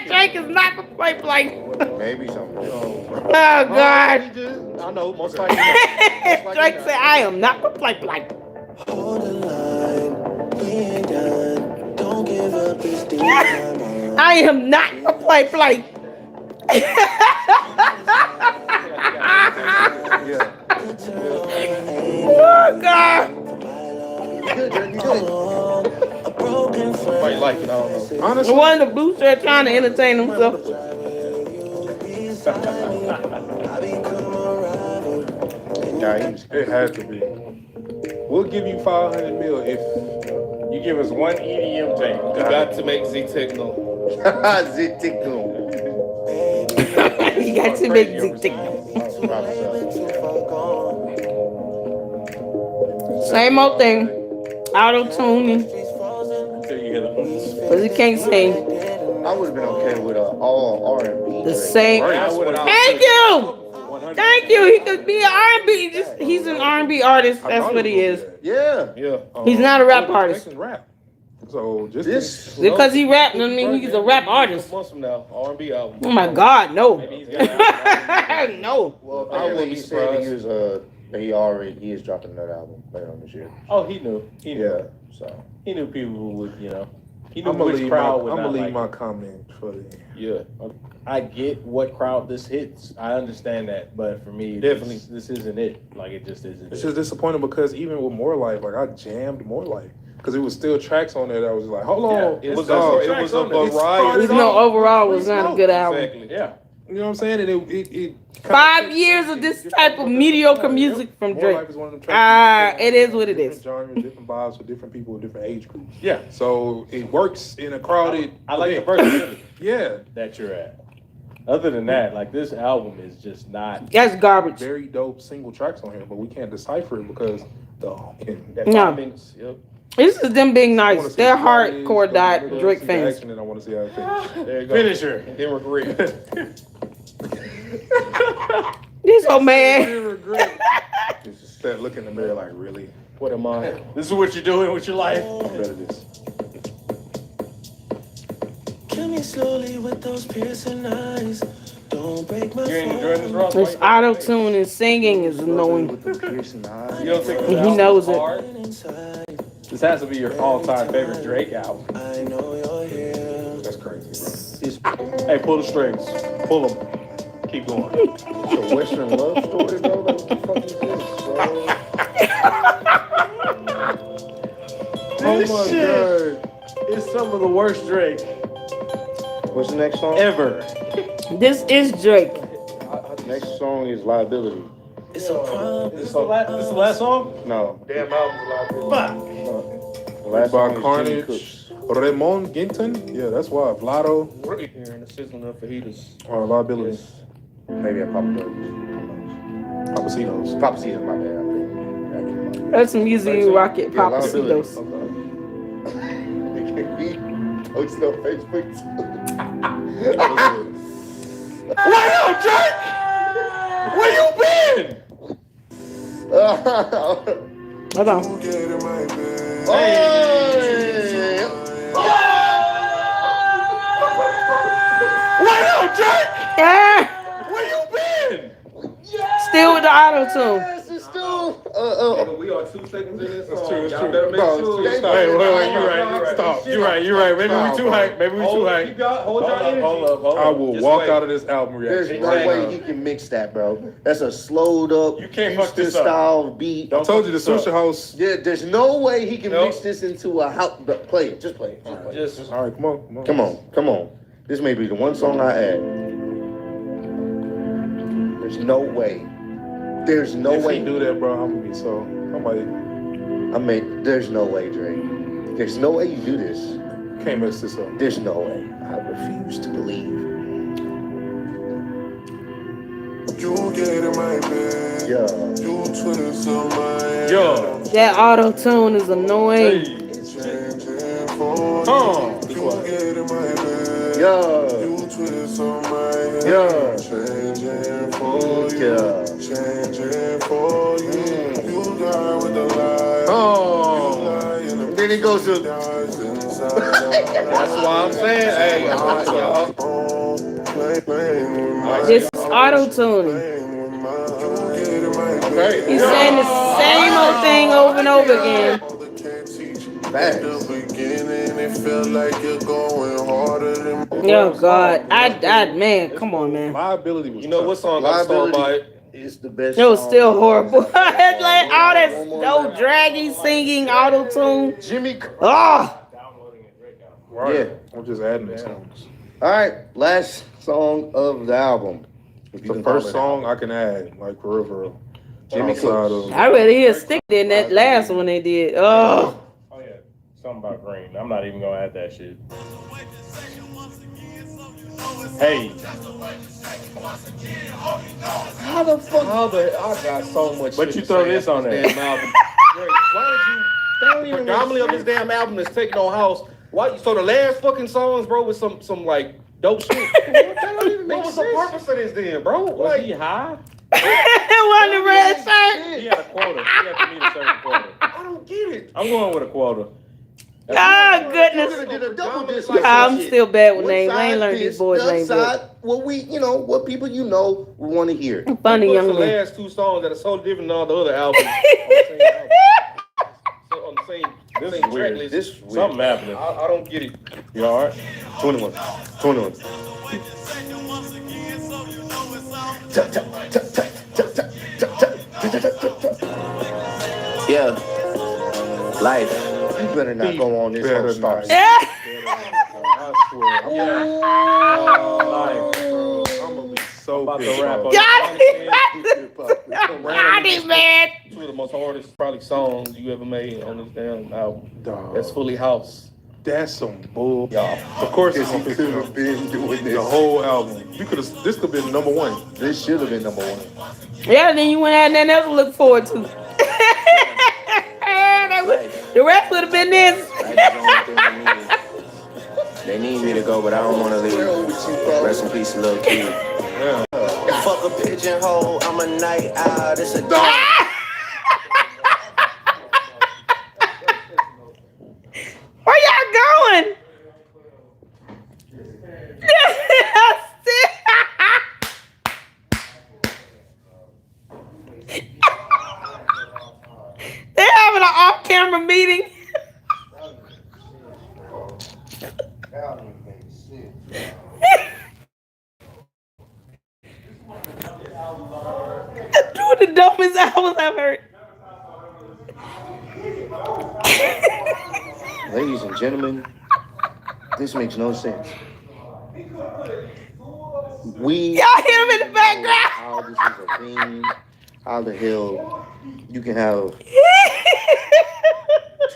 Drake is not for play. Maybe something. Oh, God. I know, most likely. Drake said, I am not for play. Hold the line, we ain't done. Don't give up this deep time. I am not for play. Oh, God. A broken friend. Might like it, I don't know. Honestly, One of the boots there trying to entertain himself. it has to be. We'll give you 500 mil if You give us one EDM tape. You got to make Z Techno. Z-Techno. You got to make the same old thing. Auto-tuning. Until you hear the Because he can't sing. I would have been okay with all R&B. The same. Thank you. Thank you. He could be an R&B. He's an R&B artist. That's what he is. Yeah. Yeah. He's not a rap artist. Rap. So just This. Because he rapped, I mean, he's a rap artist. Months from now, R&B album. Oh my God, no. Maybe he's got No. Well, I wouldn't apparently be he said he surprised. was He is dropping another album later on this year. Oh, he knew. He knew. Yeah, so he knew people would, you know. He knew I'm which crowd would I'm not gonna leave like my it. comment for the Yeah, I get what crowd this hits. I understand that, but for me, Definitely. this isn't it. Like it just isn't. It's it. just disappointing because even with More Life, like I jammed More Life because it was still tracks on there that was like, hold on, It was dog. a variety. Even though overall was not a good album. Exactly. Yeah. You know what I'm saying? And it 5 years of this type of mediocre music from More Life Drake. is one of them tracks. It is what it is. Different genres, different vibes for different people, different age groups. Yeah. So it works in a crowded. I like the event. versatility Yeah. that you're at. Other than that, like this album is just not. That's garbage. Very dope single tracks on here, but we can't decipher it because the That No. 5 minutes. Yep. This is them being I wanna nice. see They're how it is, hardcore but I wanna Drake see the fans. action, and I want to see how it finishes. There you go. Finisher. And then regret. He's so mad. Just that look in the mirror like, really? What am I? This is what you're doing with your life. I'm better at this. Kill me slowly with those piercing eyes. Don't break my You ain't enjoying this, Ross? This auto tune and singing is annoying. You don't think this He album knows is it. hard? This has to be your all-time favorite Drake album. I know you're here. That's crazy, Hey, pull the strings. Pull them. Keep going. it's a Western love story, bro. Like, what the fuck is this, bro? Oh my God. It's some of the worst Drake What's the next song? ever. This is Drake. Next song is Liability. It's a problem. This is the last song? No, Damn album's a lot. Fuck. the last By song is Jimmy Carnage, Cooks. Ramon Ginton. Yeah, that's why. Vlado, Right here in the sizzling of fajitas. Liability. Maybe a Papa Papacitos. Papa Season, my bad. That's some easy rocket Yeah, Papacitos. Post on Facebook too. What up, Drake? Where you been? Hold on. What up, Drake? Ah, Where you been? still with the auto tune. We are 2 seconds in this song. true, it's Y'all true. better make No, sure. it's true. Hey, wait, you're right. Stop. You're right. Maybe we too hype. Maybe we too Hold hype. keep y'all- hold y'all energy. Hold up. I will Just walk wait. out of this album There's reaction no right way now. he can mix that, bro. That's a slowed up, You can't fuck Houston this up. style beat. I told you the Sushi House. Yeah, there's no way he can Nope. mix this into a house. Play it, just play it. Just play it. Just All right, come on. Come on. This may be the one song I add. There's no way. There's no If way. he do that, bro, I'm gonna be so. I'm like, There's no way, Drake. There's no way you do this. can't mess this up. There's no way. I refuse to believe. Yeah. Yo. That auto tune is annoying. Yeah. Then it goes to. that's why I'm saying, hey, y'all. This is auto tuning. Okay. He's saying the same old thing over and over again. Oh God, man, come on, man. Liability was. You know what song got started by it? It's the best. It was song. still horrible. It's like all that no draggy singing auto tune. Jimmy. Oh, Right. Yeah. I'm just adding the songs. All right, last song of the album. It's the first song I can add, like for real. Jimmy Outside Cooks. of- I rather hear Stick than that last one they did. Oh, Oh yeah. Something about green. I'm not even gonna add that shit. Hey. How the fuck? I got so much. But shit you to throw say this about on there. damn album. Wait, why did you? Predominantly of this damn album is taking on house. Why? So the last fucking songs, bro, with some like dope shit. What was the purpose of this then, bro? Was Like, he high? one the red shirt. He had a quota. He had to meet a certain quota. I don't get it. I'm going with a quota. Oh goodness. Did a double disc discuss I'm some shit. still bad with One names. I side ain't learned this, these boys' the other names yet. side, what we, what people want to hear. Funny What's young the man. last two songs that are so different than all the other albums? On the same This same is weird. track list. This is something happening. I don't get it. You all right? 21. Yeah. Life. You better not go on this whole start. I swear. I'm gonna be so about to pissed wrap off. up. Got it, man. Two of the most hardest probably songs you ever made on this damn album. Dog. That's fully house. That's some bull. Y'all. Of course, it's He gonna could be have been doing the this. whole album. This could have been number one. This should have been number one. Yeah, then you went out and nothing else to look forward to. The rest would have been this. They need me to go, but I don't want to leave. Rest in peace, little kid. Yeah. Fuck a pigeonhole, I'm a night owl. It's a Where y'all going? They're having an off-camera meeting. Two of the dumbest albums I've heard. Ladies and gentlemen, this makes no sense. Y'all hear him in the background. How this is a thing. How the hell you can have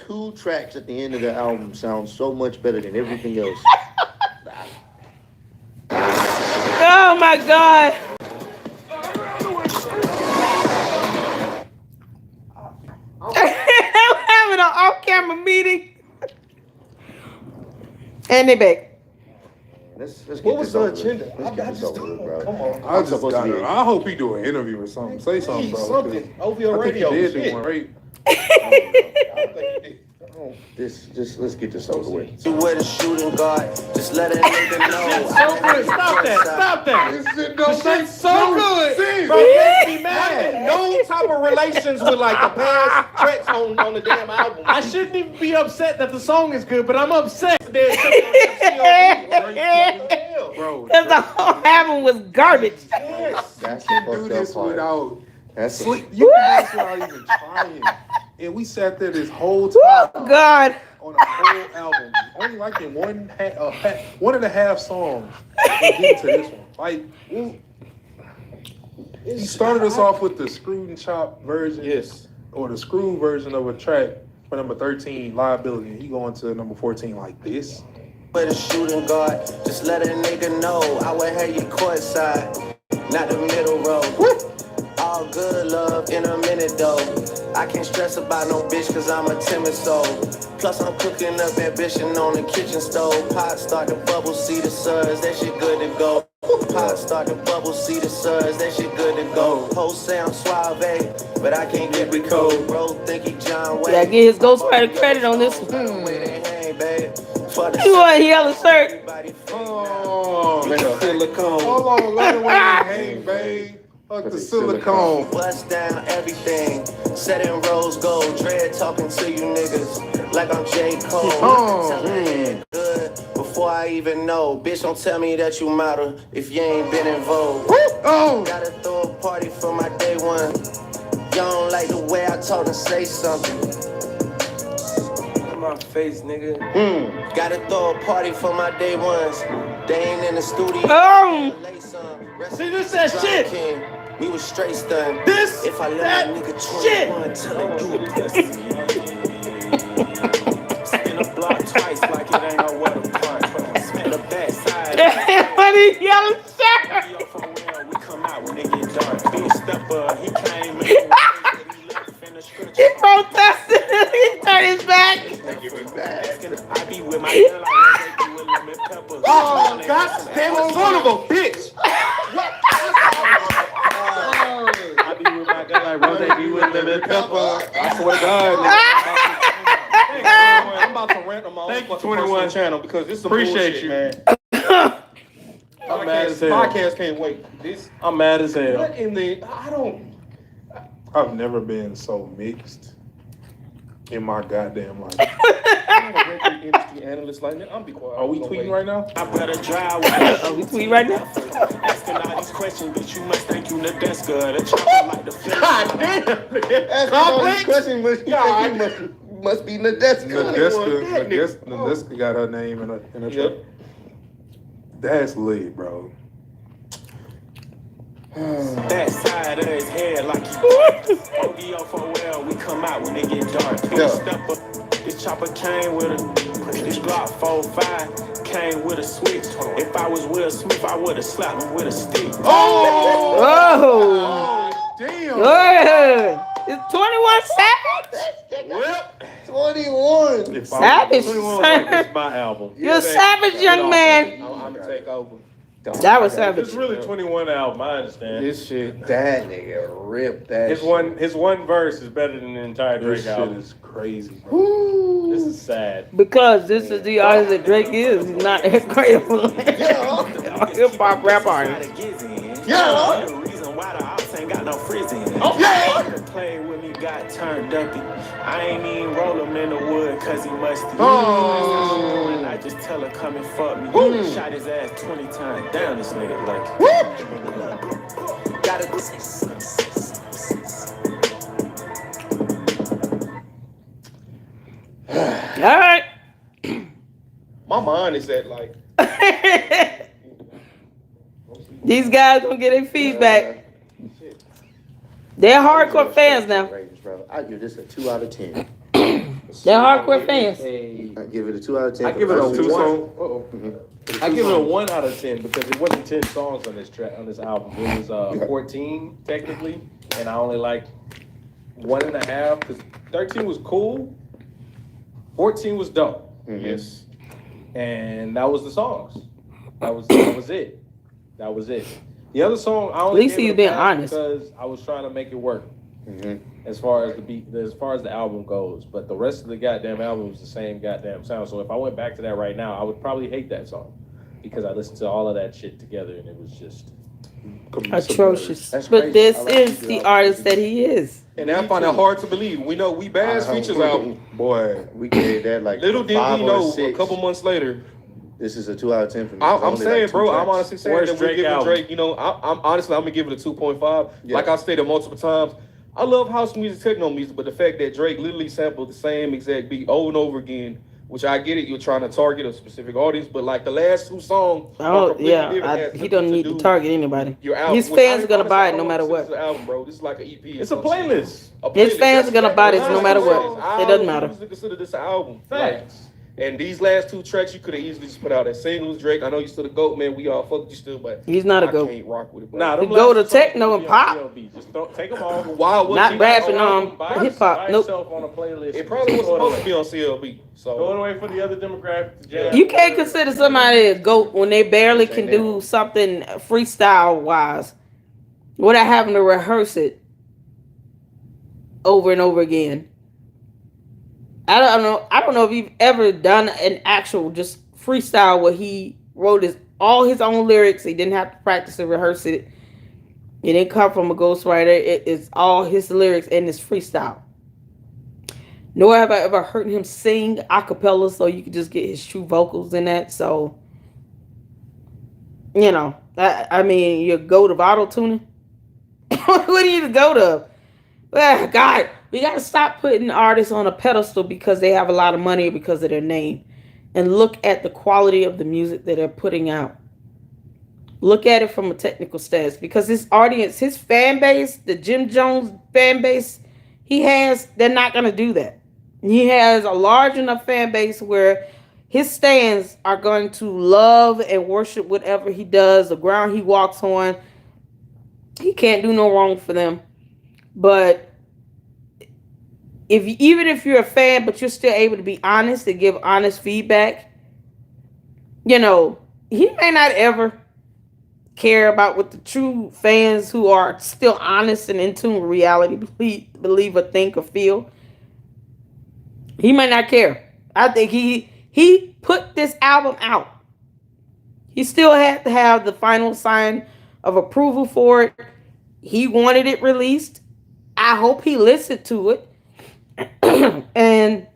2 tracks at the end of the album sound so much better than everything else. Oh my God. I'm having an off-camera meeting. And they back. Let's get What was this over the agenda? with. Let's get this over with, bro. Come on. I just got it. I hope he do an interview or something. Say something, bro. Something. OVO I think radio. he did Shit. do one, right? I think he did. Let's get this over with. You wear the shooting guard, just let a nigga know. So good. Stop that. Stop that. This shit The don't shit's so good. sense. Bro, makes me mad. No type of relations with like the past tracks on the damn album. I shouldn't even be upset that the song is good, but I'm upset. Bro, Because the whole album was garbage. That's the do fucked this up part. without That's sleep. You can do this without even trying. And we sat there this whole time Oh, God. on a whole album, only liking one and a half songs. And get to this one. Like, he started us off with the screwed and chopped version. Yes. Or the screw version of a track for number 13, Liability. And he going to number 14 like this. Wear the shooting guard, just let a nigga know. I would have you courtside, not the middle row. All good love in a minute though. I can't stress about no bitch cause I'm a timid soul. Plus I'm cooking up ambition on the kitchen stove. Pot start to bubble, see the suds, that shit good to go. Pot start to bubble, see the suds, that shit good to go. Whole sound suave, but I can't get the code. Bro, think he John Wayne. Yeah, get his ghostwriter credit on this one. You want a yellow shirt? Oh, Silicone. hold on, let it hang, babe. Fuck the silicone. Bust down everything, set in rose gold. Dread talking to you niggas like I'm J. Cole. Telling good before I even know. Bitch, don't tell me that you model if you ain't been in vogue. Gotta throw a party for my day one. Y'all don't like the way I talk and say something. My face, nigga. Gotta throw a party for my day ones. They ain't in the studio. See, this that shit. We was straight stunned. This, if I let that a nigga shit. 21 till I do a pussy. Spin a block twice like it ain't no water park. Spin the backside. Funny yellow shirt. We come out when it get dark. Big stepper, he came in. He protested. He turned his back. I be with my girl like lemon pepper. Oh, God damn it, son of a bitch. I be with my guy like Rose be with lemon pepper. I swear to God, nigga. I'm about to rant on my own Thank you, fucking 21. personal channel because this some Appreciate bullshit, you. man. I'm mad as hell. Podcast can't wait. This I'm mad as hell. what in the I don't. I've never been so mixed in my goddamn life. I'm a record industry analyst like that. I'm be quiet. Are we tweeting right now? I better drive. Are we tweeting right now? Asking all these questions, bitch, you must think you Nadeska. The chopper like the flip. God damn! That's all these questions, but you must be Nadeska. Nadeska got her name in a truck. That's lit, bro. That side of his head like he OVO for well, we come out when it get dark. Step up. This chopper came with a this Glock 4.5 came with a switch. If I was Will Smith, I would have slapped him with a stick. Oh! Damn! Good. It's 21 Savage. 21. Savage. It's my album. You're a savage young man. I'm gonna take over. That was savage. It's really 21 album. I understand. This shit, that nigga ripped that. His one verse is better than the entire This Drake shit album. is crazy, bro. This is sad. Because this is the artist that Drake is. He's not a great hip hop rap artist. Yeah. The reason why the ops ain't got no frizzy. Okay. Play with me got turned uppy. I ain't even roll him in the wood cause he musty. And I just tell her come and fuck me. Shot his ass 20 times down this nigga like. Gotta do All right. My mind is at like. These guys gonna get their feedback. They're hardcore fans now. I give this a 2 out of 10. They're hardcore fans. I give it a 2 out of 10. I give it a 1. Mm-hmm. I give it a 1 out of 10 because it wasn't 10 songs on this track on this album. It was 14 technically, and I only liked 1.5 because 13 was cool. 14 was dope. Mm-hmm. Yes, and that was the songs. That was it. That was it. The other song, I only At least gave it he's a being pass honest. because I was trying to make it work. Mm-hmm. As far as the beat, as far as the album goes, but the rest of the goddamn album was the same goddamn sound. So if I went back to that right now, I would probably hate that song because I listened to all of that shit together and it was just Atrocious. That's But crazy. this I like is you the do artist that he is. And I find it hard to believe. We know we Bass features album. Boy, we gave that like Little did 5 we or know 6. a couple months later. This is a 2 out of 10 for me. I'm Only saying, like 2 bro, I'm tracks. honestly saying Where's that we're Drake giving album? Drake, I'm honestly, I'm gonna give it a 2.5. Yeah. Like I've stated multiple times, I love house music, techno music, but the fact that Drake literally sampled the same exact beat over and over again, which I get it, you're trying to target a specific audience, but like the last 2 songs, are Oh completely yeah, different, has he nothing don't need to do target anybody. your album. His Which I fans are ain't gonna honestly, buy I it no don't matter listen to what. the album, bro. This is like an EP. it's a playlist. His fans are gonna buy this no matter what. It doesn't matter. Consider this an album. Facts. And these last 2 tracks, you could have easily just put out as singles. Drake, I know you still the GOAT, man. We all fuck you still, but He's not a I GOAT. can't rock with it, bro. Nah, The them go last to songs techno will and be pop. on TLB. Just don't take them off. Why was Not he rapping By hip hop. by Nope. yourself on a playlist. It probably was Throw supposed to be away. on CLB. Throw it So away for the other demographic. to jam. You can't consider somebody a GOAT when they barely can do something freestyle wise without having to rehearse it over and over again. I don't know if you've ever done an actual just freestyle where he wrote all his own lyrics. He didn't have to practice and rehearse it. It didn't come from a ghostwriter. It's all his lyrics and his freestyle. Nor have I ever heard him sing a cappella, so you could just get his true vocals in that. So, you know, I mean, your GOAT of auto-tuning? What do you go to? Well, God, we got to stop putting artists on a pedestal because they have a lot of money or because of their name. And look at the quality of the music that they're putting out. Look at it from a technical stance. Because his audience, his fan base, the Jim Jones fan base he has, they're not going to do that. He has a large enough fan base where his stands are going to love and worship whatever he does, the ground he walks on. He can't do no wrong for them. But even if you're a fan, but you're still able to be honest and give honest feedback, you know, he may not ever care about what the true fans who are still honest and in tune with reality believe or think or feel. He might not care. I think he put this album out. He still had to have the final sign of approval for it. He wanted it released. I hope he listened to it. And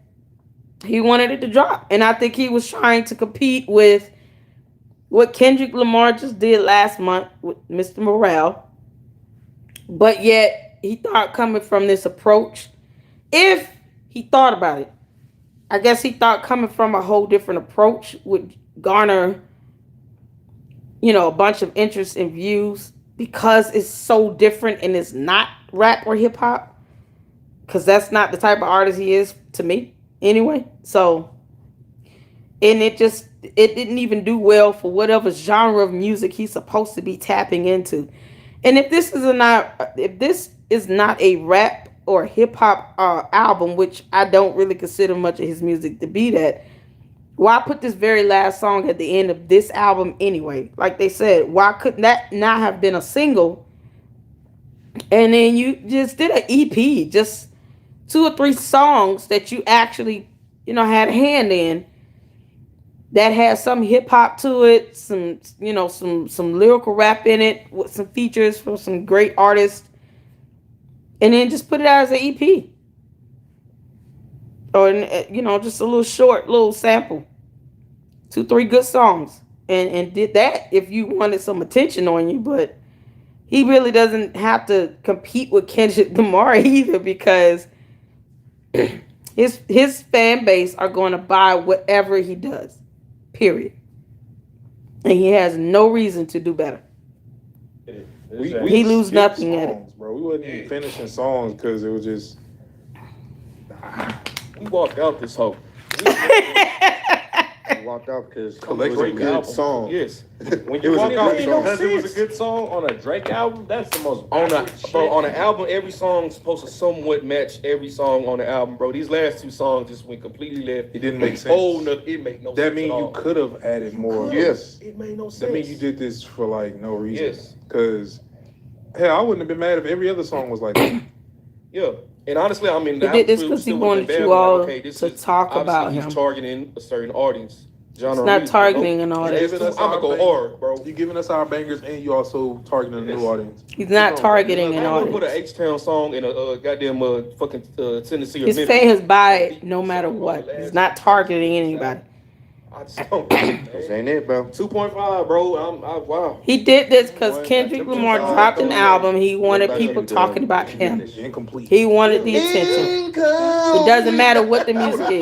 he wanted it to drop. And I think he was trying to compete with what Kendrick Lamar just did last month with Mr. Morale. But yet, he thought coming from this approach, if he thought about it, I guess he thought coming from a whole different approach would garner, a bunch of interest and views because it's so different and it's not rap or hip hop. Because that's not the type of artist he is to me anyway. So, and it didn't even do well for whatever genre of music he's supposed to be tapping into. And if this is not a rap or hip hop album, which I don't really consider much of his music to be that, why put this very last song at the end of this album anyway? Like they said, why couldn't that not have been a single? And then you just did an EP, just 2 or 3 songs that you actually, had a hand in that has some hip hop to it, some lyrical rap in it with some features from some great artists, and then just put it out as an EP. Or, just a little short, little sample. 2, 3 good songs. And did that if you wanted some attention on you, but he really doesn't have to compete with Kendrick Lamar either because his fan base are going to buy whatever he does. Period. And he has no reason to do better. He lose nothing at it. Bro, we wasn't even finishing songs because it was just. We walked out this whole. We walked out because collecting good songs. Yes. When you walk out because it was a good song on a Drake album, that's the most on an album. Every song's supposed to somewhat match every song on the album, bro. These last 2 songs just went completely left. It didn't make sense. It made no sense. That means you could have added more. Yes. It made no sense. That means you did this for no reason. Yes. Because hell, I wouldn't have been mad if every other song was like that. Yeah. And honestly, I mean, he did this because he wanted you all to talk about him. He's targeting a certain audience. Genre it's not targeting an audience. I'm gonna go hard, bro. You giving us our bangers, and you also targeting a new audience. He's not targeting an audience. Put an H-Town song in a goddamn fucking Tennessee. His fans buy it no matter what. He's not targeting anybody. I just don't. This ain't it, bro. 2.5, bro. Wow. He did this because Kendrick Lamar dropped an album. He wanted people talking about him. He wanted the attention. It doesn't matter what the music is.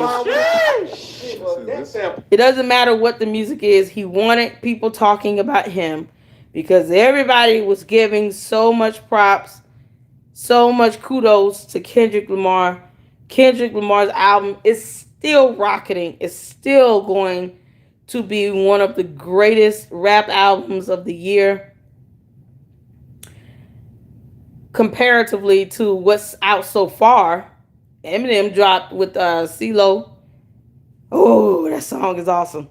It doesn't matter what the music is. He wanted people talking about him because everybody was giving so much props, so much kudos to Kendrick Lamar. Kendrick Lamar's album is still rocketing. It's still going to be one of the greatest rap albums of the year. Comparatively to what's out so far, Eminem dropped with CeeLo. Oh, that song is awesome.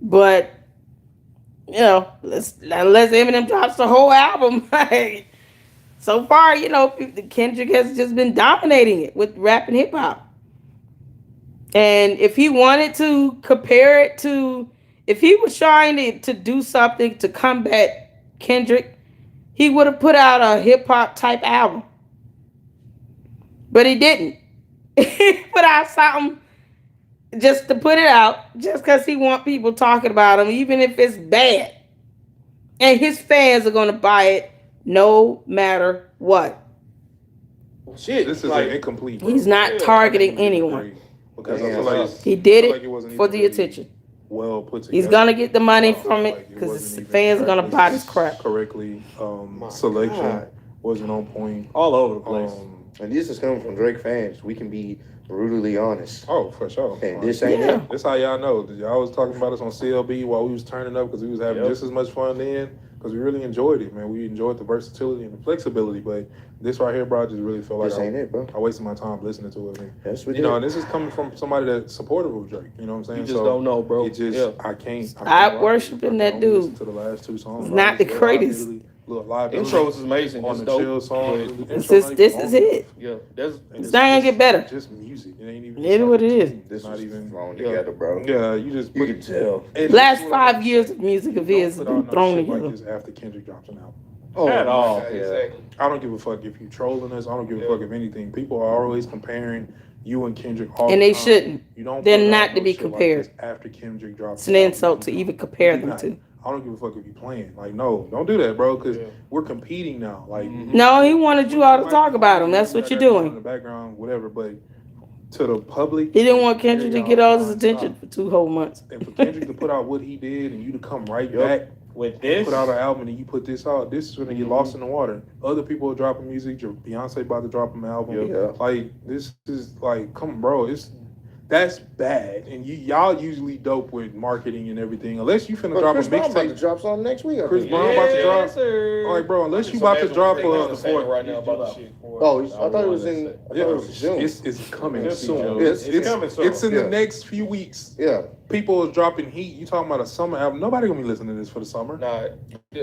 But, unless Eminem drops the whole album, so far, Kendrick has just been dominating it with rap and hip hop. And if he wanted to compare it to, if he was trying to do something to combat Kendrick, he would have put out a hip hop type album. But he didn't. He put out something just to put it out, just because he want people talking about him, even if it's bad. And his fans are going to buy it no matter what. Shit, this is incomplete. He's not targeting anyone. Because I feel like he did it for the attention. Well put together. He's gonna get the money from it because the fans are gonna buy this crap. Correctly, selection wasn't on point. All over the place. And this is coming from Drake fans. We can be brutally honest. Oh, for sure. And this ain't it. This how y'all know. Y'all was talking about us on CLB while we was turning up because we was having just as much fun then. Because we really enjoyed it, man. We enjoyed the versatility and the flexibility. But this right here, bro, I just really feel like I wasted my time listening to it. Man. That's what and this is coming from somebody that's supportive of Drake. You know what I'm saying? You just don't know, bro. It just, I can't. Stop worshiping that dude. To the last 2 songs. He's not the greatest. little live Intro is amazing. on It's the dope. chill song. but- This is it. Yeah, that's It's not gonna get better. Just music. It ain't even. It is what it is. This Not was even thrown together, bro. Yeah, you just You can tell. Last 5 years of music of his has put out been thrown shit like together. this after Kendrick drops an album. Oh, At all. yeah. exactly. I don't give a fuck if you trolling us. I don't give a fuck if anything. People are always comparing you and Kendrick all And the they time. shouldn't. You don't. They're put out not to no be shit like compared. this after Kendrick drops. It's an insult to even compare them to. I don't give a fuck if you playing. Like, no, don't do that, bro. Because we're competing now. Like, No, he wanted you all to talk about him. That's what you're in doing. the background, whatever. But to the public, He didn't want Kendrick to get all his attention for 2 whole months. and for Kendrick to put out what he did, and you to come right back with this, put out an album, and you put this out, this is gonna get lost in the water. Other people are dropping music. Beyonce about to drop an album. Yeah. Like, this is like, come on, bro. That's bad. And y'all usually dope with marketing and everything. Unless you finna drop Chris a Brown about to mixtape. drop something next week. I Chris think. Brown about to drop. sir. All right, bro. Unless you about to drop right now about the shit. Oh, I thought it was in. I thought it was June. it's coming It's soon. It's coming soon. It's in Yeah. the next few weeks. Yeah. People is dropping heat. You talking about a summer album? Nobody gonna be listening to this for the summer. Nah,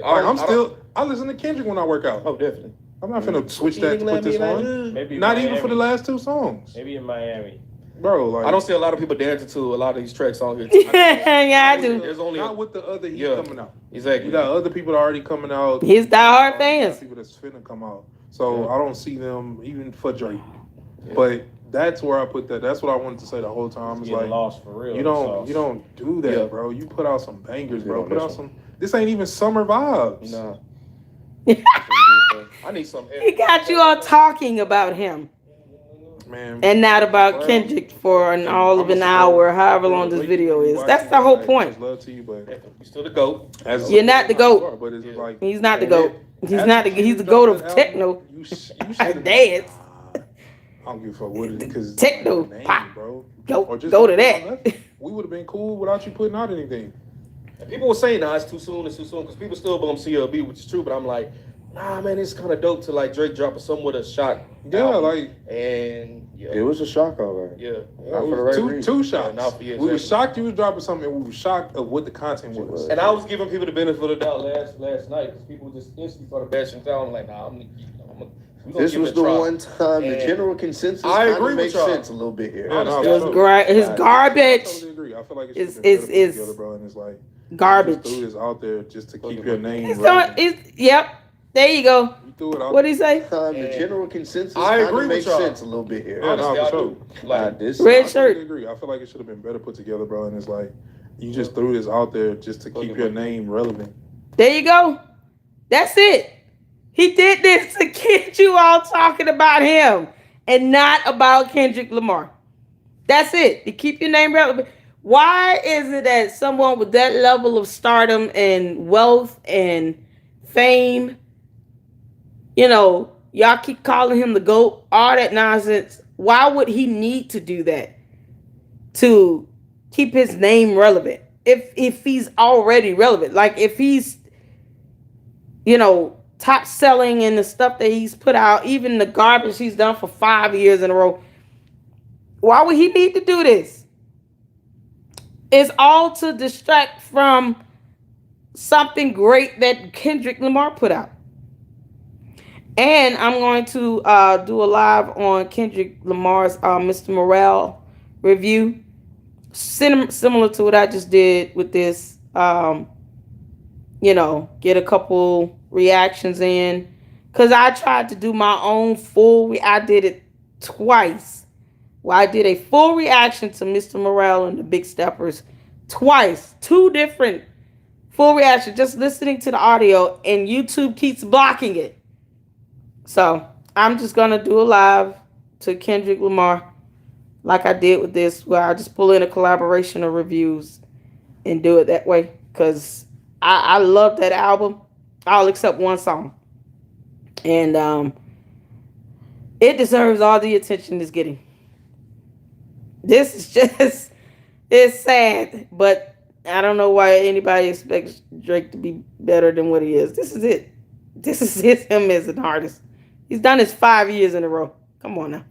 I listen to Kendrick when I work out. Oh, definitely. I'm not finna switch that to put this on. Maybe Not Miami. even for the last 2 songs, Maybe in Miami. bro. Like, I don't see a lot of people dancing to a lot of these tracks on here. Yeah, I do. There's only not with the other heat Yeah. coming out. exactly. You got other people already coming out. His diehard You got fans. people that's finna come out. So I don't see them even for Drake. But that's where I put that. That's what I wanted to say the whole time. It's Getting like lost for real. you don't do that, Yeah. bro. You put out some bangers, bro. on Put this out some. This ain't even summer vibes. Nah. I need some. He got you all talking about him Man. and not about Kendrick for all of an hour, however long this video is. That's the whole point. Love to you, but You still the GOAT. You're not the GOAT. But it's like He's not the GOAT. He's not the. He's the GOAT of techno. you should Dance. I don't give a fuck what it is because Techno, name, pop. bro. Go Or just to don't put that. out nothing. We would have been cool without you putting out anything. And people were saying, nah, it's too soon, because people still bump CLB, which is true, but I'm like, nah, man, it's kind of dope to like Drake drop a somewhat a shock. Yeah, album. like And yeah, It was a shock, all right. yeah. Not for the right two reason. shots. Yeah, not for- yeah, We were exactly. shocked you was dropping something, and we were shocked of what the content was. And I was giving people the benefit of the doubt last night because people just instantly started bashing down. I'm like, nah, we gonna This give was it a the try. one time the And general consensus I kind agree of with makes y'all. sense a little bit here. Yeah, no, It was his I garbage. totally agree. I feel like it Is- should have been better is- put together, bro. And it's like Garbage. You just threw this out there just to keep your name. It's relevant. yep. There you go. You threw it out. What'd he say? The general consensus I kind agree of with makes y'all. sense a little bit here. Yeah, no, Honestly, I for do. sure. Like, This Red I shirt. totally agree. I feel like it should have been better put together, bro. And it's like you just threw this out there just to keep your name relevant. There you go. That's it. He did this to get you all talking about him and not about Kendrick Lamar. That's it. To keep your name relevant. Why is it that someone with that level of stardom and wealth and fame, y'all keep calling him the GOAT, all that nonsense. Why would he need to do that to keep his name relevant? If he's already relevant, like if he's, top selling and the stuff that he's put out, even the garbage he's done for 5 years in a row, why would he need to do this? It's all to distract from something great that Kendrick Lamar put out. And I'm going to do a live on Kendrick Lamar's Mr. Morale review, similar to what I just did with this. Get a couple reactions in, because I tried to do my own I did it twice. Well, I did a full reaction to Mr. Morale and the Big Steppers twice. 2 different full reactions, just listening to the audio, and YouTube keeps blocking it. So I'm just going to do a live to Kendrick Lamar like I did with this, where I just pull in a collaboration of reviews and do it that way, because I love that album, all except one song. And it deserves all the attention it's getting. This is just, it's sad, but I don't know why anybody expects Drake to be better than what he is. This is it. This is him as an artist. He's done this 5 years in a row. Come on now.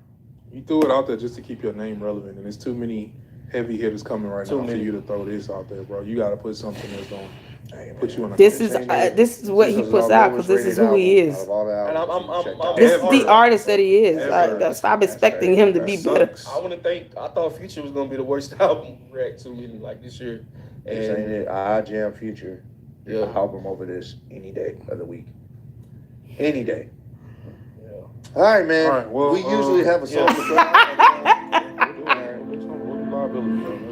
You threw it out there just to keep your name relevant, and there's too many heavy hitters coming right now for you to throw this out there, bro. You got to put something that's going to Put you on a this is what he puts out because this is who he is. And This is the artist that he is. I'm expecting him to be better. I thought Future was gonna be the worst album react to me like this year. This ain't it. I jam Future. Yeah. Album over this any day of the week. Any day. Yeah. All right, man. All right, well, we usually have a song to play.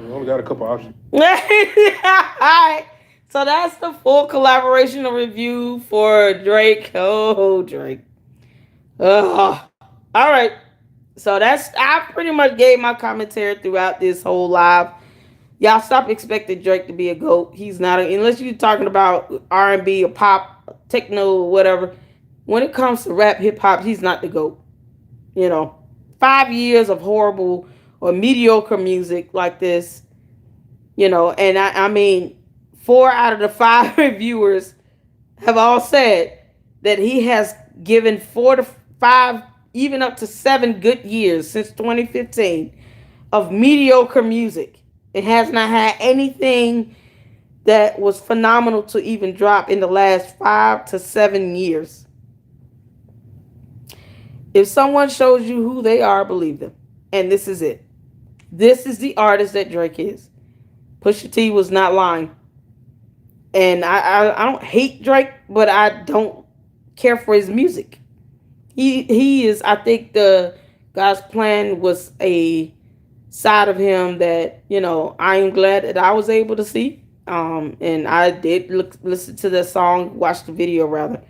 We only got a couple options. All right. So that's the full collaboration review for Drake. Oh, Drake. All right. So I pretty much gave my commentary throughout this whole live. Y'all stop expecting Drake to be a GOAT. He's not, unless you're talking about R&B or pop, techno, or whatever. When it comes to rap, hip hop, he's not the GOAT. 5 years of horrible or mediocre music like this, and I mean, 4 out of the 5 reviewers have all said that he has given 4 to 5, even up to 7 good years since 2015 of mediocre music. It has not had anything that was phenomenal to even drop in the last 5 to 7 years. If someone shows you who they are, believe them. And this is it. This is the artist that Drake is. Pusha T was not lying. And I don't hate Drake, but I don't care for his music. He is, I think the God's plan was a side of him that, I am glad that I was able to see. And I did listen to the song, watch the video rather.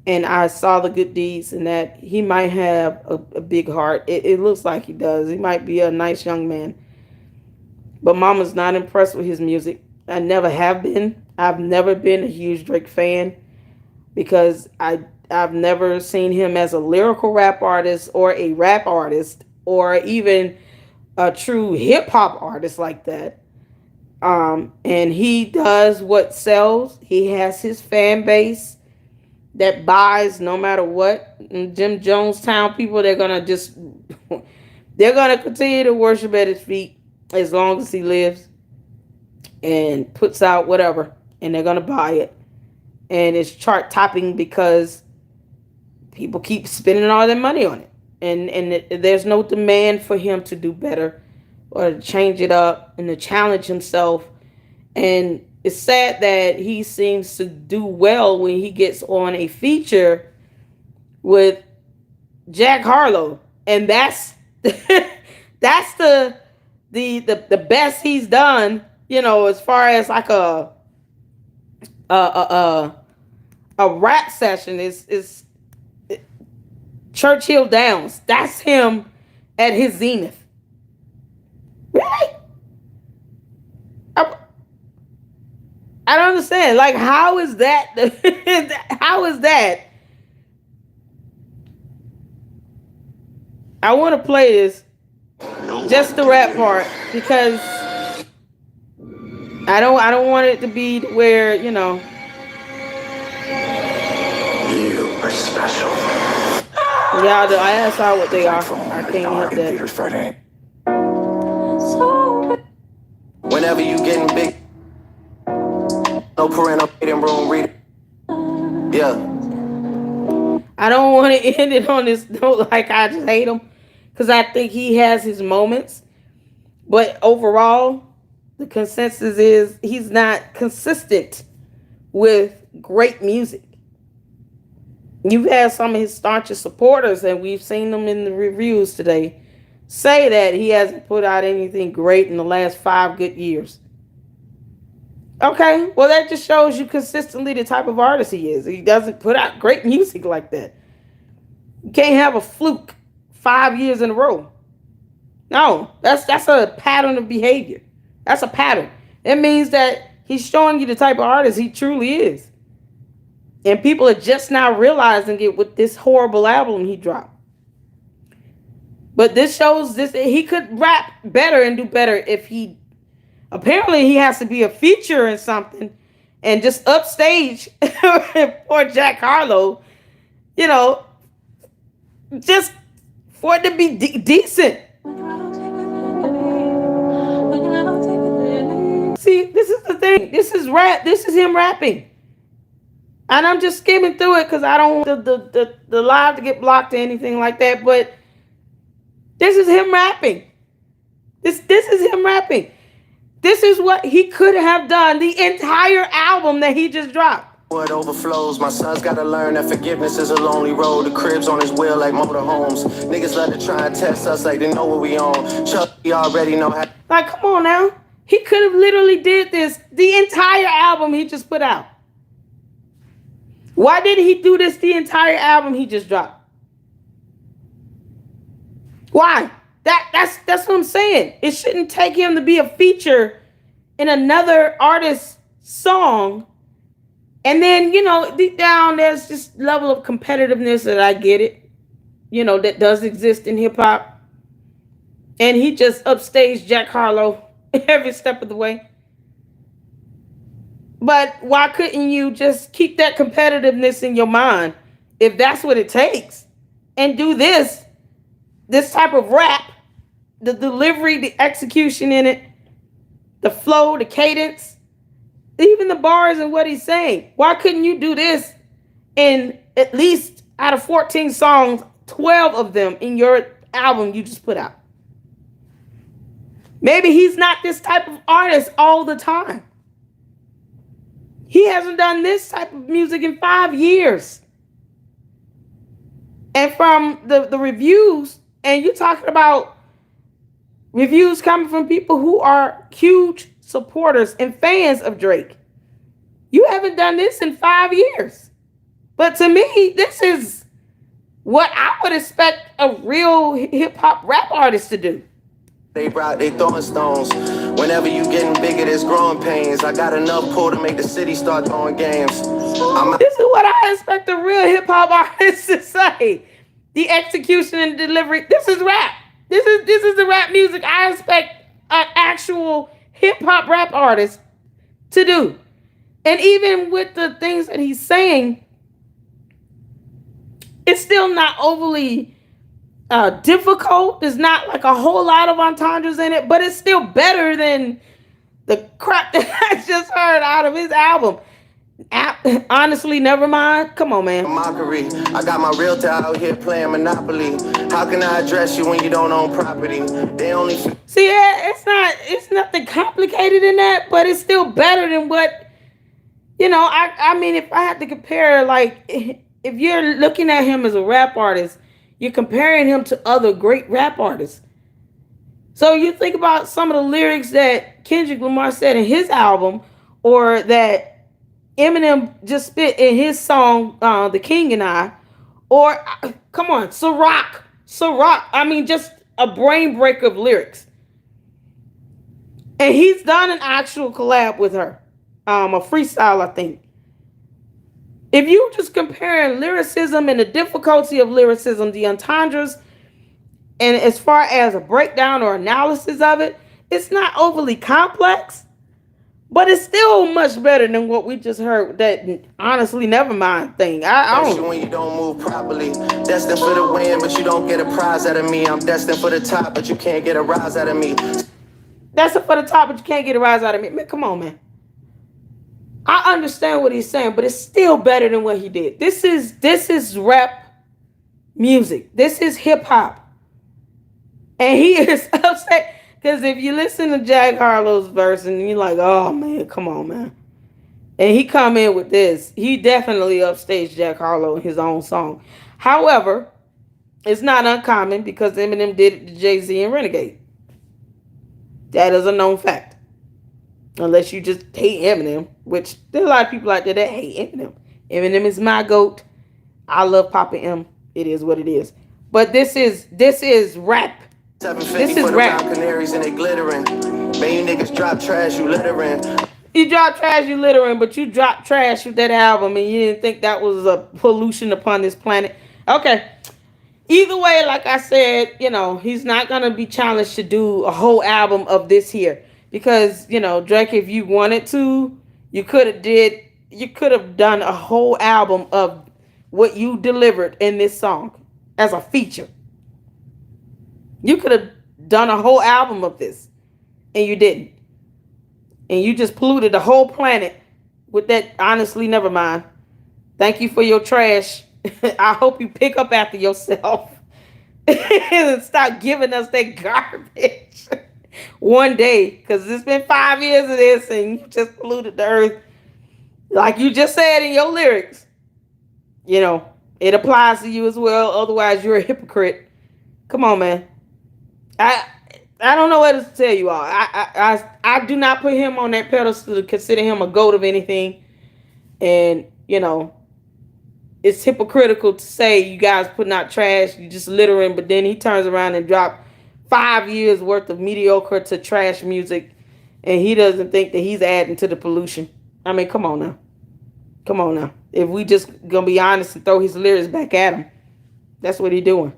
And I saw the good deeds and that he might have a big heart. It looks like he does. He might be a nice young man. But Mama's not impressed with his music. I never have been. I've never been a huge Drake fan because I've never seen him as a lyrical rap artist or a rap artist or even a true hip hop artist like that. And he does what sells. He has his fan base that buys no matter what. And Jim Jonestown people, they're gonna continue to worship at his feet as long as he lives and puts out whatever, and they're gonna buy it. And it's chart topping because people keep spending all their money on it. And there's no demand for him to do better or to change it up and to challenge himself. And it's sad that he seems to do well when he gets on a feature with Jack Harlow. And that's that's the best he's done, as far as like a rap session is Churchill Downs. That's him at his zenith. Really? I don't understand. Like, how is that? How is that? I want to play this, just the rap part, because I don't want it to be where, You are special. Yeah, I asked out what they are. I can't help that. Whenever you getting big, no parental reading room reading. Yeah. I don't want to end it on this note like I just hate him, because I think he has his moments. But overall, the consensus is he's not consistent with great music. You've had some of his staunchest supporters, and we've seen them in the reviews today, say that he hasn't put out anything great in the last 5 good years. Okay, well, that just shows you consistently the type of artist he is. He doesn't put out great music like that. You can't have a fluke 5 years in a row. No, that's a pattern of behavior. That's a pattern. It means that he's showing you the type of artist he truly is. And people are just now realizing it with this horrible album he dropped. But this shows this he could rap better and do better if he... Apparently, he has to be a feature in something and just upstage for Jack Harlow, just for it to be decent. See, this is the thing. This is rap. This is him rapping. And I'm just skimming through it because I don't want the live to get blocked or anything like that. But this is him rapping. This is him rapping. This is what he could have done the entire album that he just dropped. What overflows, my son's gotta learn that forgiveness is a lonely road. The crib's on his wheel like motorhomes. Niggas love to try and test us like they know what we on. Chuck, we already know how. Like, come on now. He could have literally did this the entire album he just put out. Why did he do this the entire album he just dropped? Why? That's what I'm saying. It shouldn't take him to be a feature in another artist's song. And then, you know, deep down, there's this level of competitiveness that I get it, you know, that does exist in hip hop. And he just upstaged Jack Harlow every step of the way. But why couldn't you just keep that competitiveness in your mind if that's what it takes and do this type of rap, the delivery, the execution in it, the flow, the cadence, even the bars and what he's saying. Why couldn't you do this in at least out of 14 songs, 12 of them in your album you just put out? Maybe he's not this type of artist all the time. He hasn't done this type of music in 5 years. And from the reviews, and you're talking about reviews coming from people who are huge supporters and fans of Drake. You haven't done this in 5 years. But to me, this is what I would expect a real hip-hop rap artist to do. They throwing stones. Whenever you getting bigger, there's growing pains. I got enough pull to make the city start throwing games. This is what I expect a real hip-hop artist to say. The execution and delivery. This is rap. This is the rap music I expect an actual hip-hop rap artist to do. And even with the things that he's saying, it's still not overly difficult. There's not like a whole lot of entendres in it, but it's still better than the crap that I just heard out of his album. Honestly, never mind. Come on, man. Mockery. I got my realtor out here playing Monopoly. How can I address you when you don't own property? They only see. It's nothing complicated in that, but it's still better than what, you know. I mean, if I had to compare, like, if you're looking at him as a rap artist, you're comparing him to other great rap artists. So you think about some of the lyrics that Kendrick Lamar said in his album, or that Eminem just spit in his song, The King and I, or come on, Ciroc. I mean, just a brain breaker of lyrics. And he's done an actual collab with her, a freestyle, I think. If you just compare lyricism and the difficulty of lyricism, the entendres, and as far as a breakdown or analysis of it, it's not overly complex. But it's still much better than what we just heard. That honestly, never mind thing. I don't. When you don't move properly, destined for the win, but you don't get a prize out of me. I'm destined for the top, but you can't get a rise out of me. Destined for the top, but you can't get a rise out of me. Man, come on, man. I understand what he's saying, but it's still better than what he did. This is rap music. This is hip hop, and he is upset. Because if you listen to Jack Harlow's verse and you're like, oh, man, come on, man. And he come in with this. He definitely upstaged Jack Harlow in his own song. However, it's not uncommon because Eminem did it to Jay-Z and Renegade. That is a known fact. Unless you just hate Eminem, which there are a lot of people out there that hate Eminem. Eminem is my GOAT. I love Papa M. It is what it is. But this is rap. This is rap. Canaries and they glittering. Man, you niggas drop trash, you littering. You drop trash, you littering, but you drop trash with that album and you didn't think that was a pollution upon this planet. Okay. Either way, like I said, you know, he's not going to be challenged to do a whole album of this here. Because, you know, Drake, if you wanted to, you could have done a whole album of what you delivered in this song as a feature. You could have done a whole album of this, and you didn't. and you just polluted the whole planet with that. Honestly, never mind. Thank you for your trash. I hope you pick up after yourself and stop giving us that garbage one day, because it's been 5 years of this and you just polluted the earth. Like you just said in your lyrics, you know, it applies to you as well. Otherwise, you're a hypocrite. Come on, man. I don't know what else to tell you all. I do not put him on that pedestal to consider him a goat of anything. And, you know, it's hypocritical to say you guys putting out trash, you just littering, but then he turns around and drop 5 years worth of mediocre to trash music, and he doesn't think that he's adding to the pollution. I mean, come on now. Come on now. If we just gonna be honest and throw his lyrics back at him, that's what he's doing.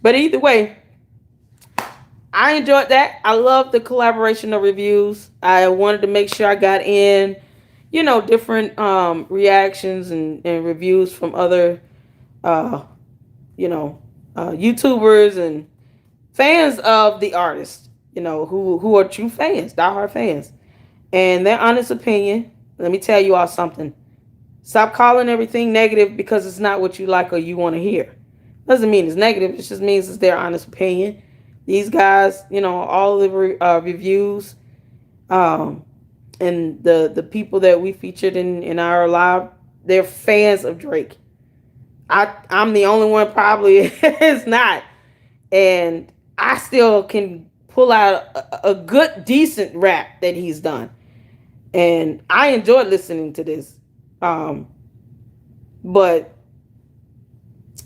But either way, I enjoyed that. I love the collaboration of reviews. I wanted to make sure I got in, you know, different reactions and reviews from other, you know, YouTubers and fans of the artist, you know, who are true fans, diehard fans. And their honest opinion. Let me tell you all something. Stop calling everything negative because it's not what you like or you want to hear. Doesn't mean it's negative. It just means it's their honest opinion. These guys, you know, all the reviews, and the people that we featured in our live, they're fans of Drake. I'm the only one probably is not. And I still can pull out a good, decent rap that he's done. And I enjoyed listening to this. But,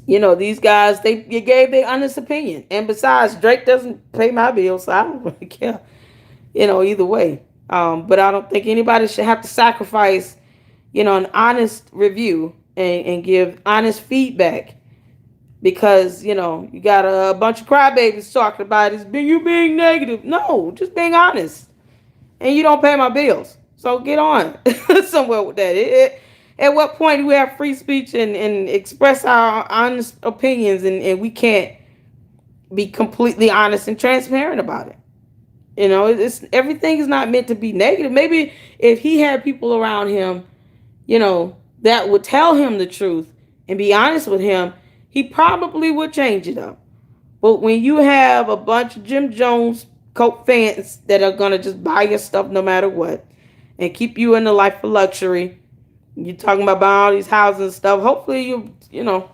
you know, these guys, they gave their honest opinion. And besides, Drake doesn't pay my bills, so I don't really care, you know, either way. But I don't think anybody should have to sacrifice, you know, an honest review and give honest feedback. Because, you know, you got a bunch of crybabies talking about it. You being negative. No, just being honest. And you don't pay my bills. So get on somewhere with that. At what point do we have free speech and express our honest opinions and we can't be completely honest and transparent about it? You know, everything is not meant to be negative. Maybe if he had people around him, you know, that would tell him the truth and be honest with him, he probably would change it up. But when you have a bunch of Jim Jones Coke fans that are going to just buy your stuff no matter what and keep you in the life of luxury, you're talking about buying all these houses and stuff, hopefully you know,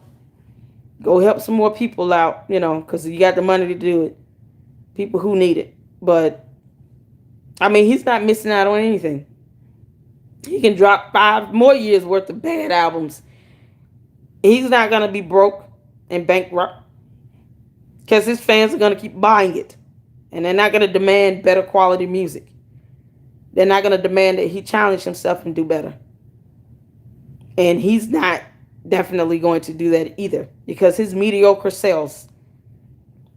go help some more people out, you know, because you got the money to do it. People who need it. But, I mean, he's not missing out on anything. He can drop 5 more years worth of bad albums. He's not going to be broke and bankrupt because his fans are going to keep buying it. And they're not going to demand better quality music. They're not going to demand that he challenge himself and do better. And he's not definitely going to do that either because his mediocre sells.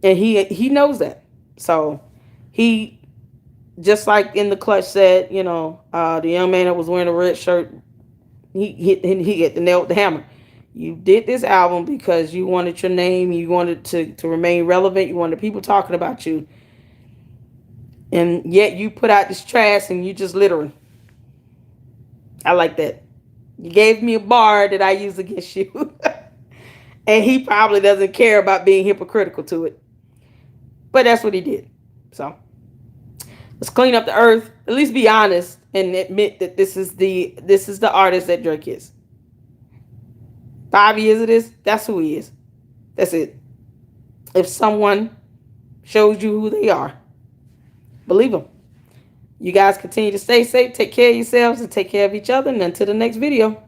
And he knows that. So he, just like in the clutch said, you know, the young man that was wearing a red shirt, he hit the nail with the hammer. You did this album because you wanted your name, you wanted to remain relevant, you wanted people talking about you. And yet you put out this trash and you just littering. I like that. You gave me a bar that I use against you. And he probably doesn't care about being hypocritical to it. But that's what he did. So let's clean up the earth. At least be honest and admit that this is the artist that Drake is. 5 years of this, that's who he is. That's it. If someone shows you who they are, believe them. You guys continue to stay safe, take care of yourselves, and take care of each other. And until the next video.